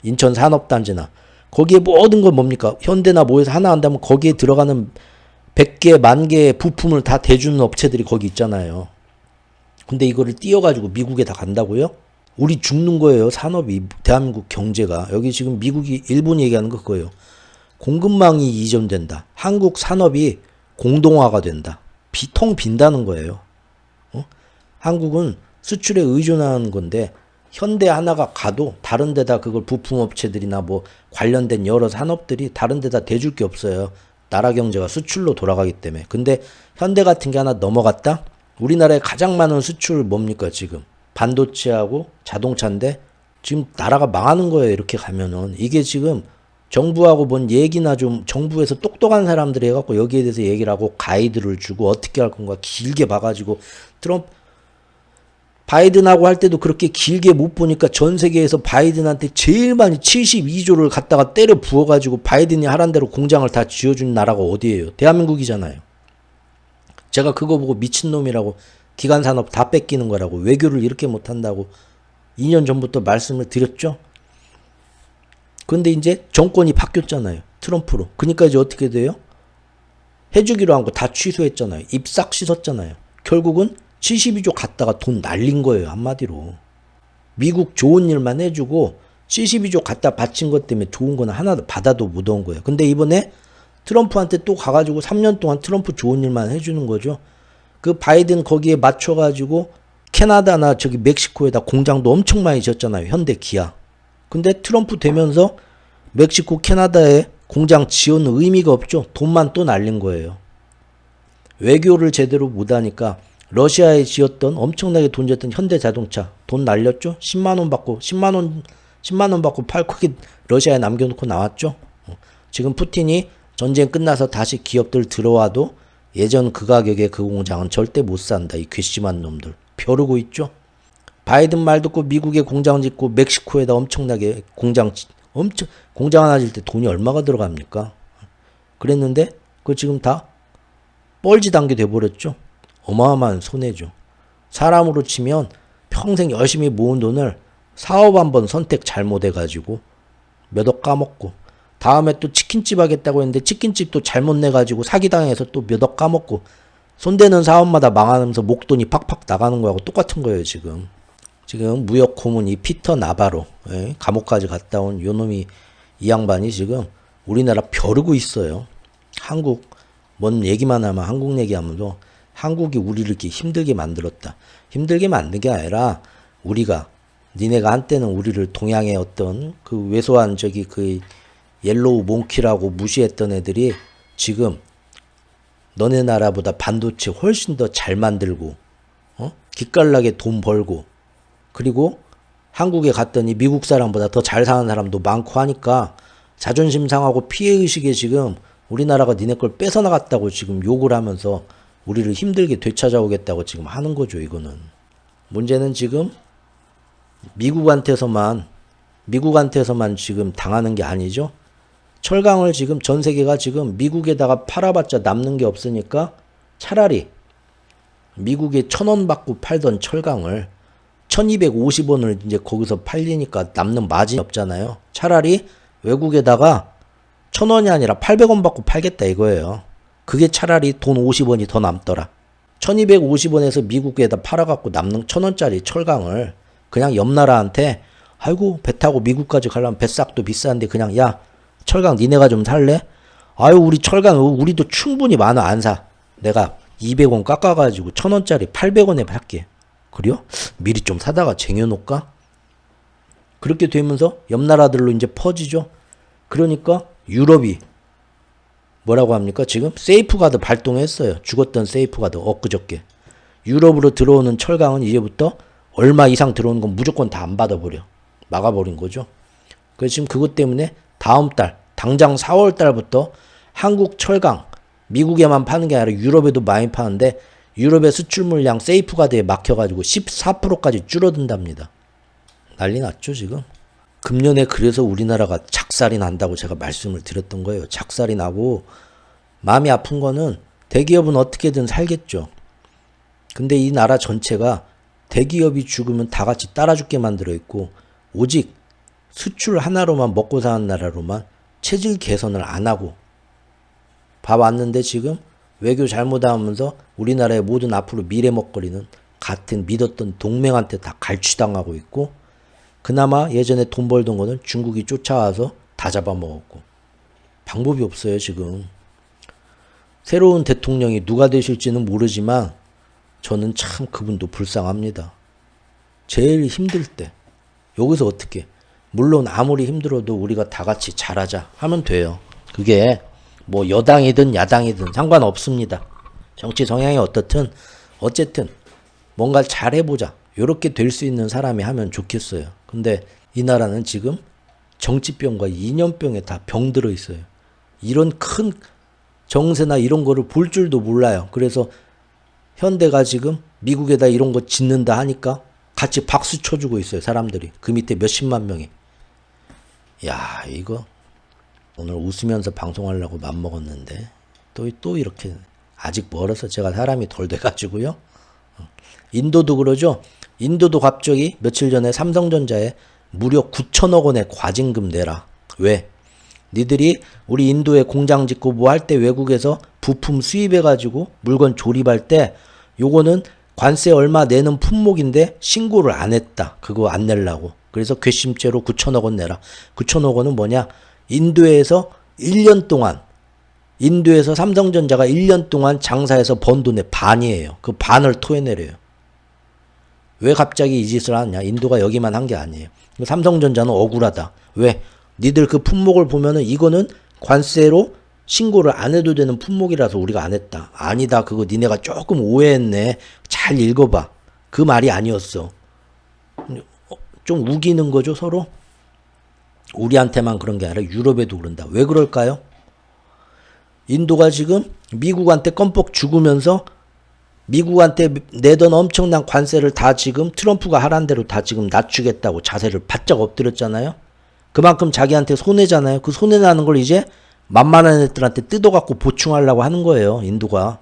인천 산업단지나. 거기에 모든 건 뭡니까? 현대나 뭐에서 하나 한다면 거기에 들어가는 100개, 10,000개의 부품을 다 대주는 업체들이 거기 있잖아요. 근데 이거를 띄어가지고 미국에 다 간다고요? 우리 죽는 거예요. 산업이. 대한민국 경제가. 여기 지금 미국이 일본이 얘기하는 거 그거예요. 공급망이 이전된다. 한국 산업이 공동화가 된다. 통 빈다는 거예요. 한국은 수출에 의존하는 건데 현대 하나가 가도 다른 데다 그걸 부품업체들이나 뭐 관련된 여러 산업들이 다른 데다 대줄 게 없어요. 나라 경제가 수출로 돌아가기 때문에. 근데 현대 같은 게 하나 넘어갔다? 우리나라에 가장 많은 수출 뭡니까 지금? 반도체하고 자동차인데 지금 나라가 망하는 거예요. 이렇게 가면은. 이게 지금 정부하고 뭔 얘기나 좀 정부에서 똑똑한 사람들이 해갖고 여기에 대해서 얘기를 하고 가이드를 주고 어떻게 할 건가 길게 봐가지고 바이든하고 할 때도 그렇게 길게 못 보니까 전 세계에서 바이든한테 제일 많이 72조를 갖다가 때려 부어가지고 바이든이 하란 대로 공장을 다 지어준 나라가 어디예요? 대한민국이잖아요. 제가 그거 보고 미친놈이라고 기간산업 다 뺏기는 거라고 외교를 이렇게 못한다고 2년 전부터 말씀을 드렸죠. 근데 이제 정권이 바뀌었잖아요. 트럼프로. 그러니까 이제 어떻게 돼요? 해주기로 한 거 다 취소했잖아요. 입 싹 씻었잖아요. 결국은 72조 갖다가 돈 날린 거예요. 한마디로. 미국 좋은 일만 해주고 72조 갖다 바친 것 때문에 좋은 거는 하나도 받아도 못 온 거예요. 근데 이번에 트럼프한테 또 가가지고 3년 동안 트럼프 좋은 일만 해주는 거죠. 그 바이든 거기에 맞춰가지고 캐나다나 저기 멕시코에다 공장도 엄청 많이 지었잖아요. 현대 기아. 근데 트럼프 되면서 멕시코 캐나다에 공장 지어는 의미가 없죠. 돈만 또 날린 거예요. 외교를 제대로 못하니까 러시아에 지었던 엄청나게 돈 줬던 현대자동차 돈 날렸죠. 10만 원 받고 팔고 러시아에 남겨놓고 나왔죠. 지금 푸틴이 전쟁 끝나서 다시 기업들 들어와도 예전 그 가격에 그 공장은 절대 못 산다. 이 괘씸한 놈들 벼르고 있죠. 바이든 말 듣고 미국에 공장 짓고 멕시코에다 엄청나게 공장 하나 질 때 돈이 얼마가 들어갑니까? 그랬는데 그거 지금 다 뻘짓한 게 돼버렸죠. 어마어마한 손해죠. 사람으로 치면 평생 열심히 모은 돈을 사업 한번 선택 잘못해가지고 몇 억 까먹고, 다음에 또 치킨집 하겠다고 했는데 치킨집도 잘못 내가지고 사기당해서 또 몇 억 까먹고, 손대는 사업마다 망하면서 목돈이 팍팍 나가는 거하고 똑같은 거예요. 지금 무역 고문이 피터 나바로, 감옥까지 갔다 온 요놈이, 이 양반이 지금 우리나라 벼르고 있어요. 한국 뭔 얘기만 하면 한국 얘기하면서 한국이 우리를 이렇게 힘들게 만들었다. 힘들게 만든 게 아니라 우리가, 니네가 한때는 우리를 동양의 어떤 그 왜소한 그 옐로우 몽키라고 무시했던 애들이 지금 너네 나라보다 반도체 훨씬 더 잘 만들고, 기깔나게 돈 벌고, 그리고 한국에 갔더니 미국 사람보다 더 잘 사는 사람도 많고 하니까 자존심 상하고 피해의식에 지금 우리나라가 니네 걸 뺏어나갔다고 지금 욕을 하면서 우리를 힘들게 되찾아오겠다고 지금 하는 거죠. 이거는 문제는 지금 미국한테서만 지금 당하는 게 아니죠. 철강을 지금 전 세계가 지금 미국에다가 팔아봤자 남는 게 없으니까 차라리 미국에 1,000원 받고 팔던 철강을 1,250원을 이제 거기서 팔리니까 남는 마진이 없잖아요. 차라리 외국에다가 1,000원이 아니라 800원 받고 팔겠다 이거예요. 그게 차라리 돈 50원이 더 남더라. 1,250원에서 미국에다 팔아갖고 남는 1,000원짜리 철강을 그냥 옆 나라한테, 아이고 배 타고 미국까지 가려면 배싹도 비싼데 그냥 야 철강 니네가 좀 살래? 아유 우리 철강 우리도 충분히 많아 안 사. 내가 200원 깎아가지고 1,000원짜리 800원에 팔게. 그래요? 미리 좀 사다가 쟁여놓을까? 그렇게 되면서 옆 나라들로 이제 퍼지죠. 그러니까 유럽이 뭐라고 합니까? 지금 세이프가드 발동했어요. 죽었던 세이프가드 엊그저께. 유럽으로 들어오는 철강은 이제부터 얼마 이상 들어오는 건 무조건 다 안 받아버려. 막아버린 거죠. 그래서 지금 그것 때문에 다음 달 당장 4월 달부터 한국 철강 미국에만 파는 게 아니라 유럽에도 많이 파는데 유럽의 수출 물량 세이프가드에 막혀가지고 14%까지 줄어든답니다. 난리 났죠 지금. 금년에 그래서 우리나라가 작살이 난다고 제가 말씀을 드렸던 거예요. 작살이 나고 마음이 아픈 거는 대기업은 어떻게든 살겠죠. 근데 이 나라 전체가 대기업이 죽으면 다 같이 따라 죽게 만들어 있고 오직 수출 하나로만 먹고 사는 나라로만 체질 개선을 안 하고 봐왔는데 지금 외교 잘못하면서 우리나라의 모든 앞으로 미래 먹거리는 같은 믿었던 동맹한테 다 갈취당하고 있고 그나마 예전에 돈 벌던 거는 중국이 쫓아와서 다 잡아먹었고 방법이 없어요 지금. 새로운 대통령이 누가 되실지는 모르지만 저는 참 그분도 불쌍합니다. 제일 힘들 때 여기서 어떻게 물론 아무리 힘들어도 우리가 다 같이 잘하자 하면 돼요. 그게 뭐 여당이든 야당이든 상관없습니다. 정치 성향이 어떻든 어쨌든 뭔가 잘해보자 요렇게 될 수 있는 사람이 하면 좋겠어요. 근데 이 나라는 지금 정치병과 이념병에 다 병들어 있어요. 이런 큰 정세나 이런 거를 볼 줄도 몰라요. 그래서 현대가 지금 미국에다 이런 거 짓는다 하니까 같이 박수 쳐주고 있어요. 사람들이. 그 밑에 몇십만 명이. 야 이거 오늘 웃으면서 방송하려고 맘먹었는데 또 이렇게 아직 멀어서 제가 사람이 덜 돼가지고요. 인도도 그러죠. 인도도 갑자기 며칠 전에 삼성전자에 무려 9천억 원의 과징금 내라. 왜? 니들이 우리 인도에 공장 짓고 뭐 할 때 외국에서 부품 수입해가지고 물건 조립할 때 요거는 관세 얼마 내는 품목인데 신고를 안 했다. 그거 안 내려고. 그래서 괘씸죄로 9천억 원 내라. 9천억 원은 뭐냐? 인도에서 1년 동안 인도에서 삼성전자가 1년 동안 장사해서 번 돈의 반이에요. 그 반을 토해내려요. 왜 갑자기 이 짓을 하냐? 인도가 여기만 한 게 아니에요. 삼성전자는 억울하다. 왜? 니들 그 품목을 보면은 이거는 관세로 신고를 안 해도 되는 품목이라서 우리가 안 했다. 아니다. 그거 니네가 조금 오해했네. 잘 읽어봐. 그 말이 아니었어. 좀 우기는 거죠 서로. 우리한테만 그런 게 아니라 유럽에도 그런다. 왜 그럴까요? 인도가 지금 미국한테 껌뻑 죽으면서 미국한테 내던 엄청난 관세를 다 지금 트럼프가 하란 대로 다 지금 낮추겠다고 자세를 바짝 엎드렸잖아요. 그만큼 자기한테 손해잖아요. 그 손해나는 걸 이제 만만한 애들한테 뜯어갖고 보충하려고 하는 거예요. 인도가.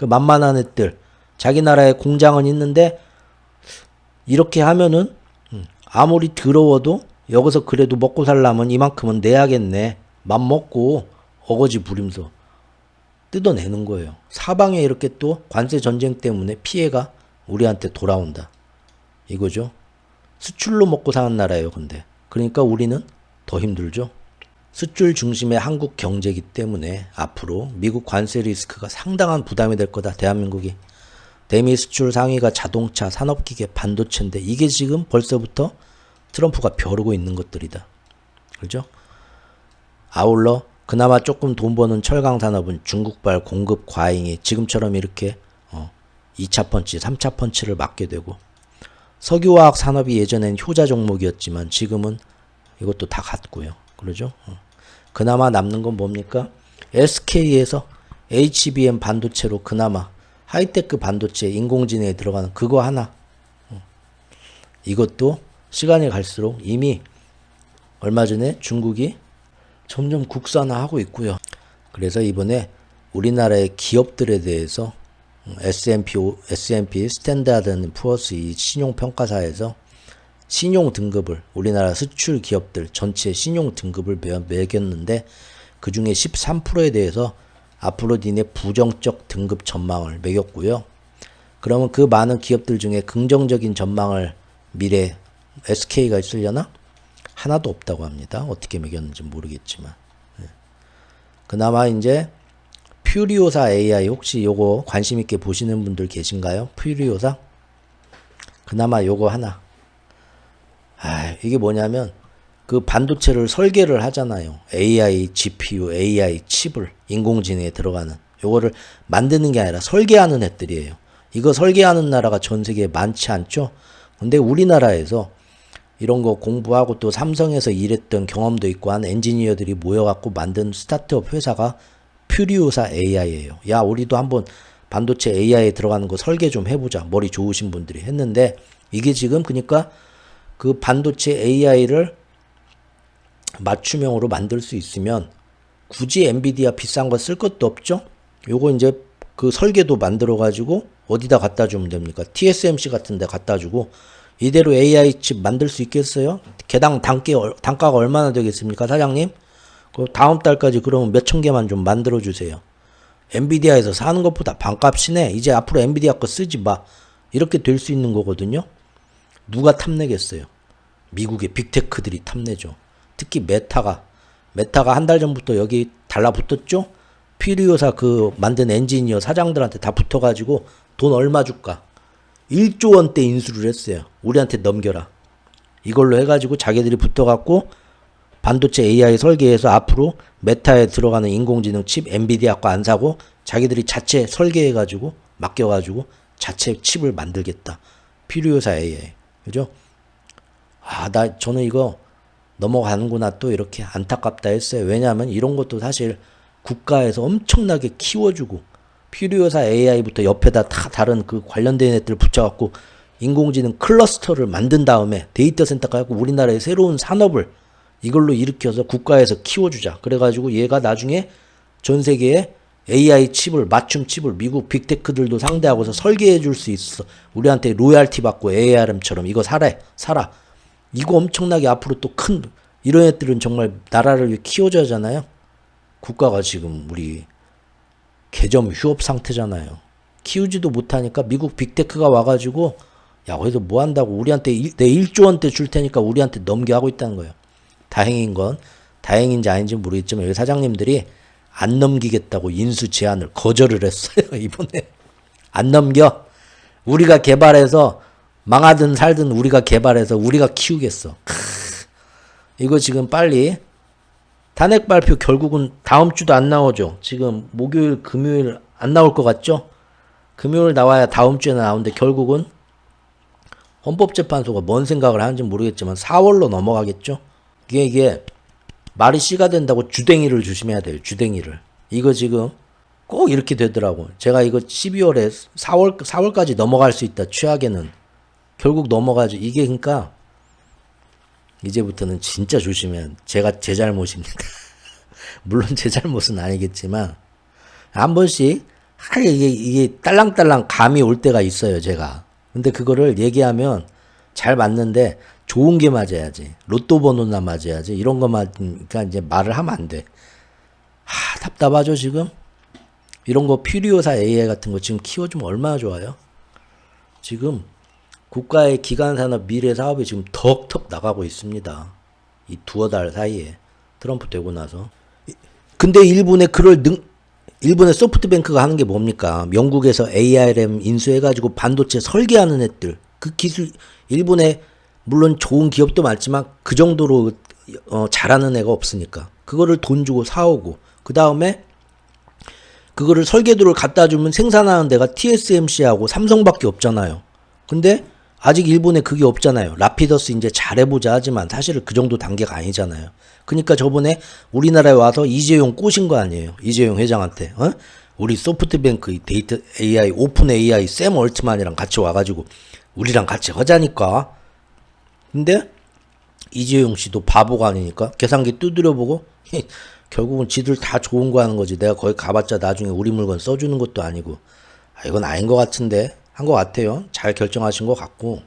그 만만한 애들 자기 나라에 공장은 있는데 이렇게 하면은 아무리 더러워도 여기서 그래도 먹고 살려면 이만큼은 내야겠네. 맘 먹고 어거지 부리면서 뜯어내는 거예요. 사방에 이렇게 또 관세 전쟁 때문에 피해가 우리한테 돌아온다. 이거죠. 수출로 먹고 사는 나라예요. 근데 그러니까 우리는 더 힘들죠. 수출 중심의 한국 경제이기 때문에 앞으로 미국 관세 리스크가 상당한 부담이 될 거다. 대한민국이. 대미 수출 상위가 자동차, 산업기계, 반도체인데 이게 지금 벌써부터 트럼프가 벼르고 있는 것들이다. 그렇죠? 아울러 그나마 조금 돈 버는 철강 산업은 중국발 공급 과잉이 지금처럼 이렇게 2차 펀치, 3차 펀치를 맞게 되고 석유화학 산업이 예전엔 효자 종목이었지만 지금은 이것도 다 갔고요. 그러죠? 그나마 남는 건 뭡니까? SK에서 HBM 반도체로 그나마 하이테크 반도체 인공지능에 들어가는 그거 하나. 이것도 시간이 갈수록 이미 얼마 전에 중국이 점점 국산화하고 있고요. 그래서 이번에 우리나라의 기업들에 대해서 S&P 스탠다드 & 푸어스 이 신용평가사에서 신용 등급을 우리나라 수출 기업들 전체 신용 등급을 매겼는데 그 중에 13%에 대해서 앞으로 니네 부정적 등급 전망을 매겼고요. 그러면 그 많은 기업들 중에 긍정적인 전망을 미래 SK가 있으려나? 하나도 없다고 합니다. 어떻게 매겼는지 모르겠지만. 그나마 이제 퓨리오사 AI 혹시 요거 관심 있게 보시는 분들 계신가요? 퓨리오사? 그나마 요거 하나. 이게 뭐냐면 그 반도체를 설계를 하잖아요. AI GPU, AI 칩을 인공지능에 들어가는 요거를 만드는 게 아니라 설계하는 애들이에요. 이거 설계하는 나라가 전 세계에 많지 않죠? 근데 우리나라에서 이런 거 공부하고 또 삼성에서 일했던 경험도 있고 한 엔지니어들이 모여갖고 만든 스타트업 회사가 퓨리오사 AI예요. 야, 우리도 한번 반도체 AI에 들어가는 거 설계 좀 해보자. 머리 좋으신 분들이 했는데 이게 지금 그러니까 그 반도체 AI를 맞춤형으로 만들 수 있으면 굳이 엔비디아 비싼 거 쓸 것도 없죠. 요거 이제 그 설계도 만들어 가지고 어디다 갖다 주면 됩니까? TSMC 같은 데 갖다 주고 이대로 AI 칩 만들 수 있겠어요? 개당 단가가 얼마나 되겠습니까, 사장님? 그 다음 달까지 그러면 몇천 개만 좀 만들어 주세요. 엔비디아에서 사는 것보다 반값이네. 이제 앞으로 엔비디아 거 쓰지 마. 이렇게 될 수 있는 거거든요. 누가 탐내겠어요? 미국의 빅테크들이 탐내죠. 특히 메타가 한 달 전부터 여기 달라붙었죠? 퓨리오사 그 만든 엔지니어 사장들한테 다 붙어가지고 돈 얼마 줄까? 1조 원대 인수를 했어요. 우리한테 넘겨라. 이걸로 해가지고 자기들이 붙어갖고 반도체 AI 설계해서 앞으로 메타에 들어가는 인공지능 칩 엔비디아 거 안 사고 자기들이 자체 설계해가지고 맡겨가지고 자체 칩을 만들겠다. 퓨리오사 AI. 그죠? 저는 이거 넘어가는구나 또 이렇게 안타깝다 했어요. 왜냐하면 이런 것도 사실 국가에서 엄청나게 키워주고 퓨리오사 AI부터 옆에다 다 다른 그 관련된 애들 붙여갖고 인공지능 클러스터를 만든 다음에 데이터 센터 가지고 우리나라의 새로운 산업을 이걸로 일으켜서 국가에서 키워주자. 그래가지고 얘가 나중에 전 세계에 AI 칩을 맞춤 칩을 미국 빅테크들도 상대하고서 설계해 줄 수 있어. 우리한테 로얄티 받고 ARM처럼 이거 사라. 이거 엄청나게 앞으로 또 큰 이런 애들은 정말 나라를 키워줘야 하잖아요. 국가가 지금 우리 개점 휴업 상태잖아요. 키우지도 못하니까 미국 빅테크가 와가지고 야 거기서 뭐 한다고 우리한테 내 1조 원대 줄 테니까 우리한테 넘겨 하고 있다는 거예요. 다행인지 아닌지 모르겠지만 여기 사장님들이 안 넘기겠다고 인수 제안을 거절을 했어요. 이번에 안 넘겨. 우리가 개발해서 망하든 살든 우리가 개발해서 우리가 키우겠어. 이거 지금 빨리 탄핵 발표 결국은 다음 주도 안 나오죠. 지금 목요일 금요일 안 나올 것 같죠? 금요일 나와야 다음 주에 나오는데 결국은 헌법재판소가 뭔 생각을 하는지 모르겠지만 4월로 넘어가겠죠. 이게 말이 씨가 된다고 주댕이를 조심해야 돼요. 주댕이를. 이거 지금 꼭 이렇게 되더라고. 제가 이거 12월에 4월까지 넘어갈 수 있다. 최악에는. 결국 넘어가죠. 이게 그러니까 이제부터는 진짜 조심해야 제가 제 잘못입니다. 물론 제 잘못은 아니겠지만 한 번씩 이게 딸랑딸랑 감이 올 때가 있어요, 제가. 근데 그거를 얘기하면 잘 맞는데 좋은 게 맞아야지. 로또 번호나 맞아야지. 이런 것만, 그러니까 이제 말을 하면 안 돼. 답답하죠, 지금? 이런 거 퓨리오사 AI 같은 거 지금 키워주면 얼마나 좋아요? 지금 국가의 기간산업 미래 사업이 지금 턱턱 나가고 있습니다. 이 두어 달 사이에. 트럼프 되고 나서. 근데 일본의 일본의 소프트뱅크가 하는 게 뭡니까? 영국에서 ARM 인수해가지고 반도체 설계하는 애들. 그 기술, 일본에 물론 좋은 기업도 많지만 그 정도로 잘하는 애가 없으니까. 그거를 돈 주고 사오고. 그 다음에 그거를 설계도를 갖다 주면 생산하는 데가 TSMC하고 삼성밖에 없잖아요. 근데 아직 일본에 그게 없잖아요. 라피더스 이제 잘해보자 하지만 사실은 그 정도 단계가 아니잖아요. 그러니까 저번에 우리나라에 와서 이재용 꼬신 거 아니에요. 이재용 회장한테. 우리 소프트뱅크 데이터 AI, 오픈 AI 샘 얼트만이랑 같이 와가지고 우리랑 같이 하자니까. 근데 이재용 씨도 바보가 아니니까 계산기 두드려보고 결국은 지들 다 좋은 거 하는 거지. 내가 거기 가봤자 나중에 우리 물건 써주는 것도 아니고. 이건 아닌 것 같은데. 한 것 같아요. 잘 결정하신 것 같고.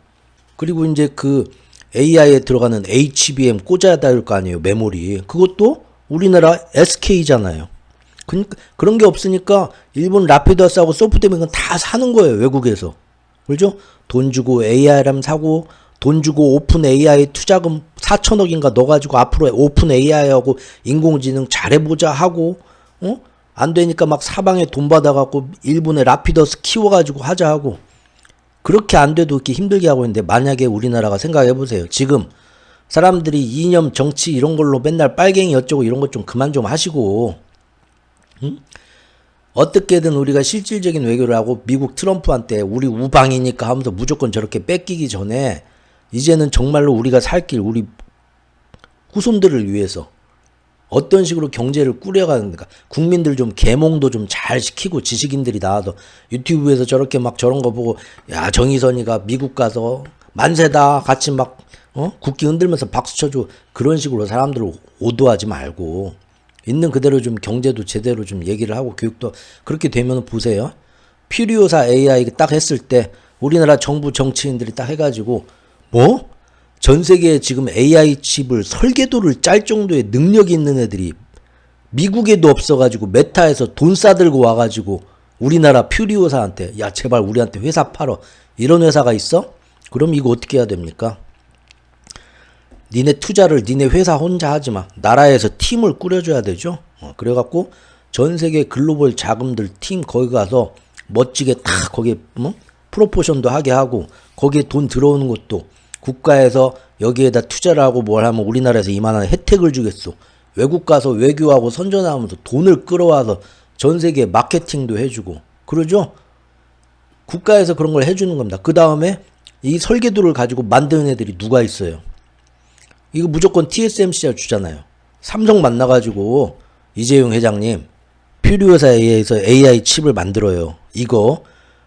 그리고 이제 그 AI에 들어가는 HBM 꽂아야 될 거 아니에요. 메모리. 그것도 우리나라 SK잖아요. 그러니까 그런 게 없으니까 일본 라피더스하고 소프트뱅크는 다 사는 거예요. 외국에서. 그렇죠? 돈 주고 ARM 사고 돈 주고 오픈 AI 투자금 4천억인가 넣어가지고 앞으로 오픈 AI하고 인공지능 잘해보자 하고 안 되니까 막 사방에 돈 받아갖고 일본의 라피더스 키워가지고 하자 하고 그렇게 안 돼도 이렇게 힘들게 하고 있는데 만약에 우리나라가 생각해보세요. 지금 사람들이 이념 정치 이런 걸로 맨날 빨갱이 어쩌고 이런 것 좀 그만 좀 하시고 어떻게든 우리가 실질적인 외교를 하고 미국 트럼프한테 우리 우방이니까 하면서 무조건 저렇게 뺏기기 전에 이제는 정말로 우리가 살 길 우리 후손들을 위해서 어떤 식으로 경제를 꾸려가는가. 국민들 좀 계몽도 좀 잘 시키고 지식인들이 나와서 유튜브에서 저렇게 막 저런 거 보고 야 정의선이가 미국 가서 만세다 같이 막 국기 흔들면서 박수 쳐주고 그런 식으로 사람들을 오도하지 말고 있는 그대로 좀 경제도 제대로 좀 얘기를 하고 교육도 그렇게 되면 보세요. 퓨리오사 AI 딱 했을 때 우리나라 정부 정치인들이 딱 해가지고 뭐? 전 세계에 지금 AI 칩을 설계도를 짤 정도의 능력이 있는 애들이 미국에도 없어가지고 메타에서 돈 싸들고 와가지고 우리나라 퓨리오사한테 야 제발 우리한테 회사 팔어 이런 회사가 있어? 그럼 이거 어떻게 해야 됩니까? 니네 투자를 니네 회사 혼자 하지마. 나라에서 팀을 꾸려줘야 되죠. 그래갖고 전 세계 글로벌 자금들 팀 거기 가서 멋지게 딱 거기에 프로포션도 하게 하고 거기에 돈 들어오는 것도 국가에서 여기에다 투자를 하고 뭘 하면 우리나라에서 이만한 혜택을 주겠어. 외국 가서 외교하고 선전하면서 돈을 끌어와서 전 세계에 마케팅도 해주고 그러죠? 국가에서 그런 걸 해주는 겁니다. 그 다음에 이 설계도를 가지고 만드는 애들이 누가 있어요? 이거 무조건 TSMC가 주잖아요. 삼성 만나가지고 이재용 회장님 퓨리오사에 의해서 AI 칩을 만들어요. 이거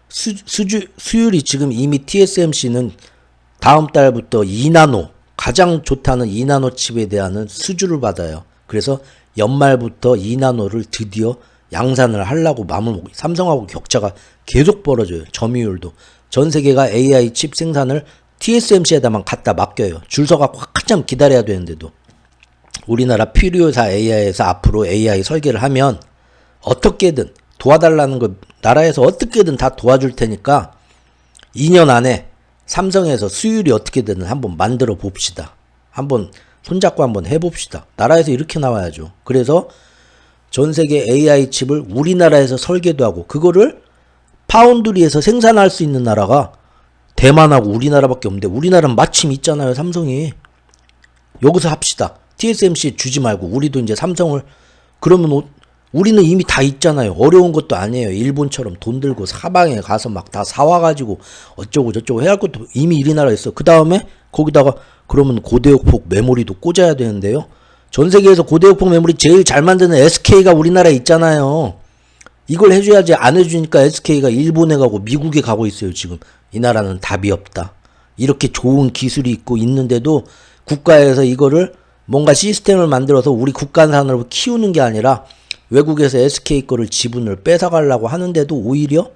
수율이 지금 이미 TSMC는 다음 달부터 2나노 가장 좋다는 2나노 칩에 대한 수주를 받아요. 그래서 연말부터 2나노를 드디어 양산을 하려고 마음을 먹고 삼성하고 격차가 계속 벌어져요. 점유율도. 전 세계가 AI 칩 생산을 TSMC에다만 갖다 맡겨요. 줄 서가 한참 기다려야 되는데도. 우리나라 퓨리오사 AI에서 앞으로 AI 설계를 하면 어떻게든 도와달라는 거 나라에서 어떻게든 다 도와줄 테니까 2년 안에 삼성에서 수율이 어떻게든 한번 만들어 봅시다. 한번 손잡고 한번 해봅시다. 나라에서 이렇게 나와야죠. 그래서 전 세계 AI 칩을 우리나라에서 설계도 하고 그거를 파운드리에서 생산할 수 있는 나라가 대만하고 우리나라밖에 없는데 우리나라는 마침 있잖아요. 삼성이. 여기서 합시다. TSMC 주지 말고 우리도 이제 삼성을 그러면 우리는 이미 다 있잖아요. 어려운 것도 아니에요. 일본처럼 돈 들고 사방에 가서 막 다 사와가지고 어쩌고 저쩌고 해야 할 것도 이미 우리나라에 있어. 그 다음에 거기다가 그러면 고대역폭 메모리도 꽂아야 되는데요. 전 세계에서 고대역폭 메모리 제일 잘 만드는 SK가 우리나라에 있잖아요. 이걸 해줘야지. 안 해주니까 SK가 일본에 가고 미국에 가고 있어요. 지금 이 나라는 답이 없다. 이렇게 좋은 기술이 있고 있는데도 국가에서 이거를 뭔가 시스템을 만들어서 우리 국가산으로 키우는 게 아니라 외국에서 SK 거를 지분을 뺏어가려고 하는데도 오히려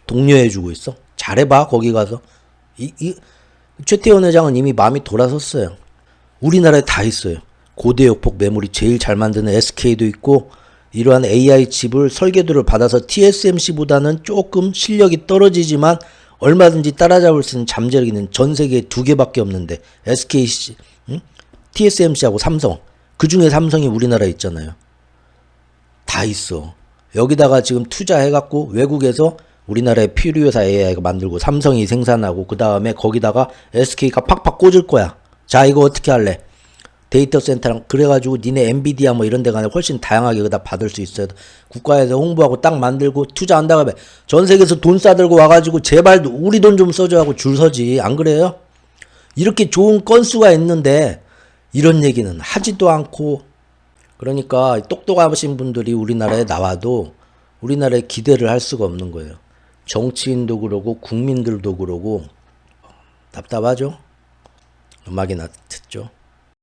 독려해주고 있어. 잘해봐 거기 가서. 최태원 회장은 이미 마음이 돌아섰어요. 우리나라에 다 있어요. 고대역폭 메모리 제일 잘 만드는 SK도 있고 이러한 AI 칩을 설계도를 받아서 TSMC보다는 조금 실력이 떨어지지만 얼마든지 따라잡을 수 있는 잠재력이 있는 전 세계에 2개밖에 없는데 SK, TSMC하고 삼성. 그 중에 삼성이 우리나라에 있잖아요. 다 있어. 여기다가 지금 투자해갖고 외국에서 우리나라의 필요회사 AI가 만들고 삼성이 생산하고 그 다음에 거기다가 SK가 팍팍 꽂을 거야. 자 이거 어떻게 할래? 데이터 센터랑 그래가지고 니네 엔비디아 뭐 이런 데 가면 훨씬 다양하게 그다 받을 수 있어요. 국가에서 홍보하고 딱 만들고 투자한다고 하면 전 세계에서 돈 싸들고 와가지고 제발 우리 돈 좀 써줘 하고 줄 서지. 안 그래요? 이렇게 좋은 건수가 있는데 이런 얘기는 하지도 않고. 그러니까 똑똑하신 분들이 우리나라에 나와도 우리나라에 기대를 할 수가 없는 거예요. 정치인도 그러고 국민들도 그러고 답답하죠? 음악이나 듣죠.